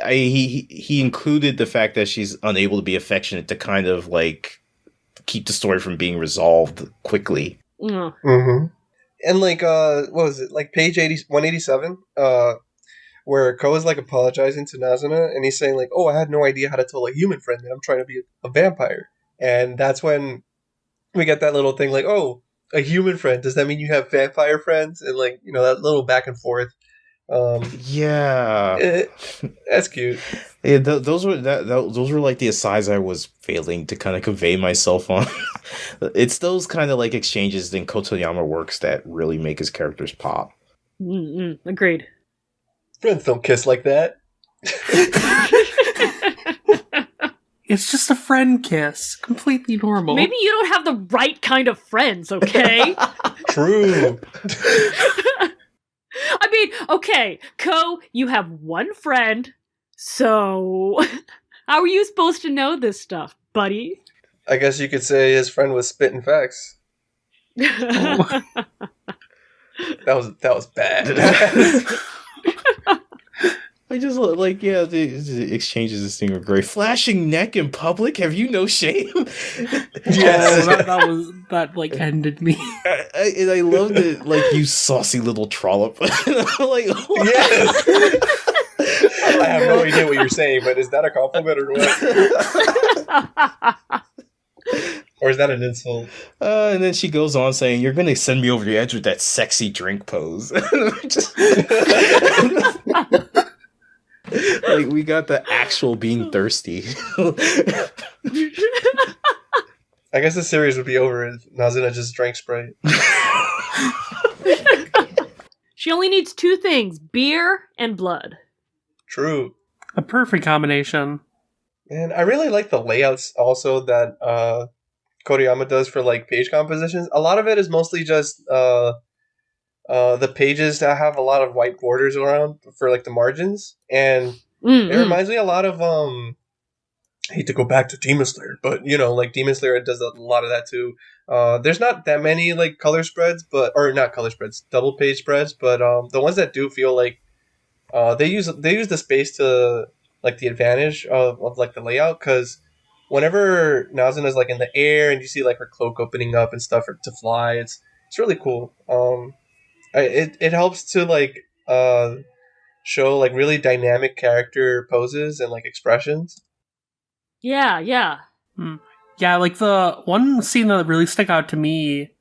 he included the fact that she's unable to be affectionate to kind of like keep the story from being resolved quickly. Mm-hmm. And like, what was it? Like page 187, where Ko is like apologizing to Nazuna, and he's saying like, "Oh, I had no idea how to tell a human friend that I'm trying to be a vampire." And that's when we get that little thing like, "Oh, a human friend. Does that mean you have vampire friends?" And like, you know, that little back and forth. Yeah, that's cute. Yeah, those were like the asides I was failing to kind of convey myself on. It's those kind of like exchanges in Kotoyama works that really make his characters pop. Agreed. Friends don't kiss like that. It's just a friend kiss. Completely normal. Maybe you don't have the right kind of friends, okay? True. I mean, okay, Ko, you have one friend, so how are you supposed to know this stuff, buddy? I guess you could say his friend was spitting facts. Oh. That was bad. I just like, yeah, the exchanges this thing were great. Flashing neck in public? Have you no shame? Yes, that like ended me. I loved it. Like, you saucy little trollop. Like, oh. Yes. I have no idea what you're saying, but is that a compliment or what? Or is that an insult? And then she goes on saying, "You're going to send me over the edge with that sexy drink pose." Like, we got the actual being thirsty. I guess the series would be over if Nazuna just drank Sprite. She only needs 2 things, beer and blood. True. A perfect combination. And I really like the layouts also that Kotoyama does for like page compositions. A lot of it is mostly just the pages that have a lot of white borders around for like the margins, and it reminds me a lot of I hate to go back to Demon Slayer, but you know, like Demon Slayer does a lot of that too. There's not that many like color spreads, or not color spreads, double page spreads, but the ones that do feel like they use the space to like the advantage of like the layout, because whenever Nazuna's like in the air and you see like her cloak opening up and stuff to fly, it's really cool. It helps to like show like really dynamic character poses and like expressions. Yeah, yeah. Yeah, like the one scene that really stuck out to me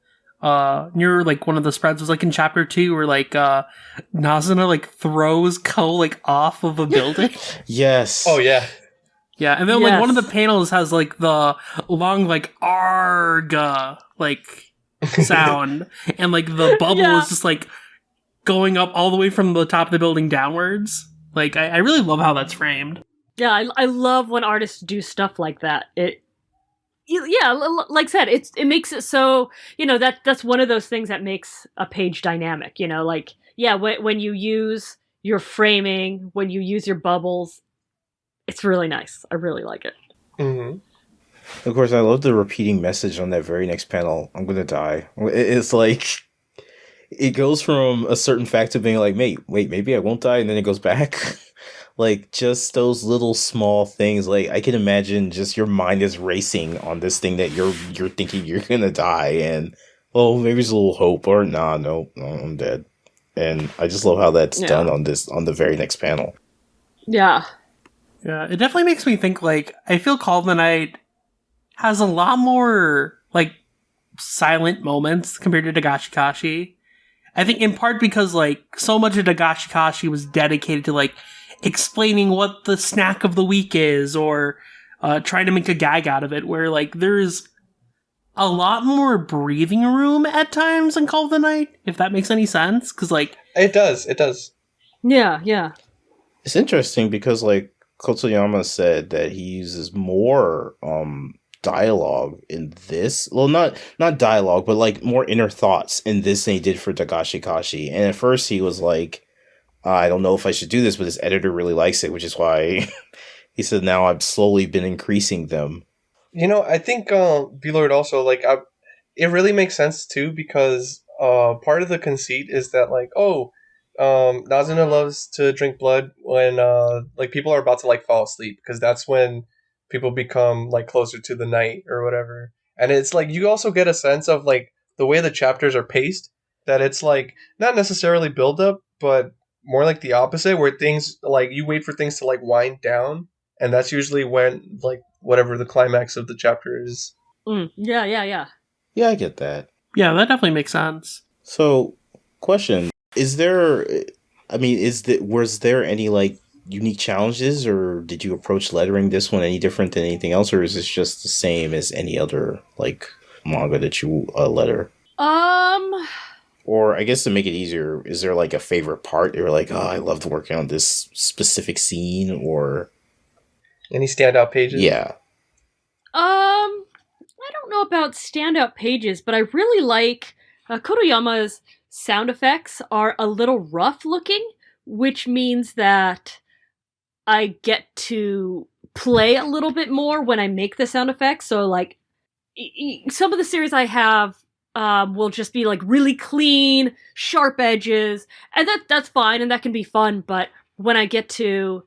near like one of the spreads was like in chapter 2 where like Nazuna like throws Ko like off of a building. Yes. Oh yeah. Yeah, and then like one of the Yes. panels has like the long like arga like sound and like the bubble Yeah. is just like going up all the way from the top of the building downwards. Like I really love how that's framed. Yeah, I love when artists do stuff like that. Like I said, it makes it so, that's one of those things that makes a page dynamic, like, yeah, when you use your framing, when you use your bubbles, it's really nice. I really like it. Mm-hmm. Of course, I love the repeating message on that very next panel. I'm gonna die. It's like it goes from a certain fact to being like, wait, maybe I won't die, and then it goes back. Like just those little small things. Like I can imagine, just your mind is racing on this thing that you're thinking you're gonna die, and maybe there's a little hope, or no, I'm dead. And I just love how that's done on the very next panel. Yeah. Yeah, it definitely makes me think, like, I feel Call of the Night has a lot more, like, silent moments compared to Dagashikashi. I think in part because, like, so much of Dagashikashi was dedicated to, like, explaining what the snack of the week is, or trying to make a gag out of it, where, like, there's a lot more breathing room at times in Call of the Night, if that makes any sense, because, like... It does. Yeah. It's interesting because, like, Kotoyama said that he uses more dialogue in this. Well, not dialogue, but like more inner thoughts in this than he did for Dagashikashi. And at first he was like, I don't know if I should do this, but his editor really likes it, which is why he said now I've slowly been increasing them. I think VLord also, like, it really makes sense too, because part of the conceit is that, like, Nazuna loves to drink blood when like people are about to like fall asleep, because that's when people become like closer to the night or whatever. And it's like you also get a sense of like the way the chapters are paced, that it's like not necessarily build up, but more like the opposite, where things like you wait for things to like wind down, and that's usually when like whatever the climax of the chapter is. Yeah. Yeah, I get that. Yeah, that definitely makes sense. So, question. Was there any like unique challenges, or did you approach lettering this one any different than anything else, or is this just the same as any other like manga that you letter? Or I guess to make it easier, is there like a favorite part? You're like, I loved working on this specific scene, or any standout pages? Yeah. I don't know about standout pages, but I really like Kotoyama's sound effects are a little rough looking, which means that I get to play a little bit more when I make the sound effects. So, like, some of the series I have will just be, like, really clean, sharp edges, and that's fine, and that can be fun, but when I get to,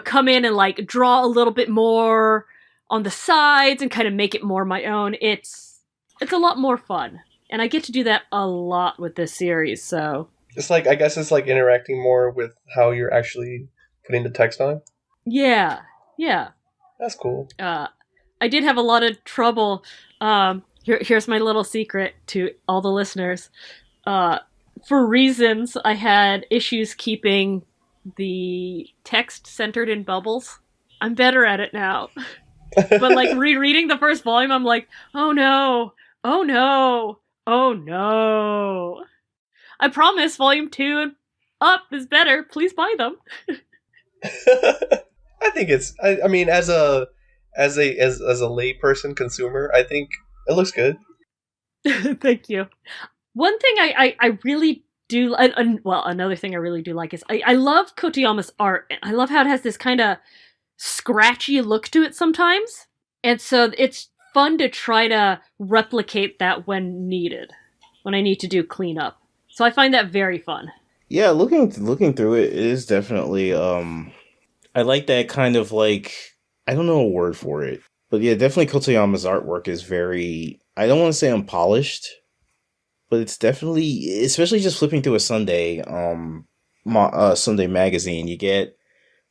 come in and, like, draw a little bit more on the sides and kind of make it more my own, it's a lot more fun. And I get to do that a lot with this series, so... It's like, I guess it's like interacting more with how you're actually putting the text on. Yeah. That's cool. I did have a lot of trouble. Here's my little secret to all the listeners. For reasons, I had issues keeping the text centered in bubbles. I'm better at it now. But, like, rereading the first volume, I'm like, oh no. I promise volume 2 and up is better. Please buy them. I think it's I mean as a lay person consumer, I think it looks good. Thank you. One thing I really do another thing I really do like is I love Kotoyama's art. I love how it has this kind of scratchy look to it sometimes. And so it's fun to try to replicate that when needed, when I need to do cleanup. So I find that very fun. Yeah, looking through it is definitely I like that kind of like, I don't know a word for it. But yeah, definitely Kotoyama's artwork is very, I don't want to say unpolished, but it's definitely, especially just flipping through a Sunday, Sunday magazine, you get,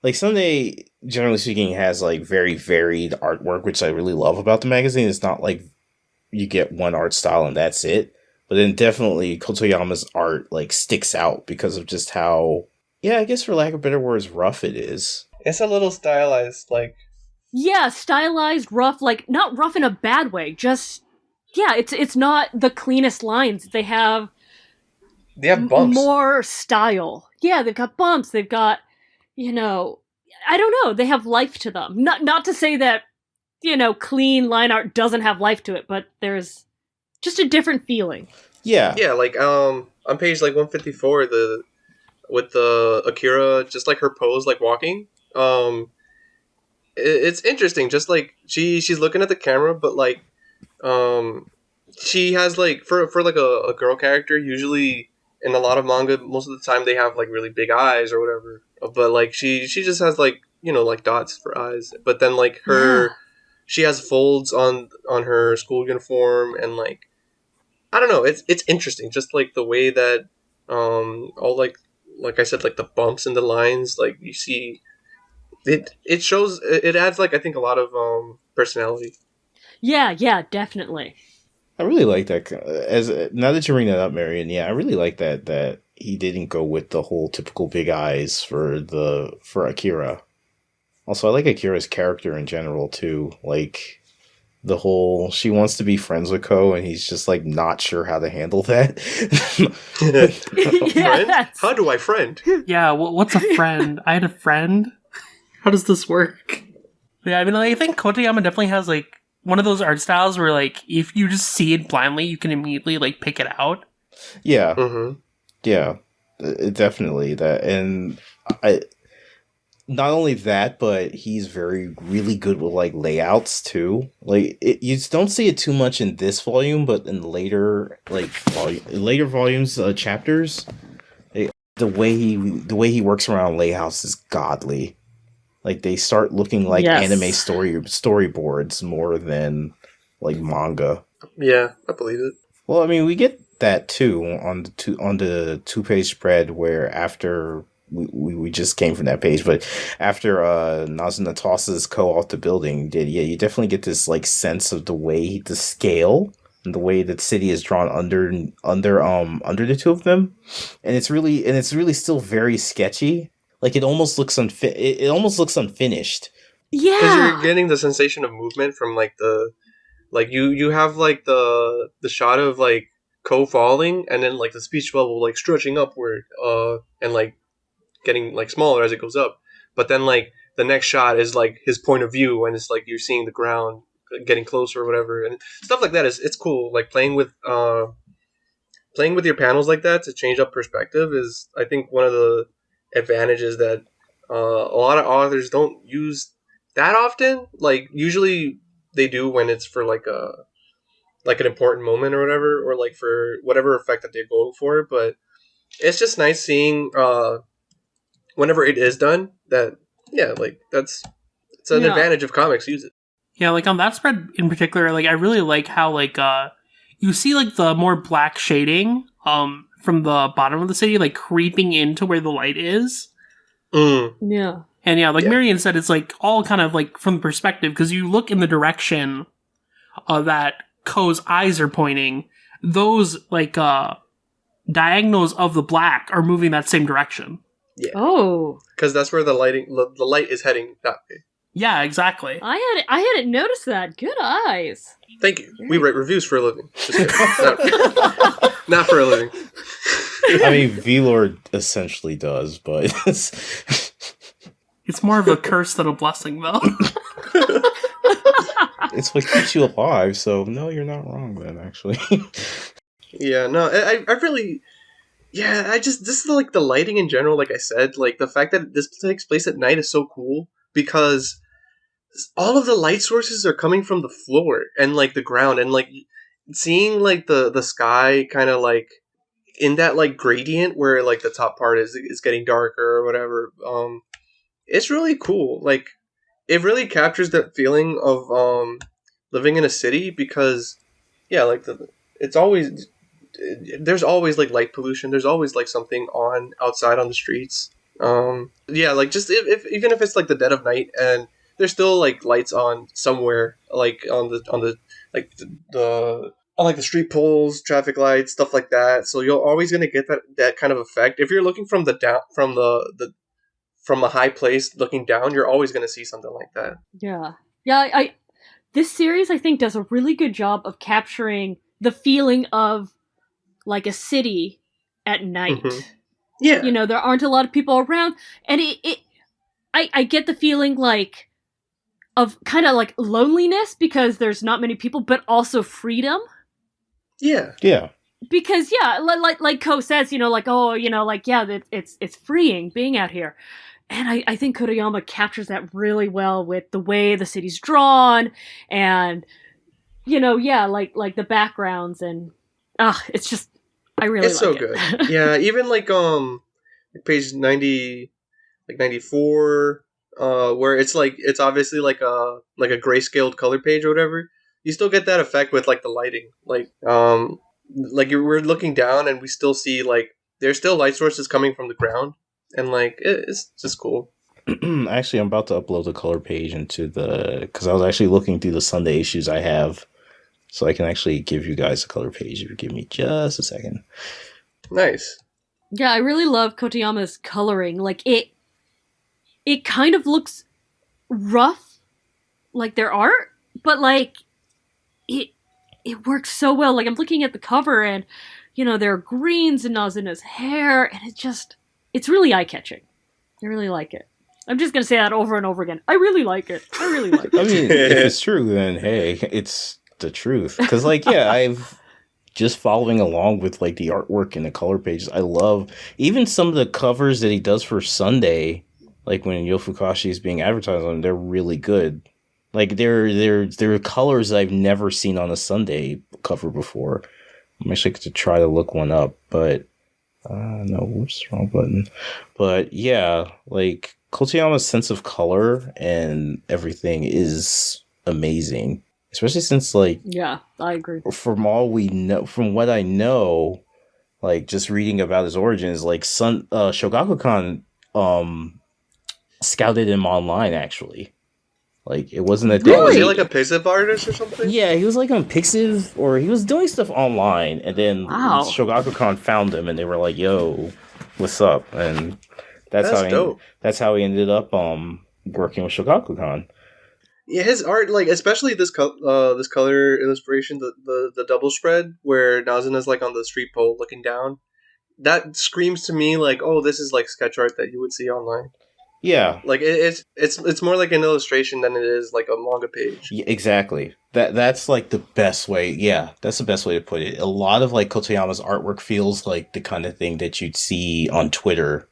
like, Sunday, generally speaking, has, like, very varied artwork, which I really love about the magazine. It's not like you get one art style and that's it. But then definitely Kotoyama's art, like, sticks out because of just how, yeah, I guess for lack of better words, rough it is. It's a little stylized, like... Yeah, stylized, rough, like, not rough in a bad way, just, yeah, it's not the cleanest lines. They have bumps. more style. Yeah, they've got bumps, they've got, you know, I don't know, they have life to them. Not to say that, you know, clean line art doesn't have life to it, but there's just a different feeling. Yeah. Yeah, like, on page, like, 154, with the Akira, just, like, her pose, like, walking, it's interesting, just, like, she's looking at the camera, but, like, she has, like, for like, a girl character, usually, in a lot of manga, most of the time, they have, like, really big eyes or whatever, but, like, she just has, like, you know, like, dots for eyes, but then, like, she has folds on her school uniform, and, like, I don't know, it's interesting, just, like, the way that, all, like I said, like, the bumps and the lines, like, you see, it shows, it adds, like, I think, a lot of, personality. Yeah, definitely. I really like that. Now that you bring that up, Marion, yeah, I really like that he didn't go with the whole typical big eyes for Akira. Also, I like Akira's character in general too. Like the whole she wants to be friends with Ko, and he's just like not sure how to handle that. Friend? How do I friend? Yeah, what's a friend? I had a friend. How does this work? Yeah, I mean, like, I think Kotoyama definitely has like one of those art styles where, like, if you just see it blindly, you can immediately, like, pick it out. Yeah. Mm-hmm. Yeah. Definitely. That. And not only that, but he's really good with, like, layouts, too. Like, you don't see it too much in this volume, but in later, like, later volumes, chapters, the way he works around layouts is godly. Like, they start looking like anime storyboards more than, like, manga. Yeah, I believe it. Well, I mean, we get that, too, on the two-page spread where after... We just came from that page, but after Nazuna tosses Ko off the building, you definitely get this, like, sense of the way the scale and the way that city is drawn under the two of them. And it's really still very sketchy. Like, it almost looks unfinished. Yeah, because you're getting the sensation of movement from, like, you have, like, the shot of, like, Ko falling, and then, like, the speech bubble, like, stretching upward, and, like, getting, like, smaller as it goes up. But then, like, the next shot is, like, his point of view, and it's like you're seeing the ground getting closer or whatever, and stuff like that it's cool. Like, playing with your panels like that to change up perspective is, I think, one of the advantages that a lot of authors don't use that often. Like, usually they do when it's for, like, an important moment or whatever, or, like, for whatever effect that they go for. But it's just nice seeing whenever it is done that, yeah, like, it's an advantage of comics. Use it. Yeah, like, on that spread in particular, like, I really like how, like, you see, like, the more black shading from the bottom of the city, like, creeping into where the light is. Yeah. And yeah, like Marion said, it's, like, all kind of, like, from perspective, because you look in the direction that Ko's eyes are pointing, those, like, diagonals of the black are moving that same direction. Yeah. Oh. Because that's where the light is heading that way. Yeah, exactly. I hadn't noticed that. Good eyes. Thank you. We write reviews for a living. Just kidding. Not for a living. I mean, VLord essentially does, but it's more of a curse than a blessing, though. It's what keeps you alive, so no, you're not wrong then, actually. Yeah, no, I really... Yeah, this is, like, the lighting in general, like I said. Like, the fact that this takes place at night is so cool, because all of the light sources are coming from the floor and, like, the ground, and, like, seeing, like, the sky kind of, like, in that, like, gradient where, like, the top part is getting darker or whatever. It's really cool. Like, it really captures that feeling of living in a city because yeah, like it's always there's always like light pollution. There's always like something on outside on the streets. Yeah, like just if even if it's like the dead of night and there's still like lights on somewhere, like on the like the on like the street poles, traffic lights, stuff like that. So you're always gonna get that kind of effect. If you're looking from the down from a high place looking down, you're always gonna see something like that. Yeah. Yeah, I this series I think does a really good job of capturing the feeling of like a city at night. Mhm. Yeah. You know, there aren't a lot of people around, and I get the feeling like of kind of like loneliness because there's not many people, but also freedom. Yeah. Yeah. Because yeah, like Ko says, you know, like oh, you know, like yeah, it's freeing being out here, and I think Kotoyama captures that really well with the way the city's drawn, and you know, yeah, like the backgrounds and it's just I really It's like so it. good. Yeah, even like page 90 like 94 where it's obviously like a grayscaled color page or whatever. You still get that effect with like the lighting. We're looking down and we still see like there's still light sources coming from the ground and like it's just cool. Actually, I'm about to upload the color page into because I was actually looking through the Sunday issues I have, so I can actually give you guys the color page if you give me just a second. Nice. Yeah, I really love Kotoyama's coloring. Like it kind of looks rough, like their art, but like it works so well. Like I'm looking at the cover and you know there are greens in Nazuna's hair, and it's really eye catching. I really like it. I'm just gonna say that over and over again. I really like it. I really like it. I mean, if it's true, then hey, it's the truth. Because like, yeah, I've just following along with like the artwork and the color pages. I love even some of the covers that he does for Sunday, like when Yofukashi is being advertised on. They're really good. Like they're colors I've never seen on a Sunday cover before. I'm actually going to try to look one up, but no, whoops, wrong button. But yeah, like Kotoyama's sense of color and everything is amazing. Especially since, like, yeah, I agree. From what I know, like just reading about his origins, like Shogakukan scouted him online. Actually, like it wasn't a thing. Oh, was he like a Pixiv artist or something? Yeah, he was like on Pixiv, or he was doing stuff online, and then Wow. Shogakukan found him, and they were like, "Yo, what's up?" And that's how he ended up working with Shogakukan. Yeah, his art, like especially this color illustration, the double spread where Nazuna's like on the street pole looking down, that screams to me like, oh, this is like sketch art that you would see online. Yeah, like it's more like an illustration than it is like a manga page. Yeah, exactly. That's like the best way. Yeah, that's the best way to put it. A lot of like Kotoyama's artwork feels like the kind of thing that you'd see on Twitter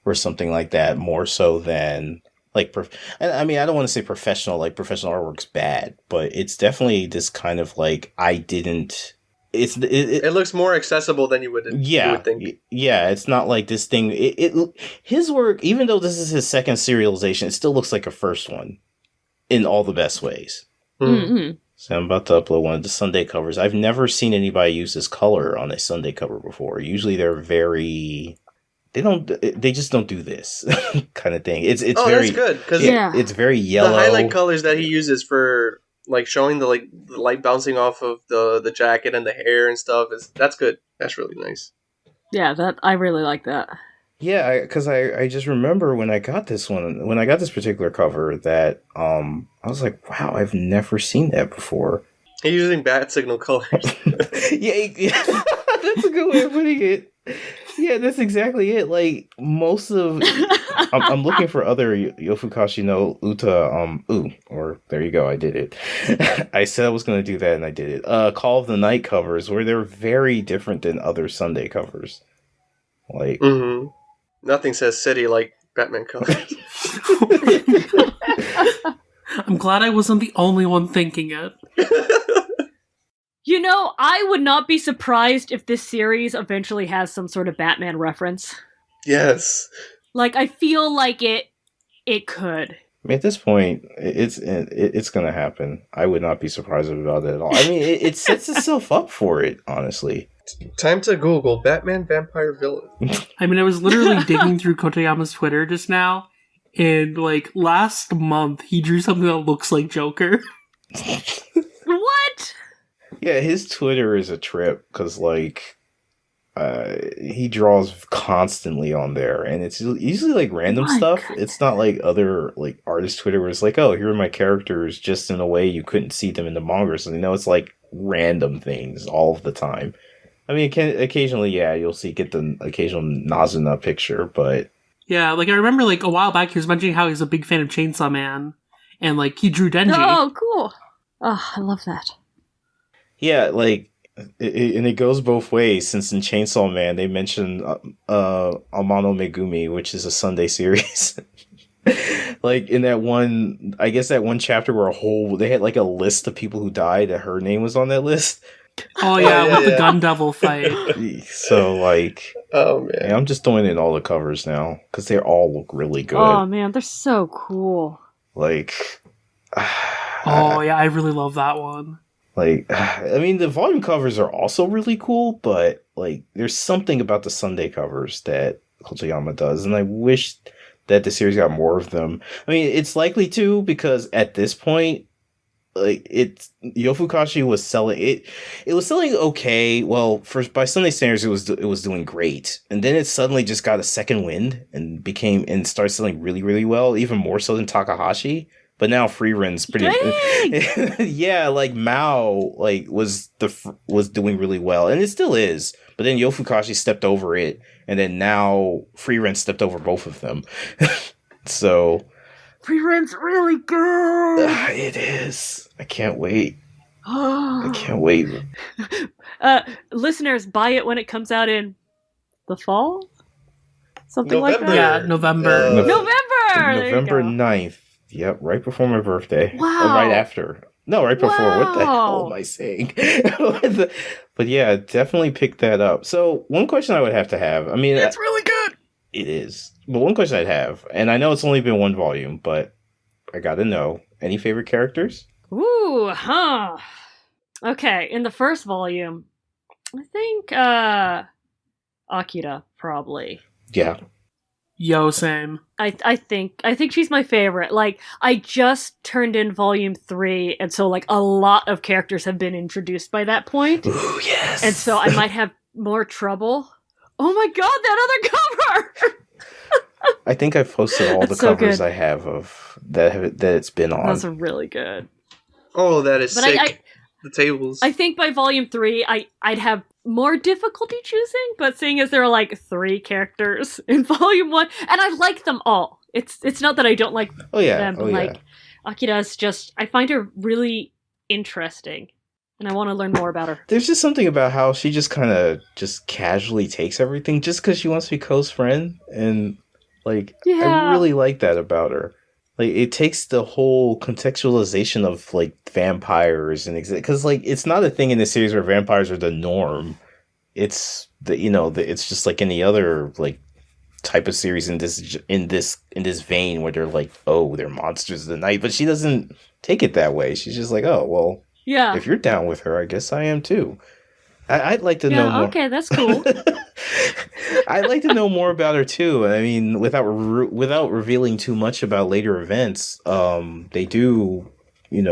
or something like that, more so than. Like, I mean, I don't want to say professional, like, professional artwork's bad, but it's definitely this kind of, like, it looks more accessible than you would think. Yeah, it's not like this thing, his work, even though this is his second serialization, it still looks like a first one in all the best ways. Mm-hmm. So I'm about to upload one of the Sunday covers. I've never seen anybody use this color on a Sunday cover before. Usually they're very... They just don't do this kind of thing. It's very that's good because it's very yellow. The highlight colors that he uses for like showing the light bouncing off of the jacket and the hair and stuff that's good. That's really nice. Yeah, I really like that. Yeah, because I just remember when I got this particular cover that I was like, wow, I've never seen that before. He's using bat signal colors. yeah, that's a good way of putting it. Yeah, that's exactly it. Like most of, I'm looking for other Yofukashi no Uta. Or there you go. I did it. I said I was going to do that, and I did it. Call of the Night covers, where they're very different than other Sunday covers. Like, nothing says city like Batman colors. I'm glad I wasn't the only one thinking it. You know, I would not be surprised if this series eventually has some sort of Batman reference. Yes. Like, I feel like it could. I mean, at this point, it's gonna happen. I would not be surprised about it at all. I mean, it sets itself up for it, honestly. Time to Google Batman vampire villain. I mean, I was literally digging through Kotoyama's Twitter just now, and like last month he drew something that looks like Joker. What? Yeah, his Twitter is a trip because like he draws constantly on there, and it's usually like random stuff. It's not like other like artist Twitter where it's like, oh, here are my characters just in a way you couldn't see them in the manga or something. No, it's like random things all of the time. I mean, occasionally, yeah, you'll get the occasional Nazuna picture, but yeah, like I remember like a while back he was mentioning how he's a big fan of Chainsaw Man, and like he drew Denji. Oh, cool! Oh, I love that. Yeah, like. And it goes both ways, since in Chainsaw Man they mentioned Amano Megumi, which is a Sunday series. Like in that one, I guess that one chapter where they had like a list of people who died, that her name was on that list. Oh yeah, with the Gun Devil fight. So like, oh man, yeah, I'm just throwing in all the covers now because they all look really good. Oh man, they're so cool. Like, oh yeah, I really love that one. Like, I mean, the volume covers are also really cool, but like, there's something about the Sunday covers that Kotoyama does, and I wish that the series got more of them. I mean, it's likely to, because at this point, like, Yofukashi was selling it. It was selling okay. Well, by Sunday standards, it was doing great, and then it suddenly just got a second wind and started selling really, really well, even more so than Takahashi. But now Freeren's pretty. Yeah, like Mao was doing really well, and it still is. But then Yofukashi stepped over it, and then now Freeren stepped over both of them. So Freeren's really good. It is. I can't wait. I can't wait. Listeners, buy it when it comes out in the fall. Something November. like that. Yeah, November. November 9th. Yep, right before my birthday. Wow. Or right after. No, right before. Wow. What the hell am I saying? But yeah, definitely pick that up. So one question I would have, I mean... It's really good! It is. But one question I'd have, and I know it's only been one volume, but I gotta know, any favorite characters? Ooh, huh. Okay, in the first volume, I think, Akira, probably. Yeah. Yo, same. I think she's my favorite. Like, I just turned in volume 3, and so like a lot of characters have been introduced by that point. Ooh, yes. And so I might have more trouble. Oh my god, that other cover! I think I've posted all the That's so covers good. I have of that it's been on. Those are really good. Oh, that is But sick. The tables. I think by volume 3, I'd have more difficulty choosing, but seeing as there are like 3 characters in volume 1, and I like them all. It's not that I don't like them, but like Akira's just, I find her really interesting, and I want to learn more about her. There's just something about how she just kind of just casually takes everything just because she wants to be Ko's friend, and like I really like that about her. Like, it takes the whole contextualization of like vampires and because like it's not a thing in the series where vampires are the norm. It's it's just like any other like type of series in this vein where they're like, oh, they're monsters of the night, but she doesn't take it that way. She's just like, oh well, yeah, if you're down with her, I guess I am too. I'd like to know more. Okay, that's cool. I'd like to know more about her too. I mean, without revealing too much about later events, they do get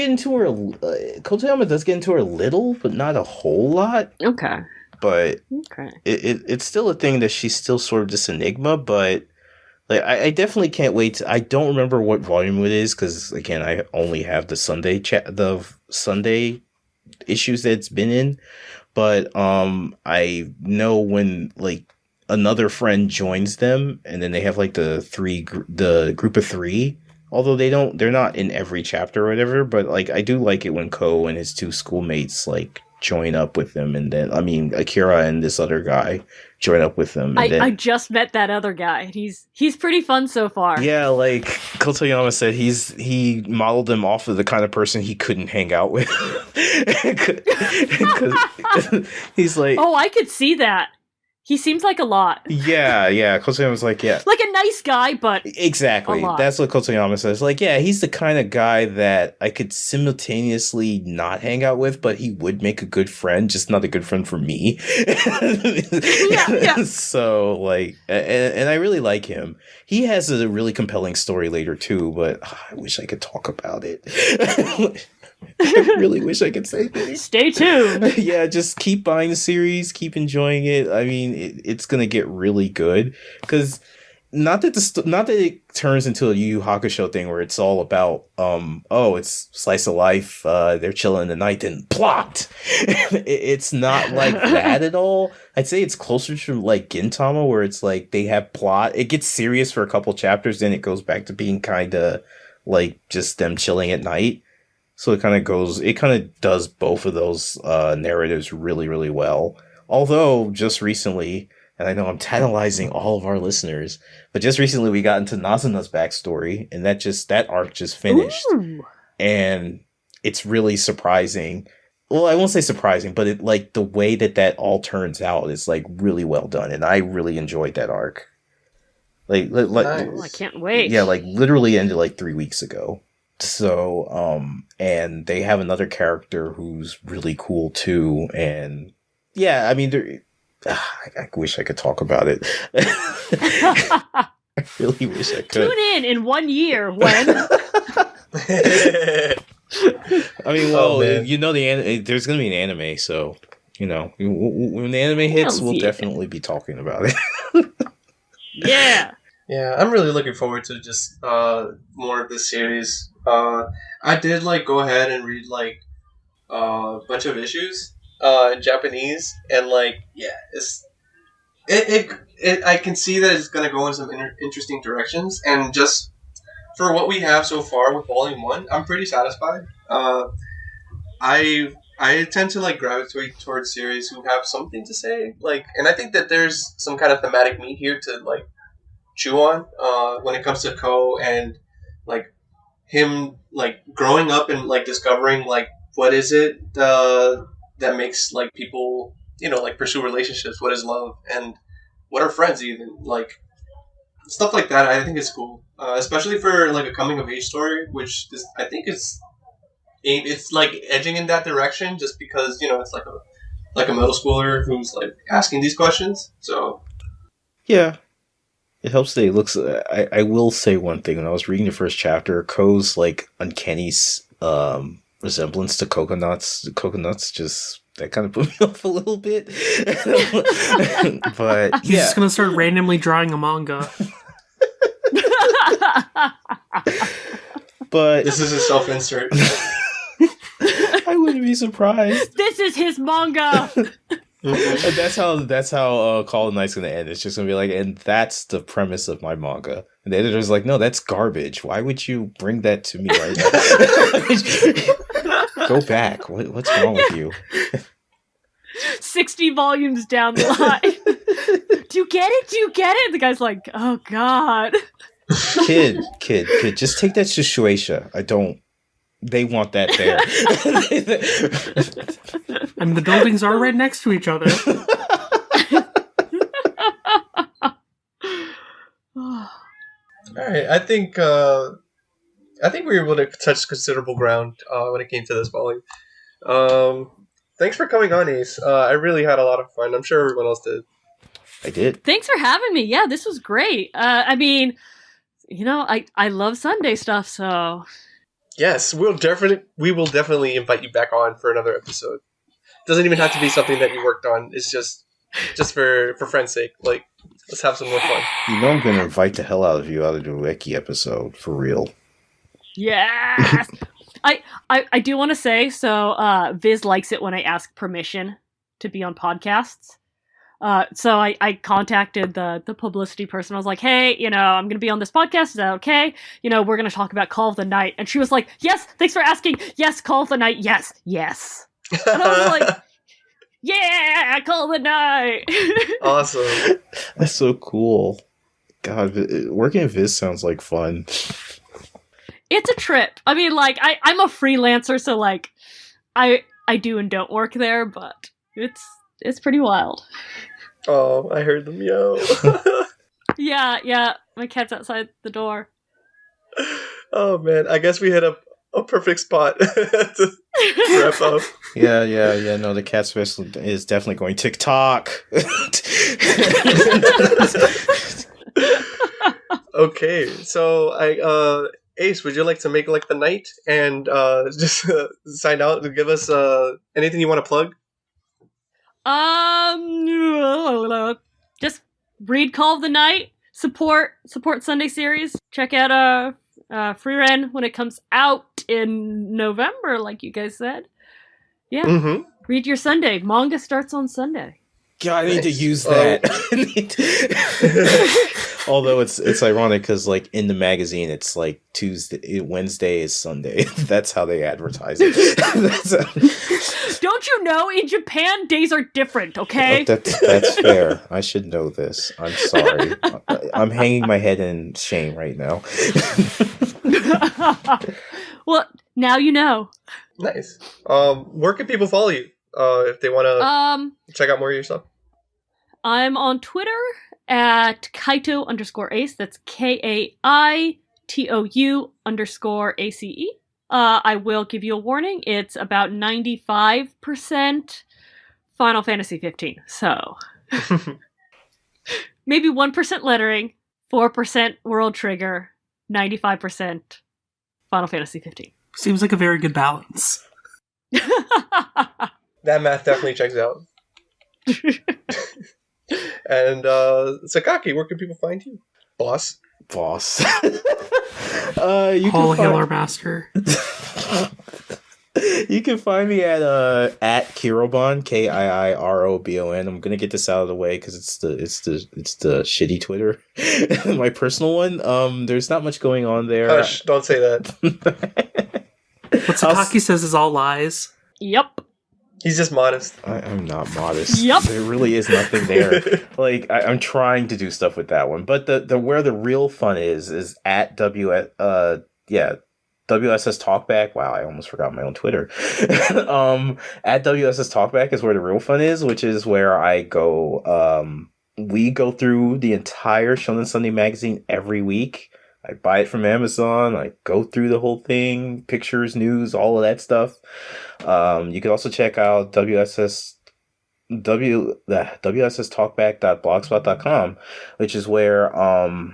into her. Kotoyama does get into her a little, but not a whole lot. Okay. But okay, it's still a thing that she's still sort of this enigma. But like, I definitely can't wait. I don't remember what volume it is because again, I only have the Sunday issues that it's been in. But I know when like another friend joins them, and then they have like the group of 3. Although they're not in every chapter or whatever. But like I do like it when Ko and his 2 schoolmates like join up with them, and then Akira and this other guy join up with them. And I just met that other guy. He's pretty fun so far. Yeah, like Kotoyama said, he modeled him off of the kind of person he couldn't hang out with. He's like, oh, I could see that. He seems like a lot. Yeah, Kotoyama's like, yeah. Like a nice guy, but Exactly. a lot. That's what Kotoyama says. Like, yeah, he's the kind of guy that I could simultaneously not hang out with, but he would make a good friend, just not a good friend for me. Yeah. So, like, and I really like him. He has a really compelling story later, too, but I wish I could talk about it. I really wish I could say things. Stay tuned. Yeah, just keep buying the series, keep enjoying it. I mean, it's gonna get really good because not that it turns into a Yu Yu Hakusho thing where it's all about it's slice of life. They're chilling in the night and plot. It's not like that at all. I'd say it's closer to like Gintama where it's like they have plot. It gets serious for a couple chapters, then it goes back to being kind of like just them chilling at night. So it kind of does both of those narratives really, really well. Although, just recently, and I know I'm tantalizing all of our listeners, but just recently we got into Nazuna's backstory, and that arc just finished. Ooh. And it's really surprising. Well, I won't say surprising, but it like the way that all turns out is like really well done, and I really enjoyed that arc. Like, Nice. Oh, I can't wait. yeah, like literally ended like 3 weeks ago. So, and they have another character who's really cool too. And yeah, I mean, I wish I could talk about it. I really wish I could. Tune in 1 year when. I mean, well, man. you know, there's going to be an anime. So, you know, when the anime hits, we'll definitely be talking about it. Yeah. Yeah, I'm really looking forward to just more of this series. I did like go ahead and read like a bunch of issues in Japanese, and like I can see that it's gonna go in some interesting directions, and just for what we have so far with Volume 1, I'm pretty satisfied. I tend to like gravitate towards series who have something to say, like, and I think that there's some kind of thematic meat here to like chew on when it comes to Ko and like him like growing up and like discovering like what is it that makes like people, you know, like pursue relationships, what is love, and what are friends, even like stuff like that. I think it's cool, especially for like a coming of age story, which is, I think it's like edging in that direction just because, you know, it's like a middle schooler who's like asking these questions. So Yeah. It helps that it looks. I will say one thing. When I was reading the first chapter, Ko's like uncanny resemblance to coconuts just that kind of put me off a little bit. But He's just gonna start randomly drawing a manga. But this is a self-insert. I wouldn't be surprised. This is his manga. And that's how Call of the Night's gonna end. It's just gonna be like, and that's the premise of my manga. And the editor's like, no, that's garbage. Why would you bring that to me right now? Go back. What's wrong with you? 60 volumes down the line. Do you get it? Do you get it? The guy's like, oh god. Kid, just take that to Shueisha. They want that there. I mean, the buildings are right next to each other. All right, I think we were able to touch considerable ground when it came to this volume. Thanks for coming on, Ace. I really had a lot of fun. I'm sure everyone else did. I did. Thanks for having me. Yeah, this was great. I mean, you know, I love Sunday stuff, so Yes, we will definitely invite you back on for another episode. Doesn't even have to be something that you worked on. It's just for friend's sake. Like, let's have some more fun. You know I'm gonna invite the hell out of you out of the Wiki episode, for real. yes. I do want to say, so Viz likes it when I ask permission to be on podcasts. So I contacted the publicity person. I was like, hey, you know, I'm going to be on this podcast. Is that okay? You know, we're going to talk about Call of the Night. And she was like, yes, thanks for asking. Yes, Call of the Night. Yes. And I was like, yeah, Call of the Night. Awesome. That's so cool. God, working at Viz sounds like fun. It's a trip. I mean, like, I'm a freelancer, so like, I do and don't work there, but it's pretty wild. Oh, I heard them meow. Yeah. My cat's outside the door. Oh man, I guess we hit a perfect spot to wrap up. Yeah. No, the cat is definitely going TikTok. Okay, so Ace, would you like to make like the night and just sign out and give us anything you want to plug? Just read Call of the Night. Support Sunday series. Check out Free Ren when it comes out in November, like you guys said. Yeah. Mm-hmm. Read your Sunday. Manga starts on Sunday. God, I need to use that. Although it's ironic because like in the magazine it's like Wednesday is Sunday. That's how they advertise it. Don't you know? In Japan, days are different. Okay. That's fair. I should know this. I'm sorry. I'm hanging my head in shame right now. Well, now you know. Nice. Where can people follow you if they want to check out more of your stuff? I'm on Twitter at Kaito_Ace. That's KAITOU_ACE. I will give you a warning. It's about 95% Final Fantasy 15. So maybe 1% lettering, 4% World Trigger, 95% Final Fantasy 15. Seems like a very good balance. That math definitely checks out. And Sakaki, where can people find you? Boss. You All can hail our master. You can find me at Kirobon, KIIROBON. I'm gonna get this out of the way because it's the shitty Twitter, my personal one. There's not much going on there. Hush! Don't say that. What Sakaki says is all lies. Yep. He's just modest. I'm not modest. Yep. There really is nothing there. Like I'm trying to do stuff with that one, but the where the real fun is at WSS Talkback. Wow, I almost forgot my own Twitter. At WSS Talkback is where the real fun is, which is where I go. We go through the entire Shonen Sunday magazine every week. I buy it from Amazon. I go through the whole thing, pictures, news, all of that stuff. You can also check out WSStalkback.blogspot.com, which is where I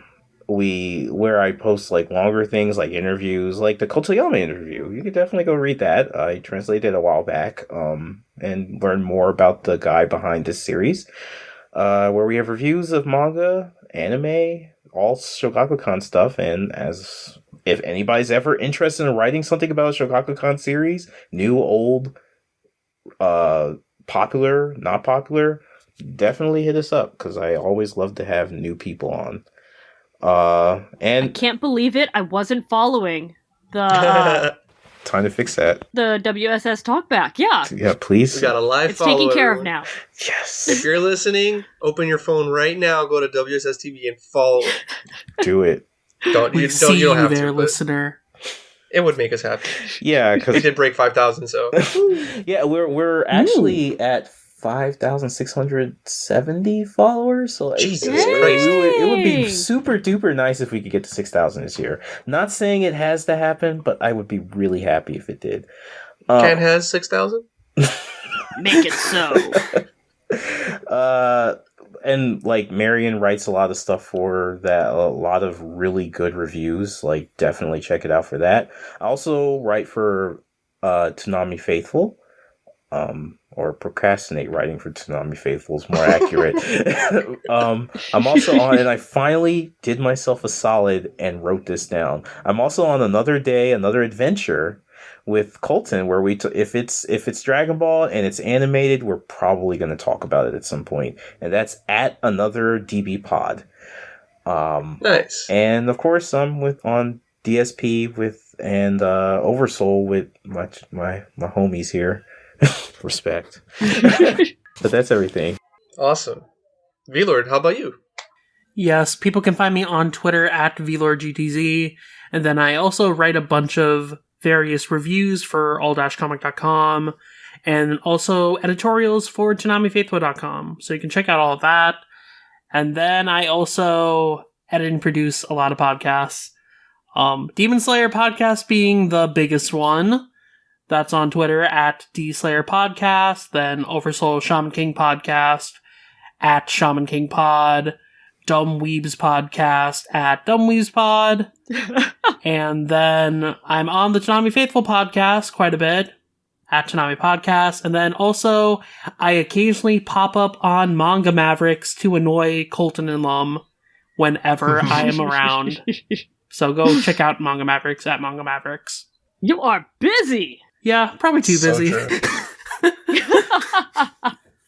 post like longer things like interviews, like the Kotoyama interview. You could definitely go read that. I translated it a while back, and learn more about the guy behind this series. Where we have reviews of manga, anime, all Shogakukan stuff, and as if anybody's ever interested in writing something about a Shogakukan series, new, old, popular, not popular, definitely hit us up because I always love to have new people on. And I can't believe it. I wasn't following the time to fix that. the WSS Talkback. Yeah. Yeah, please. We got a live It's follow. taken care of everyone. now. Yes. If you're listening, open your phone right now. Go to WSS TV and follow. Do it. We You see don't you have there, to. But listener. it would make us happy. Yeah, It because did break 5,000, so yeah, we're actually at 5,670 followers. So Jesus it Christ. it would be Dang. super duper nice if we could get to 6,000 this year. Not saying it has to happen, but I would be really happy if it did. Ken has 6,000. Make it so. And like Marion writes a lot of stuff for that, a lot of really good reviews. Like definitely check it out for that. I also write for Toonami Faithful. Or procrastinate writing for Toonami Faithful is more accurate. I'm also on, and I finally did myself a solid and wrote this down. I'm also on Another Day, Another Adventure with Colton, where if it's Dragon Ball and it's animated, we're probably going to talk about it at some point, and that's at Another DB Pod. Nice. And of course, I'm on DSP and Oversoul with my homies here. Respect. But that's everything. Awesome. VLord, how about you? Yes, people can find me on Twitter at VLordGTZ, and then I also write a bunch of various reviews for all-comic.com and also editorials for TanamiFaithful.com. So you can check out all of that. And then I also edit and produce a lot of podcasts. Demon Slayer podcast being the biggest one. That's on Twitter at DSlayer Podcast. Then Oversoul Shaman King Podcast at Shaman King Pod. Dumb Weebs Podcast at Dumb Weebs Pod. And then I'm on the Tanami Faithful podcast quite a bit at Tanami Podcast. And then also I occasionally pop up on Manga Mavericks to annoy Colton and Lum whenever I am around. So go check out Manga Mavericks at Manga Mavericks. You are busy! Yeah, probably too busy.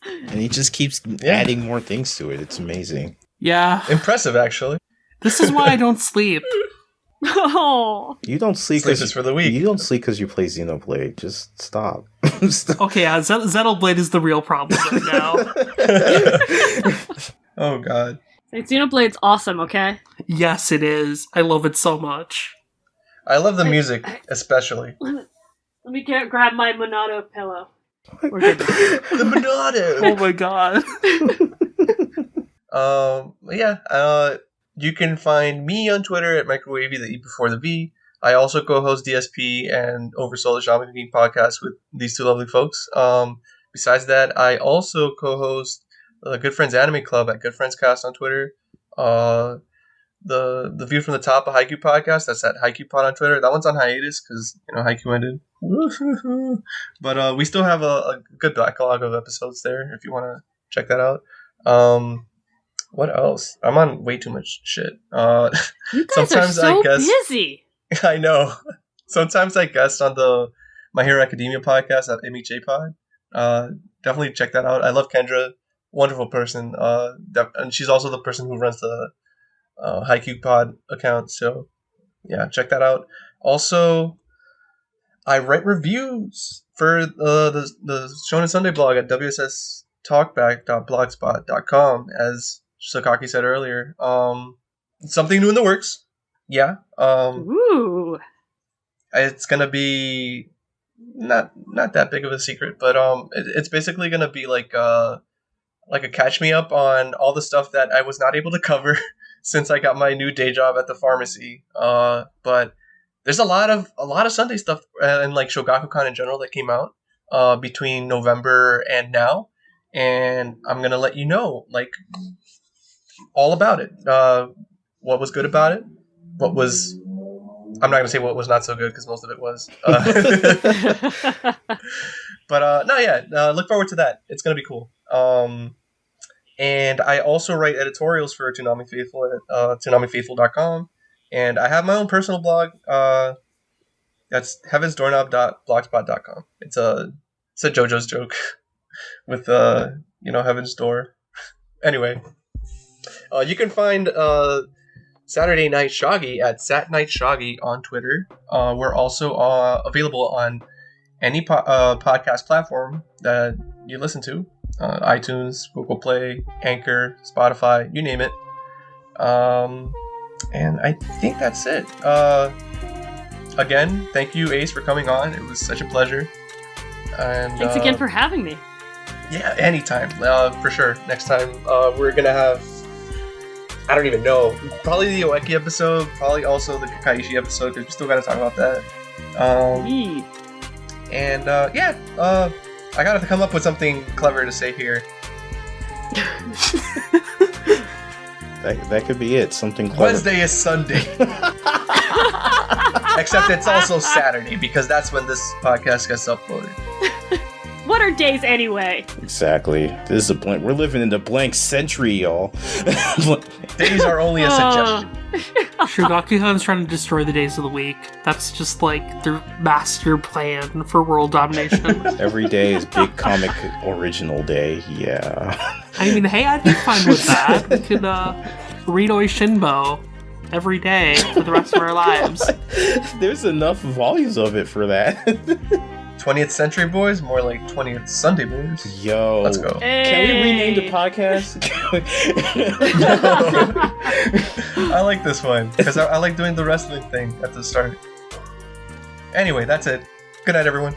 And he just keeps adding more things to it. It's amazing. Yeah. Impressive, actually. This is why I don't sleep. Oh. You don't sleep Sleep is for the weak. You don't sleep because you play Xenoblade. Just stop. Stop. Okay, yeah, Xenoblade is the real problem right now. Oh, God. Xenoblade's awesome, okay? Yes, it is. I love it so much. I love the music, especially. Let me grab my Monado pillow. We're good. The Monado! Oh my god. You can find me on Twitter at Microwavy, the E before the V. I also co-host DSP and Oversoul the Shaman King podcast with these two lovely folks. Besides that, I also co-host the Good Friends Anime Club at Good Friends Cast on Twitter. The View from the Top, a Haikyuu podcast, that's at Haikyuu Pod on Twitter. That one's on hiatus because Haikyuu ended. But we still have a good backlog of episodes there if you want to check that out. What else? I'm on way too much shit. You guys are so busy. I know. Sometimes I guest on the My Hero Academia podcast at MHA Pod. Definitely check that out. I love Kendra. Wonderful person. And she's also the person who runs the Haikyuu Pod account. So, yeah, check that out. Also, I write reviews for the Shonen Sunday blog at wsstalkback.blogspot.com, as Sakaki said earlier. Something new in the works. Yeah. Ooh. It's gonna be not that big of a secret, but it's basically gonna be like a catch me up on all the stuff that I was not able to cover since I got my new day job at the pharmacy. But there's a lot of Sunday stuff and like Shogakukan in general that came out between November and now, and I'm gonna let you know like all about it. What was good about it? I'm not gonna say what was not so good because most of it was. But look forward to that. It's gonna be cool. And I also write editorials for Tanami Faithful at TanamiFaithful.com. And I have my own personal blog. That's heavensdoorknob.blogspot.com. It's a JoJo's joke with Heaven's Door. Anyway, you can find Saturday Night Shoggy at Sat Night Shoggy on Twitter. We're also available on any podcast platform that you listen to. iTunes, Google Play, Anchor, Spotify, you name it. And I think that's it. Again, thank you, Ace, for coming on. It was such a pleasure. And thanks again for having me. Yeah, anytime. For sure. Next time, we're going to have, I don't even know, probably the Oeki episode, probably also the Kakaishi episode, because we still got to talk about that. I got to come up with something clever to say here. That could be it. Something clever. Wednesday is Sunday. Except it's also Saturday, because that's when this podcast gets uploaded. What are days anyway? Exactly. This is a blank. We're living in the blank century, y'all. Days are only a suggestion. Shogakukan's trying to destroy the days of the week. That's just like their master plan for world domination. Every day is Big Comic Original Day. Yeah. I mean, hey, I'd be fine with that. We could read Oishinbo every day for the rest of our lives. There's enough volumes of it for that. 20th Century Boys? More like 20th Sunday Boys. Yo. Let's go. Hey. Can we rename the podcast? I like this one, because I like doing the wrestling thing at the start. Anyway, that's it. Good night, everyone.